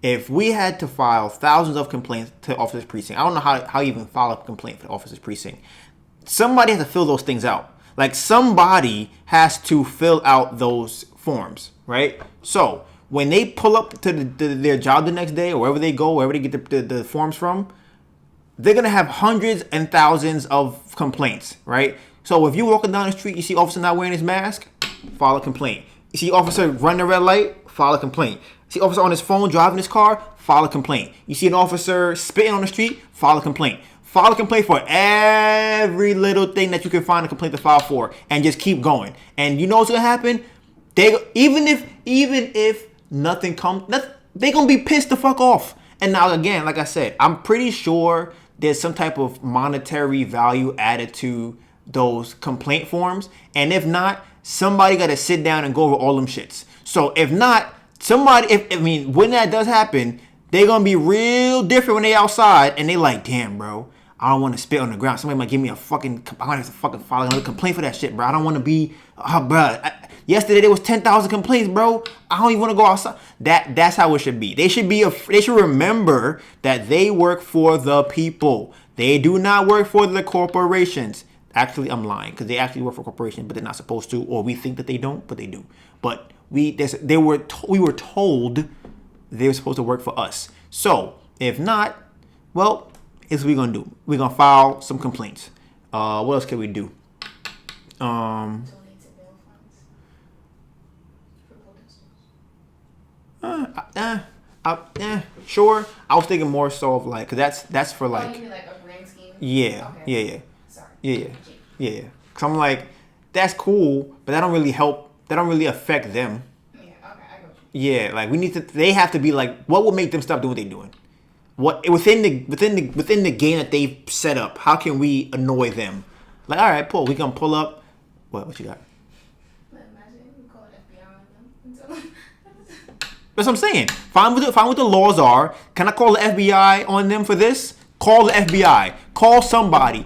If we had to file thousands of complaints to officers precinct, I don't know how you even file a complaint for the officers precinct. Somebody has to fill those things out. Like somebody has to fill out those forms, right? So when they pull up to their job the next day or wherever they go, wherever they get the forms from, they're going to have hundreds and thousands of complaints, right? So if you're walking down the street, you see officer not wearing his mask, file a complaint. You see officer running a red light, file a complaint. You see officer on his phone driving his car, file a complaint. You see an officer spitting on the street, file a complaint. File a complaint for every little thing that you can find a complaint to file for, and just keep going. And you know what's gonna happen? Even if nothing comes, they're gonna be pissed the fuck off. And now again, like I said, I'm pretty sure there's some type of monetary value added to those complaint forms. And if not, somebody got to sit down and go over all them shits. So if not, when that does happen, they're gonna be real different when they outside and they like, damn, bro, I don't want to spit on the ground. Somebody might give me I might have to fucking file another complaint for that shit, bro. I don't want to be, bro. Yesterday there was 10,000 complaints, bro. I don't even want to go outside. That's how it should be. They should remember that they work for the people. They do not work for the corporations. Actually, I'm lying, because they actually work for corporations, but they're not supposed to, or we think that they don't, but they do. But we were told they were supposed to work for us. So if not, well, here's what we're gonna do. We're gonna file some complaints. What else can we do? Donate to bail funds for protesters. Sure. I was thinking more so of like, cause that's for like. Oh, you mean like a grant scheme? Yeah, okay. yeah. Sorry. Yeah. Cause I'm like, that's cool, but that don't really help. That don't really affect them. Yeah. Okay, I got you. Yeah, like they have to be like, what will make them stop doing what they're doing? What within the game that they've set up? How can we annoy them? Like, all right, we gonna pull up. What you got? Imagine you call the FBI on them. That's what I'm saying. Find what the laws are. Can I call the FBI on them for this? Call the FBI. Call somebody.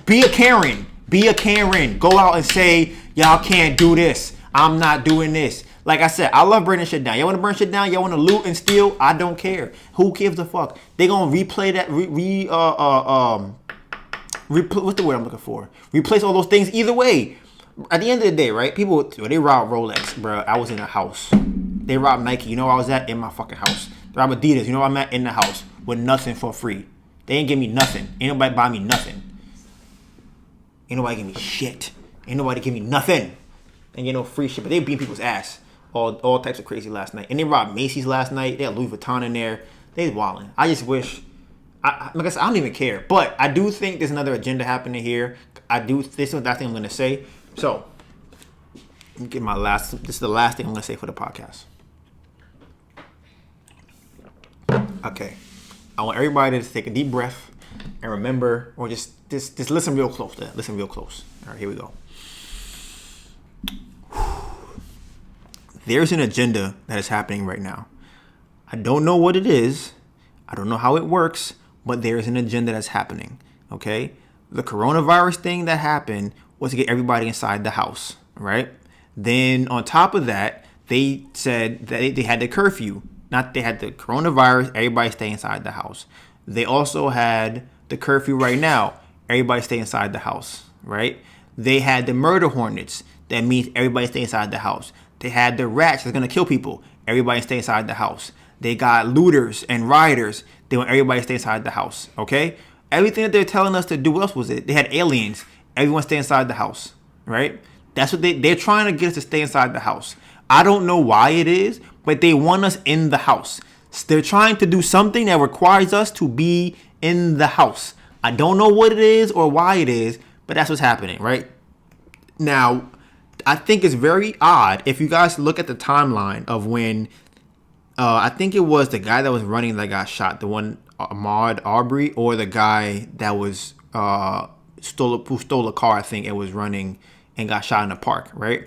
Be a Karen. Go out and say, y'all can't do this. I'm not doing this. Like I said, I love burning shit down. Y'all want to burn shit down? Y'all want to loot and steal? I don't care. Who gives a fuck? They gonna replay that. What's the word I'm looking for? Replace all those things either way. At the end of the day, right? People, they rob Rolex, bro. I was in a house. They robbed Nike. You know where I was at? In my fucking house. They robbed Adidas. You know where I'm at? In the house. With nothing for free. They ain't give me nothing. Ain't nobody buy me nothing. Ain't nobody give me shit. Ain't nobody give me nothing. Ain't get no free shit. But they beat people's ass. All types of crazy last night. And they robbed Macy's last night. They had Louis Vuitton in there. They was wilding. I just wish... like I said, I don't even care. But I do think there's another agenda happening here. This is the last thing I'm going to say. So, let me get this is the last thing I'm going to say for the podcast. Okay. I want everybody to take a deep breath and remember, or just listen real close. Listen real close. All right, here we go. There's an agenda that is happening right now. I don't know what it is. I don't know how it works, but there is an agenda that's happening. Okay? The coronavirus thing that happened was to get everybody inside the house, right? Then on top of that, they said that they had the curfew. Not they had the coronavirus, everybody stay inside the house. They also had the curfew right now. Everybody stay inside the house, right? They had the murder hornets. That means everybody stay inside the house. They had the rats that's going to kill people. Everybody stay inside the house. They got looters and rioters. They want everybody to stay inside the house, okay? Everything that they're telling us to do, what else was it? They had aliens. Everyone stay inside the house, right? That's what they're trying to get us to stay inside the house. I don't know why it is, but they want us in the house. They're trying to do something that requires us to be in the house. I don't know what it is or why it is, but that's what's happening, right? Now, I think it's very odd if you guys look at the timeline of when I think it was the guy that was running that got shot, the one Ahmaud Arbery, or the guy that was who stole a car, I think, and was running and got shot in the park, right?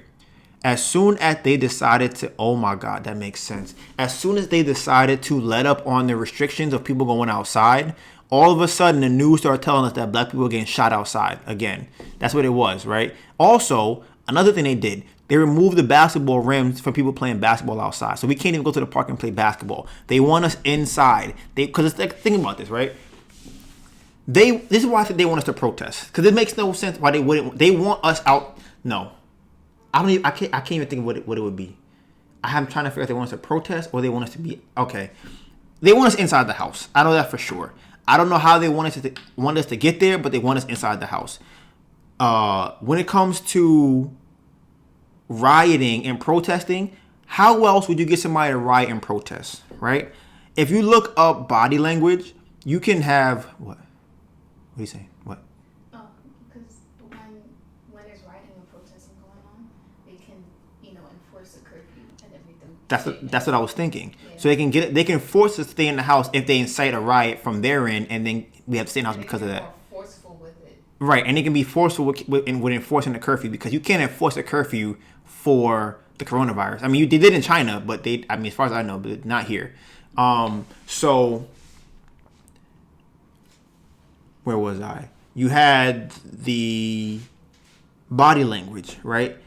As soon as they decided to, oh my God, that makes sense. As soon as they decided to let up on the restrictions of people going outside, all of a sudden the news started telling us that black people were getting shot outside again. That's what it was, right? Also, another thing they did, they removed the basketball rims from people playing basketball outside. So we can't even go to the park and play basketball. They want us inside. Because it's like, think about this, right? This is why I think they want us to protest. Because it makes no sense why they wouldn't. They want us out. No. I can't even think of what it would be. I'm trying to figure out if they want us to protest or they want us to be, okay. They want us inside the house. I know that for sure. I don't know how they want us to get there, but they want us inside the house. When it comes to rioting and protesting, how else would you get somebody to riot and protest, right? If you look up body language, you can have what? What are you saying? What? Oh, because when there's rioting and protesting going on, they can, enforce a curfew and everything. That's what I was thinking. Yeah. So they can force us to stay in the house if they incite a riot from their end, and then we have to stay in the house because of that. More forceful with it. Right, and they can be forceful with enforcing the curfew because you can't enforce a curfew for the coronavirus. I mean, they did in China, but as far as I know, but not here. So where was I? You had the body language, right?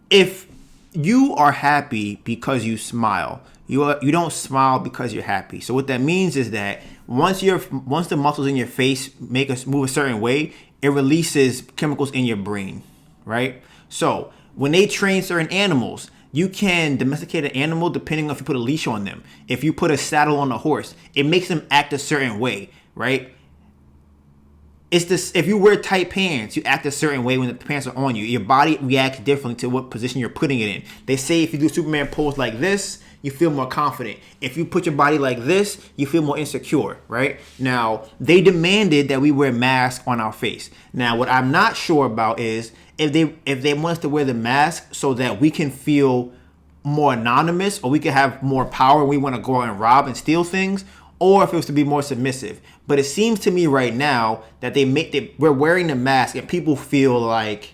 If you are happy because you smile, you don't smile because you're happy. So what that means is that once the muscles in your face make us move a certain way, it releases chemicals in your brain, right? So when they train certain animals, you can domesticate an animal depending on if you put a leash on them. If you put a saddle on a horse, it makes them act a certain way, right? It's this. If you wear tight pants, you act a certain way when the pants are on you. Your body reacts differently to what position you're putting it in. They say if you do Superman pose like this, you feel more confident. If you put your body like this, you feel more insecure, right? Now, they demanded that we wear masks on our face. Now, what I'm not sure about is if they want us to wear the mask so that we can feel more anonymous or we can have more power when we want to go out and rob and steal things, or if it was to be more submissive. But it seems to me right now that we're wearing the mask and people feel like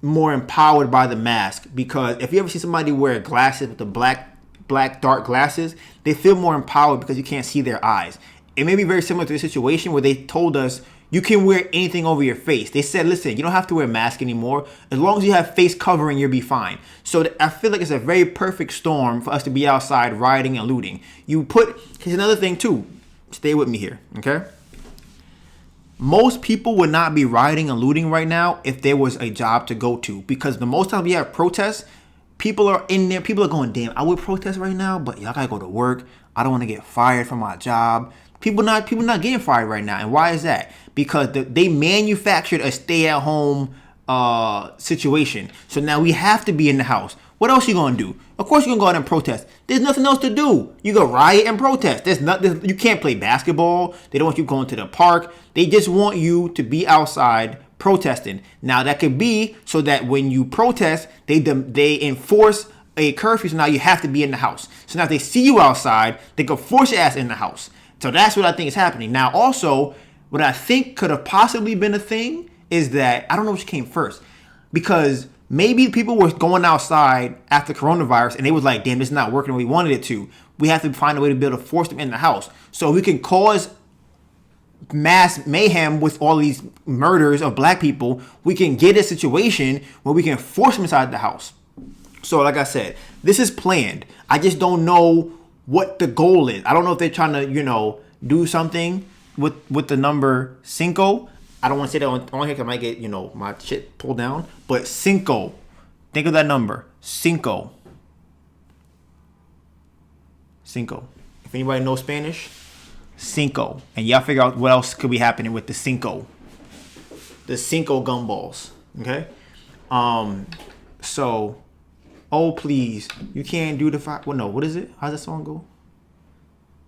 more empowered by the mask, because if you ever see somebody wear glasses with the black dark glasses, they feel more empowered because you can't see their eyes. It may be very similar to the situation where they told us You can wear anything over your face. They said, listen, you don't have to wear a mask anymore. As long as you have face covering, you'll be fine. So I feel like it's a very perfect storm for us to be outside rioting and looting. Here's another thing too. Stay with me here, okay? Most people would not be rioting and looting right now if there was a job to go to. Because the most time we have protests, people are in there. People are going, damn, I would protest right now, but y'all gotta go to work. I don't want to get fired from my job. People not getting fired right now. And why is that? Because they manufactured a stay-at-home situation. So now we have to be in the house. What else you gonna do? Of course you're gonna go out and protest. There's nothing else to do. You go riot and protest. You can't play basketball. They don't want you going to the park. They just want you to be outside protesting. Now that could be so that when you protest, they enforce a curfew. So now you have to be in the house. So now if they see you outside, they can force your ass in the house. So that's what I think is happening. Now also, what I think could have possibly been a thing is that, I don't know which came first, because maybe people were going outside after coronavirus and they was like, damn, this is not working the way we wanted it to. We have to find a way to be able to force them in the house. So we can cause mass mayhem with all these murders of black people. We can get a situation where we can force them inside the house. So like I said, this is planned. I just don't know what the goal is. I don't know if they're trying to, do something with the number cinco. I don't want to say that on here because I might get, my shit pulled down. But cinco. Think of that number. Cinco. Cinco. If anybody knows Spanish, cinco. And y'all figure out what else could be happening with the cinco. The cinco gumballs. Okay? So, oh please, you can't do the five. Well, no, what is it? How's that song go?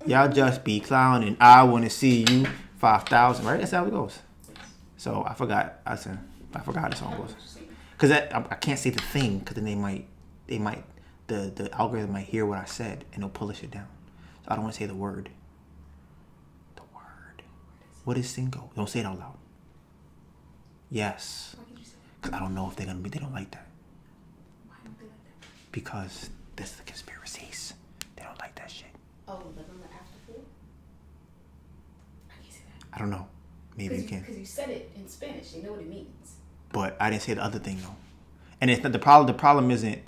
Y'all just be clowning. I want to see you 5,000. Right? That's how it goes. So I forgot. I forgot how the song goes. Cause I can't say the thing because then the algorithm might hear what I said and they'll pull this shit down. So I don't want to say the word. The word. What is cinco? Don't say it out loud. Yes. Cause I don't know if they don't like that. Why don't they like that? Because that's the conspiracies. They don't like that shit. Oh, like on the after four? I can't say that. I don't know. Maybe you can. Because you said it in Spanish. You know what it means. But I didn't say the other thing though. And it's not the problem. The problem isn't.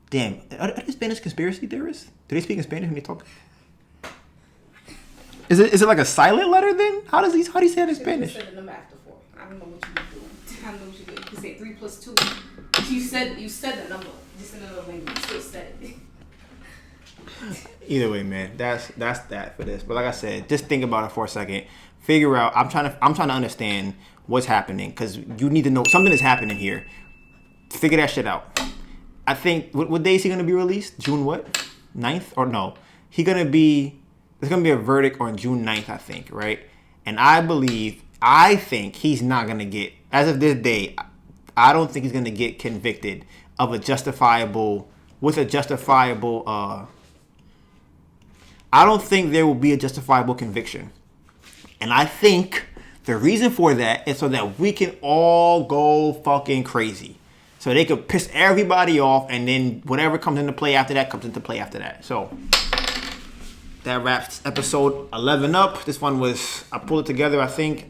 Damn, are they Spanish conspiracy theorists? Do they speak in Spanish when they talk? Is it like a silent letter then? How do you say it in Spanish? You said the number after four. I don't know what you were doing. I don't know what you did. You could say 3 plus 2. You said the number. Just in another language. You still said it. Either way, man, that's that for this. But like I said, just think about it for a second. Figure out. I'm trying to understand what's happening because you need to know something is happening here. Figure that shit out. I think what day is he gonna be released? June what? 9th or no? There's gonna be a verdict on June 9th, I think, right? And I think he's not gonna get, as of this day, I don't think he's gonna get convicted of a justifiable. I don't think there will be a justifiable conviction. And I think the reason for that is so that we can all go fucking crazy. So they could piss everybody off and then whatever comes into play after that comes into play after that. So that wraps episode 11 up. This one I pulled it together, I think.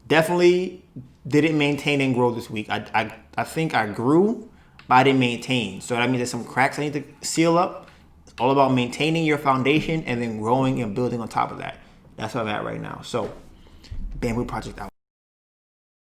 Definitely didn't maintain and grow this week. I think I grew, but I didn't maintain. So that means there's some cracks I need to seal up. It's all about maintaining your foundation and then growing and building on top of that. That's where I'm at right now. So, Bamboo Project out.